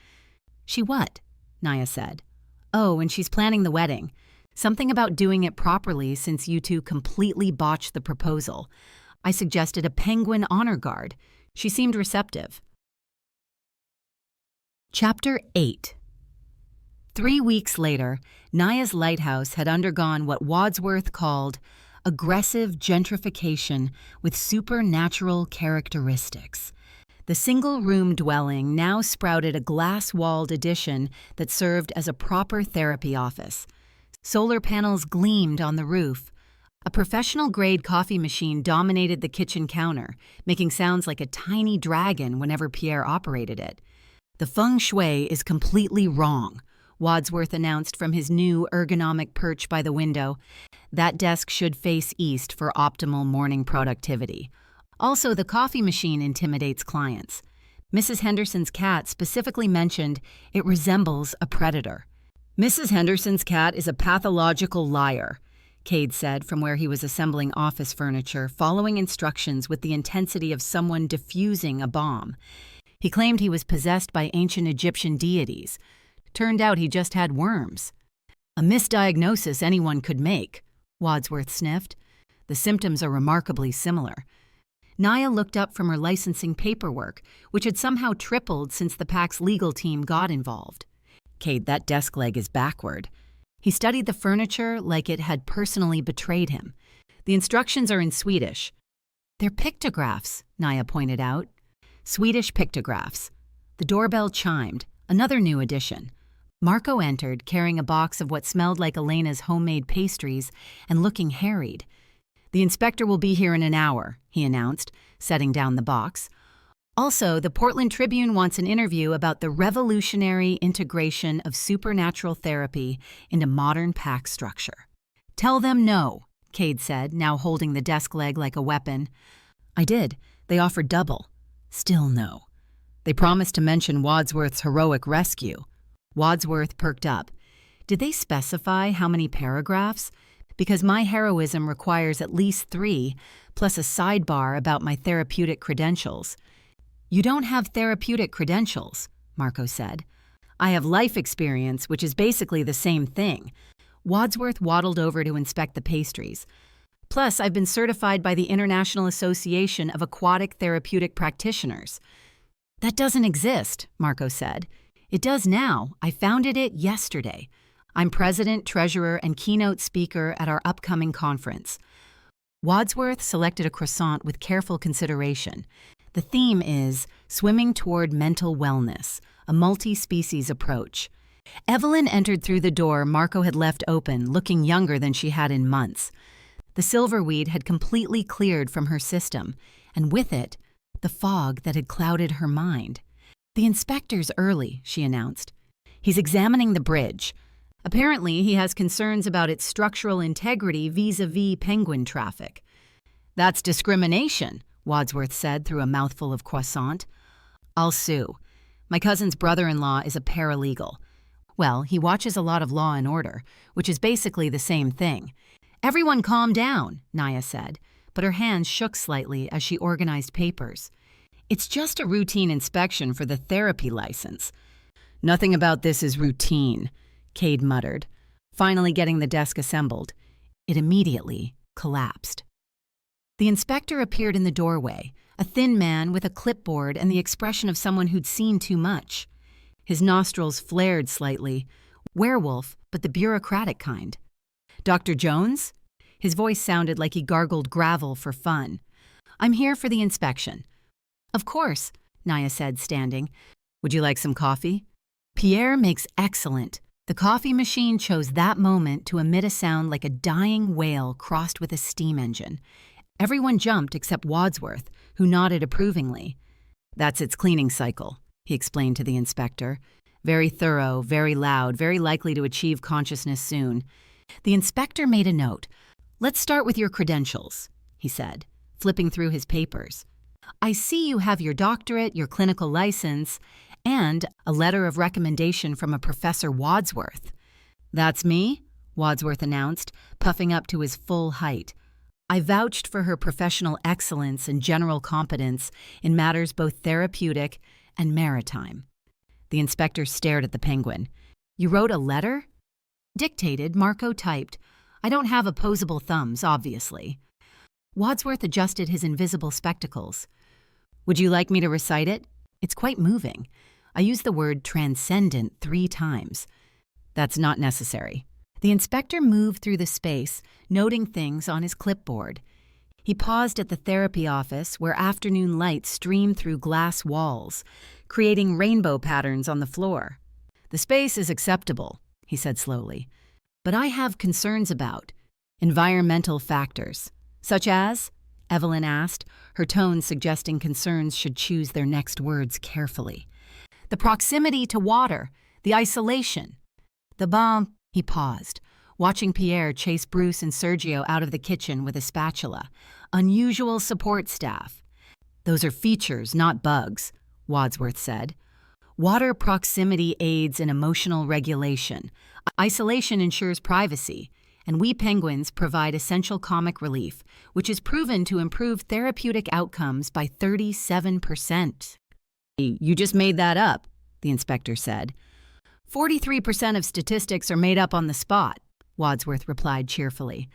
She what? Naia said. Oh, and she's planning the wedding. Something about doing it properly since you two completely botched the proposal. I suggested a penguin honor guard. She seemed receptive. Chapter 8. 3 weeks later, Naia's lighthouse had undergone what Wadsworth called aggressive gentrification with supernatural characteristics. The single-room dwelling now sprouted a glass-walled addition that served as a proper therapy office. Solar panels gleamed on the roof. A professional-grade coffee machine dominated the kitchen counter, making sounds like a tiny dragon whenever Pierre operated it. The feng shui is completely wrong, Wadsworth announced from his new ergonomic perch by the window. That desk should face east for optimal morning productivity. Also, the coffee machine intimidates clients. Mrs. Henderson's cat specifically mentioned it resembles a predator. Mrs. Henderson's cat is a pathological liar, Cade said from where he was assembling office furniture, following instructions with the intensity of someone defusing a bomb. He claimed he was possessed by ancient Egyptian deities. Turned out he just had worms. A misdiagnosis anyone could make, Wadsworth sniffed. The symptoms are remarkably similar. Naia looked up from her licensing paperwork, which had somehow tripled since the PAC's legal team got involved. Cade, that desk leg is backward. He studied the furniture like it had personally betrayed him. The instructions are in Swedish. They're pictographs, Naia pointed out. Swedish pictographs. The doorbell chimed, another new addition. Marco entered, carrying a box of what smelled like Elena's homemade pastries and looking harried. The inspector will be here in an hour, he announced, setting down the box. Also, the Portland Tribune wants an interview about the revolutionary integration of supernatural therapy into modern PAC structure. Tell them no, Cade said, now holding the desk leg like a weapon. I did. They offered double. Still no. They promised to mention Wadsworth's heroic rescue. Wadsworth perked up. Did they specify how many paragraphs? Because my heroism requires at least 3, plus a sidebar about my therapeutic credentials. You don't have therapeutic credentials, Marco said. I have life experience, which is basically the same thing. Wadsworth waddled over to inspect the pastries. Plus, I've been certified by the International Association of Aquatic Therapeutic Practitioners. That doesn't exist, Marco said. It does now. I founded it yesterday. I'm president, treasurer, and keynote speaker at our upcoming conference. Wadsworth selected a croissant with careful consideration. The theme is Swimming Toward Mental Wellness, a multi-species approach. Evelyn entered through the door Marco had left open, looking younger than she had in months. The silverweed had completely cleared from her system, and with it, the fog that had clouded her mind. The inspector's early, she announced. He's examining the bridge. Apparently, he has concerns about its structural integrity vis-a-vis penguin traffic. That's discrimination, Wadsworth said through a mouthful of croissant. I'll sue. My cousin's brother-in-law is a paralegal. Well, he watches a lot of Law and Order, which is basically the same thing. Everyone calm down, Naia said, but her hands shook slightly as she organized papers. It's just a routine inspection for the therapy license. Nothing about this is routine, Cade muttered, finally getting the desk assembled. It immediately collapsed. The inspector appeared in the doorway, a thin man with a clipboard and the expression of someone who'd seen too much. His nostrils flared slightly. Werewolf, but the bureaucratic kind. Dr. Jones? His voice sounded like he gargled gravel for fun. "I'm here for the inspection." "Of course," Naia said, standing. "Would you like some coffee?" "Pierre makes excellent." The coffee machine chose that moment to emit a sound like a dying whale crossed with a steam engine. Everyone jumped except Wadsworth, who nodded approvingly. "That's its cleaning cycle," he explained to the inspector. "Very thorough, very loud, very likely to achieve consciousness soon." The inspector made a note. "Let's start with your credentials," he said, flipping through his papers. "I see you have your doctorate, your clinical license, and a letter of recommendation from a Professor Wadsworth." "That's me," Wadsworth announced, puffing up to his full height. "I vouched for her professional excellence and general competence in matters both therapeutic and maritime." The inspector stared at the penguin. "You wrote a letter?" "Dictated, Marco typed. I don't have opposable thumbs, obviously." Wadsworth adjusted his invisible spectacles. "Would you like me to recite it? It's quite moving. I used the word transcendent 3 times. "That's not necessary." The inspector moved through the space, noting things on his clipboard. He paused at the therapy office where afternoon light streamed through glass walls, creating rainbow patterns on the floor. "The space is acceptable," he said slowly, "but I have concerns about environmental factors." "Such as?" Evelyn asked, her tone suggesting concerns should choose their next words carefully. "The proximity to water, the isolation, the bomb." He paused, watching Pierre chase Bruce and Sergio out of the kitchen with a spatula. "Unusual support staff." "Those are features, not bugs," Wadsworth said. "Water proximity aids in emotional regulation. Isolation ensures privacy, and we penguins provide essential comic relief, which is proven to improve therapeutic outcomes by 37%. "You just made that up," the inspector said. 43% of statistics are made up on the spot," Wadsworth replied cheerfully.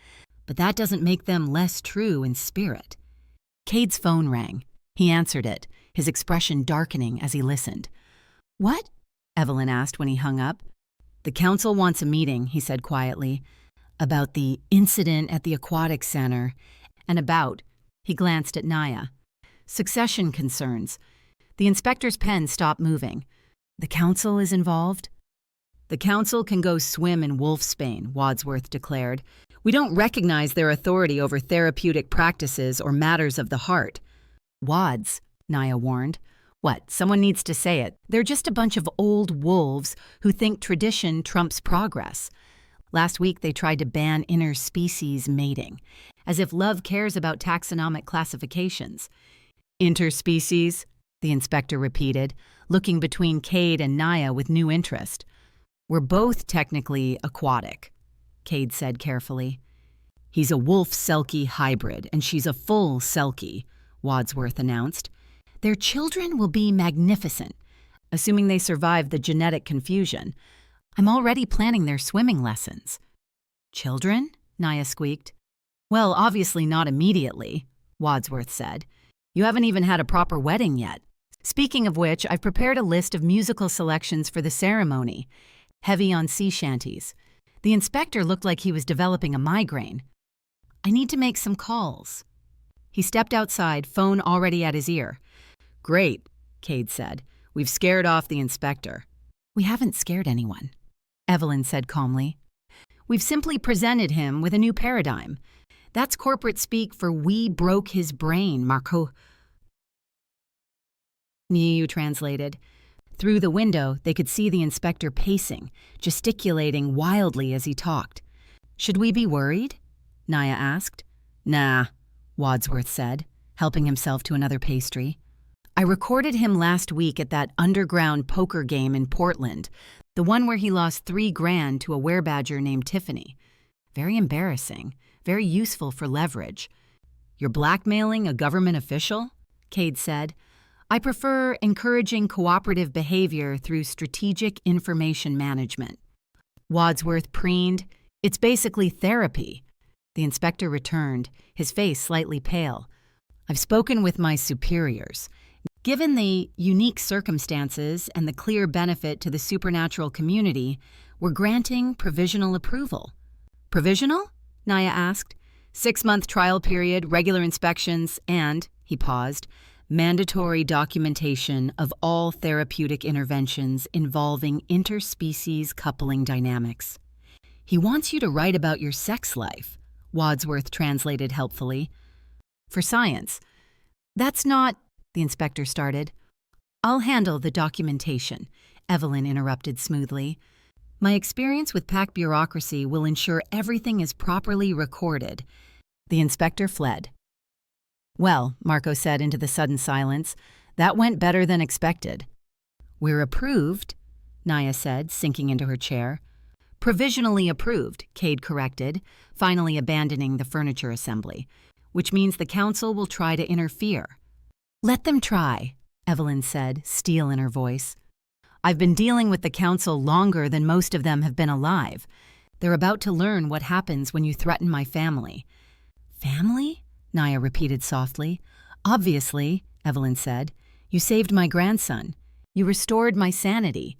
"But that doesn't make them less true in spirit." Cade's phone rang. He answered it, his expression darkening as he listened. "What?" Evelyn asked when he hung up. "The council wants a meeting," he said quietly, "about the incident at the aquatic center, and about," he glanced at Naia, "succession concerns." The inspector's pen stopped moving. "The council is involved?" "The council can go swim in wolfsbane," Wadsworth declared. "We don't recognize their authority over therapeutic practices or matters of the heart." "Wads," Naia warned. "What, someone needs to say it. They're just a bunch of old wolves who think tradition trumps progress. Last week they tried to ban interspecies mating, as if love cares about taxonomic classifications." "Interspecies?" the inspector repeated, looking between Cade and Naia with new interest. "We're both technically aquatic," Cade said carefully. "He's a wolf-selkie hybrid, and she's a full selkie," Wadsworth announced. "Their children will be magnificent, assuming they survive the genetic confusion. I'm already planning their swimming lessons." "Children?" Naia squeaked. "Well, obviously not immediately," Wadsworth said. "You haven't even had a proper wedding yet. Speaking of which, I've prepared a list of musical selections for the ceremony, heavy on sea shanties." The inspector looked like he was developing a migraine. "I need to make some calls." He stepped outside, phone already at his ear. "Great," Cade said. "We've scared off the inspector." "We haven't scared anyone," Evelyn said calmly. "We've simply presented him with a new paradigm. That's corporate speak for 'we broke his brain,' Marco." Niu translated. Through the window, they could see the inspector pacing, gesticulating wildly as he talked. "Should we be worried?" Naia asked. "Nah," Wadsworth said, helping himself to another pastry. "I recorded him last week at that underground poker game in Portland, the one where he lost $3,000 to a werebadger named Tiffany. Very embarrassing, very useful for leverage." "You're blackmailing a government official?" Cade said. "I prefer encouraging cooperative behavior through strategic information management." Wadsworth preened. "It's basically therapy." The inspector returned, his face slightly pale. "I've spoken with my superiors. Given the unique circumstances and the clear benefit to the supernatural community, we're granting provisional approval." "Provisional?" Naia asked. 6-month trial period, regular inspections, and, he paused, mandatory documentation of all therapeutic interventions involving interspecies coupling dynamics. He wants you to write about your sex life, Wadsworth translated helpfully. For science. That's not, the inspector started. I'll handle the documentation, Evelyn interrupted smoothly. My experience with PAC bureaucracy will ensure everything is properly recorded. The inspector fled. Well, Marco said into the sudden silence, that went better than expected. We're approved, Naia said, sinking into her chair. Provisionally approved, Cade corrected, finally abandoning the furniture assembly, which means the council will try to interfere. Let them try, Evelyn said, steel in her voice. I've been dealing with the council longer than most of them have been alive. They're about to learn what happens when you threaten my family. Family? Naia repeated softly. Obviously, Evelyn said. You saved my grandson. You restored my sanity.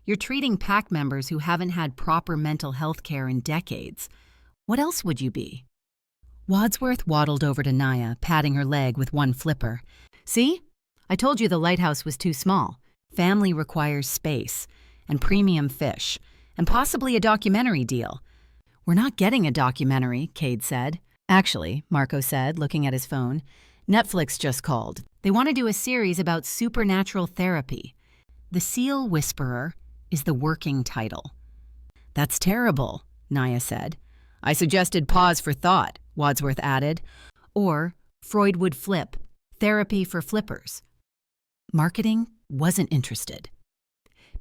You're treating PAC members who haven't had proper mental health care in decades. What else would you be? Wadsworth waddled over to Naia, patting her leg with one flipper. See? I told you the lighthouse was too small. Family requires space, and premium fish, and possibly a documentary deal. We're not getting a documentary, Cade said. Actually, Marco said, looking at his phone, Netflix just called. They want to do a series about supernatural therapy. The Seal Whisperer is the working title. That's terrible, Naia said. I suggested pause for thought, Wadsworth added. Or Freud would flip, therapy for flippers. Marketing wasn't interested.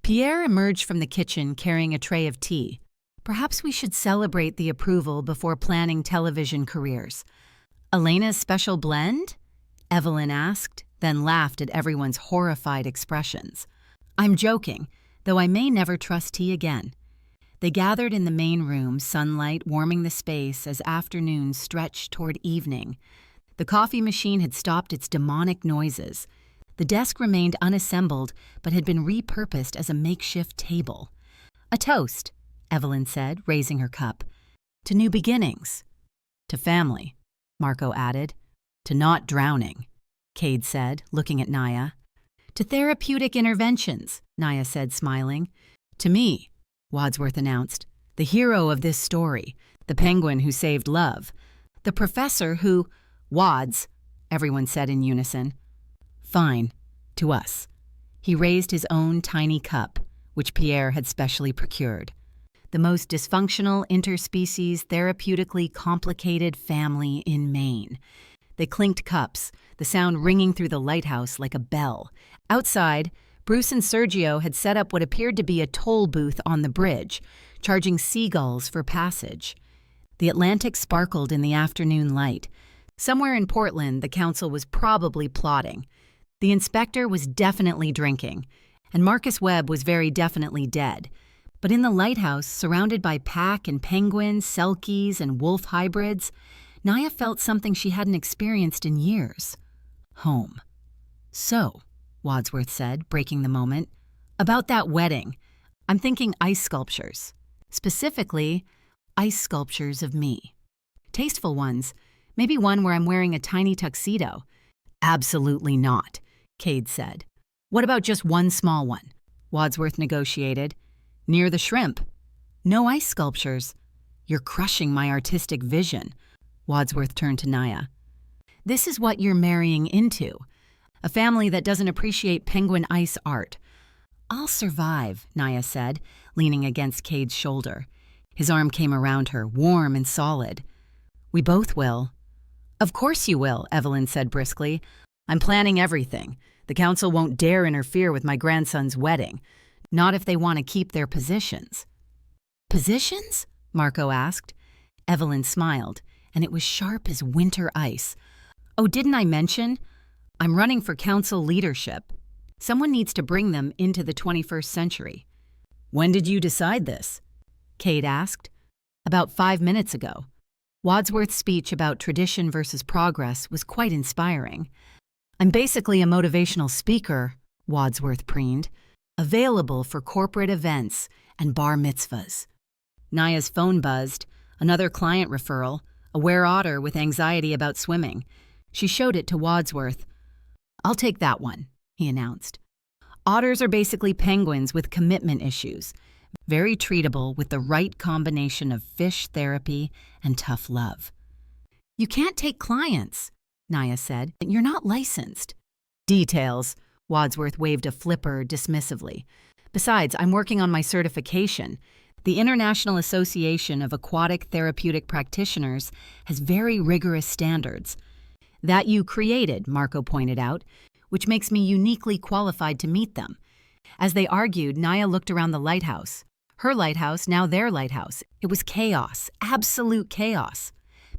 Pierre emerged from the kitchen carrying a tray of tea. Perhaps we should celebrate the approval before planning television careers. Elena's special blend? Evelyn asked, then laughed at everyone's horrified expressions. I'm joking, though I may never trust tea again. They gathered in the main room, sunlight warming the space as afternoon stretched toward evening. The coffee machine had stopped its demonic noises. The desk remained unassembled, but had been repurposed as a makeshift table. A toast, Evelyn said, raising her cup. To new beginnings. To family, Marco added. To not drowning, Cade said, looking at Naia. To therapeutic interventions, Naia said, smiling. To me, Wadsworth announced, the hero of this story, the penguin who saved love. The professor who… Wads, everyone said in unison. Fine, to us. He raised his own tiny cup, which Pierre had specially procured. The most dysfunctional interspecies therapeutically complicated family in Maine. They clinked cups, the sound ringing through the lighthouse like a bell. Outside, Bruce and Sergio had set up what appeared to be a toll booth on the bridge, charging seagulls for passage. The Atlantic sparkled in the afternoon light. Somewhere in Portland, the council was probably plotting. The inspector was definitely drinking, and Marcus Webb was very definitely dead. But in the lighthouse, surrounded by pack and penguins, selkies, and wolf hybrids, Naia felt something she hadn't experienced in years. Home. So, Wadsworth said, breaking the moment, about that wedding, I'm thinking ice sculptures. Specifically, ice sculptures of me. Tasteful ones. Maybe one where I'm wearing a tiny tuxedo. Absolutely not, Cade said. What about just one small one? Wadsworth negotiated. Near the shrimp. No ice sculptures. You're crushing my artistic vision. Wadsworth turned to Naia. This is what you're marrying into. A family that doesn't appreciate penguin ice art. I'll survive, Naia said, leaning against Cade's shoulder. His arm came around her, warm and solid. We both will. Of course you will, Evelyn said briskly. I'm planning everything. The council won't dare interfere with my grandson's wedding. Not if they want to keep their positions. Positions? Marco asked. Evelyn smiled, and it was sharp as winter ice. Oh, didn't I mention? I'm running for council leadership. Someone needs to bring them into the 21st century. When did you decide this? Cade asked. About 5 minutes ago. Wadsworth's speech about tradition versus progress was quite inspiring. I'm basically a motivational speaker, Wadsworth preened, available for corporate events and bar mitzvahs. Naia's phone buzzed, another client referral. a were otter with anxiety about swimming. She showed it to Wadsworth. "I'll take that one," he announced. Otters are basically penguins with commitment issues, very treatable with the right combination of fish therapy and tough love. "You can't take clients," Naia said. "You're not licensed." "Details," Wadsworth waved a flipper dismissively. "Besides, I'm working on my certification. The International Association of Aquatic Therapeutic Practitioners has very rigorous standards. That you created," Marco pointed out, "which makes me uniquely qualified to meet them." As they argued, Naia looked around the lighthouse. Her lighthouse, now their lighthouse. It was chaos, absolute chaos.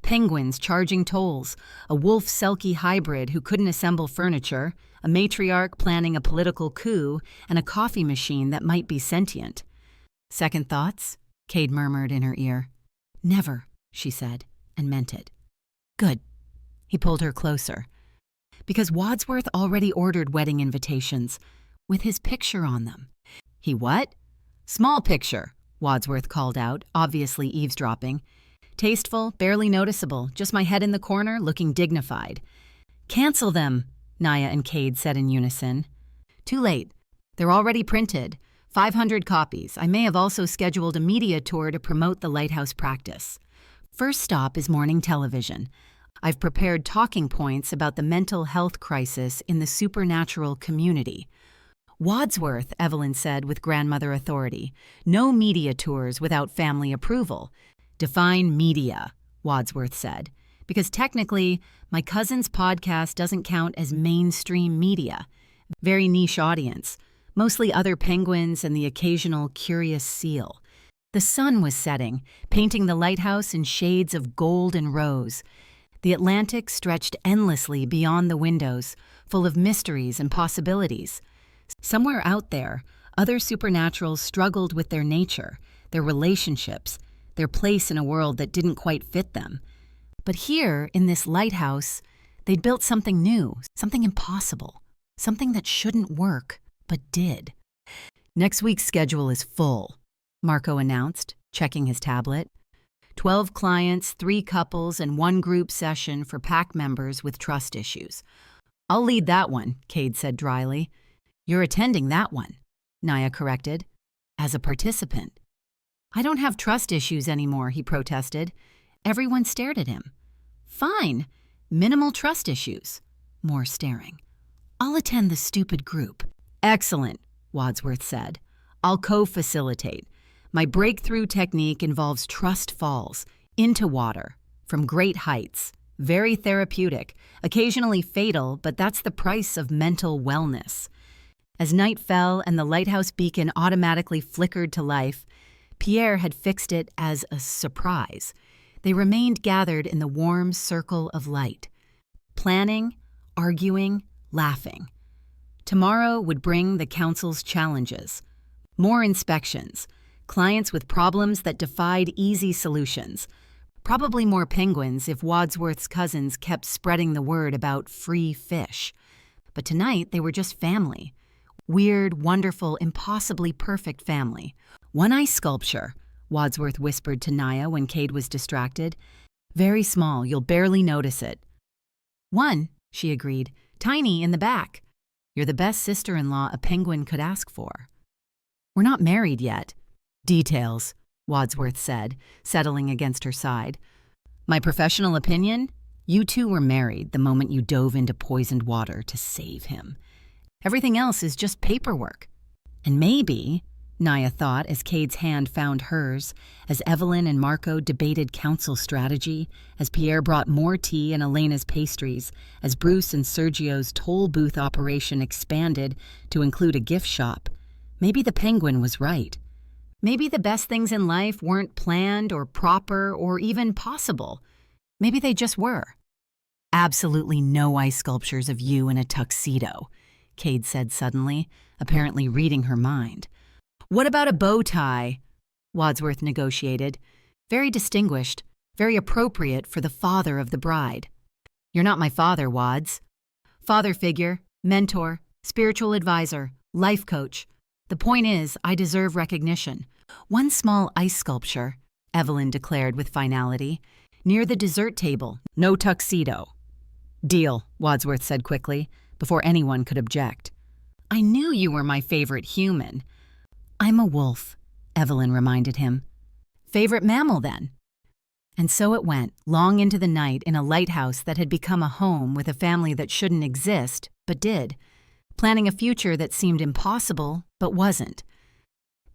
Penguins charging tolls, a wolf-selkie hybrid who couldn't assemble furniture, a matriarch planning a political coup, and a coffee machine that might be sentient. "Second thoughts?" Cade murmured in her ear. "Never," she said, and meant it. "Good." He pulled her closer. Because Wadsworth already ordered wedding invitations, with his picture on them. "He what?" "Small picture," Wadsworth called out, obviously eavesdropping. "Tasteful, barely noticeable, just my head in the corner, looking dignified." "Cancel them," Naia and Cade said in unison. "Too late. They're already printed. 500 copies. I may have also scheduled a media tour to promote the Lighthouse practice. First stop is morning television. I've prepared talking points about the mental health crisis in the supernatural community." "Wadsworth," Evelyn said with grandmother authority. "No media tours without family approval." "Define media," Wadsworth said, "because technically, my cousin's podcast doesn't count as mainstream media. Very niche audience, mostly other penguins and the occasional curious seal." The sun was setting, painting the lighthouse in shades of gold and rose. The Atlantic stretched endlessly beyond the windows, full of mysteries and possibilities. Somewhere out there, other supernaturals struggled with their nature, their relationships, their place in a world that didn't quite fit them. But here, in this lighthouse, they'd built something new, something impossible, something that shouldn't work, but did. "Next week's schedule is full," Marco announced, checking his tablet. 12 clients, 3 couples, and 1 group session for PAC members with trust issues. "I'll lead that one," Cade said dryly. "You're attending that one," Naia corrected, "as a participant." "I don't have trust issues anymore," he protested. Everyone stared at him. "Fine. Minimal trust issues." More staring. "I'll attend the stupid group." "Excellent," Wadsworth said. "I'll co-facilitate. My breakthrough technique involves trust falls, into water, from great heights. Very therapeutic, occasionally fatal, but that's the price of mental wellness." As night fell and the lighthouse beacon automatically flickered to life, Pierre had fixed it as a surprise. They remained gathered in the warm circle of light, planning, arguing, laughing. Tomorrow would bring the council's challenges. More inspections, clients with problems that defied easy solutions. Probably more penguins if Wadsworth's cousins kept spreading the word about free fish. But tonight they were just family. Weird, wonderful, impossibly perfect family. "One ice sculpture," Wadsworth whispered to Naia when Cade was distracted. "Very small, you'll barely notice it." "One," she agreed. "Tiny in the back." "You're the best sister-in-law a penguin could ask for." "We're not married yet." "Details," Wadsworth said, settling against her side. "My professional opinion? You two were married the moment you dove into poisoned water to save him. Everything else is just paperwork." "And maybe," Naia thought as Cade's hand found hers, as Evelyn and Marco debated council strategy, as Pierre brought more tea and Elena's pastries, as Bruce and Sergio's toll booth operation expanded to include a gift shop, maybe the penguin was right. Maybe the best things in life weren't planned or proper or even possible. Maybe they just were. "Absolutely no ice sculptures of you in a tuxedo," Cade said suddenly, apparently reading her mind. "What about a bow tie?" Wadsworth negotiated. "Very distinguished, very appropriate for the father of the bride." "You're not my father, Wads." "Father figure, mentor, spiritual advisor, life coach. The point is, I deserve recognition. One small ice sculpture," Evelyn declared with finality. Near the dessert table, no tuxedo. Deal, Wadsworth said quickly, before anyone could object. I knew you were my favorite human. I'm a wolf, Evelyn reminded him. Favorite mammal, then? And so it went, long into the night in a lighthouse that had become a home with a family that shouldn't exist, but did, planning a future that seemed impossible, but wasn't.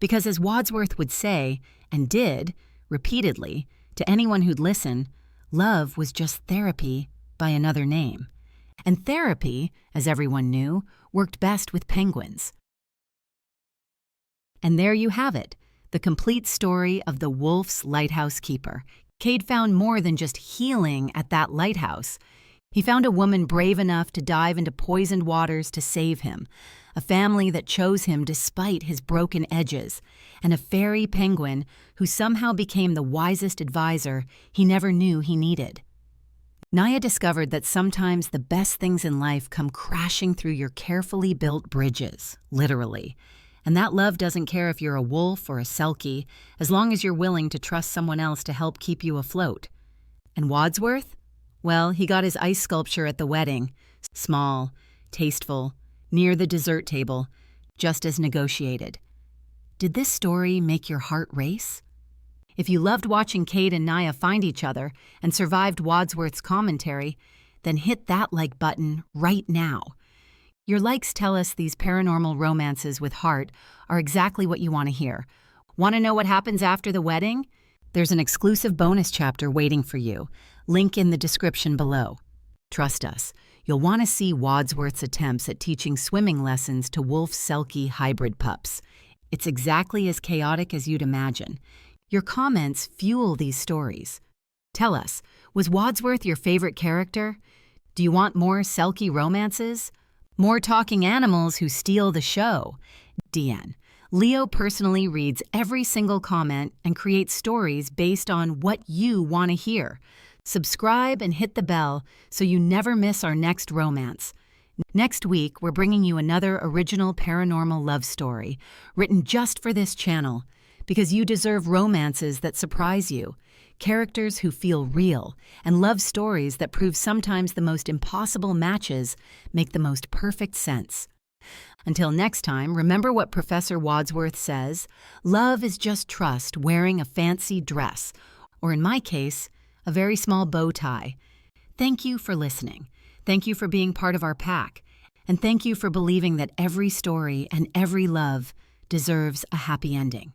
Because as Wadsworth would say, and did, repeatedly, to anyone who'd listen, love was just therapy by another name. And therapy, as everyone knew, worked best with penguins. And there you have it, the complete story of the Wolf's Lighthouse Keeper. Cade found more than just healing at that lighthouse. He found a woman brave enough to dive into poisoned waters to save him, a family that chose him despite his broken edges, and a fairy penguin who somehow became the wisest advisor he never knew he needed. Naia discovered that sometimes the best things in life come crashing through your carefully built bridges, literally. And that love doesn't care if you're a wolf or a selkie, as long as you're willing to trust someone else to help keep you afloat. And Wadsworth? Well, he got his ice sculpture at the wedding. Small, tasteful, near the dessert table, just as negotiated. Did this story make your heart race? If you loved watching Cade and Naia find each other and survived Wadsworth's commentary, then hit that like button right now. Your likes tell us these paranormal romances with heart are exactly what you want to hear. Want to know what happens after the wedding? There's an exclusive bonus chapter waiting for you. Link in the description below. Trust us, you'll want to see Wadsworth's attempts at teaching swimming lessons to wolf-selkie hybrid pups. It's exactly as chaotic as you'd imagine. Your comments fuel these stories. Tell us, was Wadsworth your favorite character? Do you want more selkie romances? More talking animals who steal the show? DN. Leo personally reads every single comment and creates stories based on what you want to hear. Subscribe and hit the bell so you never miss our next romance. Next week, we're bringing you another original paranormal love story written just for this channel, because you deserve romances that surprise you, characters who feel real, and love stories that prove sometimes the most impossible matches make the most perfect sense. Until next time, remember what Professor Wadsworth says, love is just trust wearing a fancy dress, or in my case, a very small bow tie. Thank you for listening. Thank you for being part of our pack. And thank you for believing that every story and every love deserves a happy ending.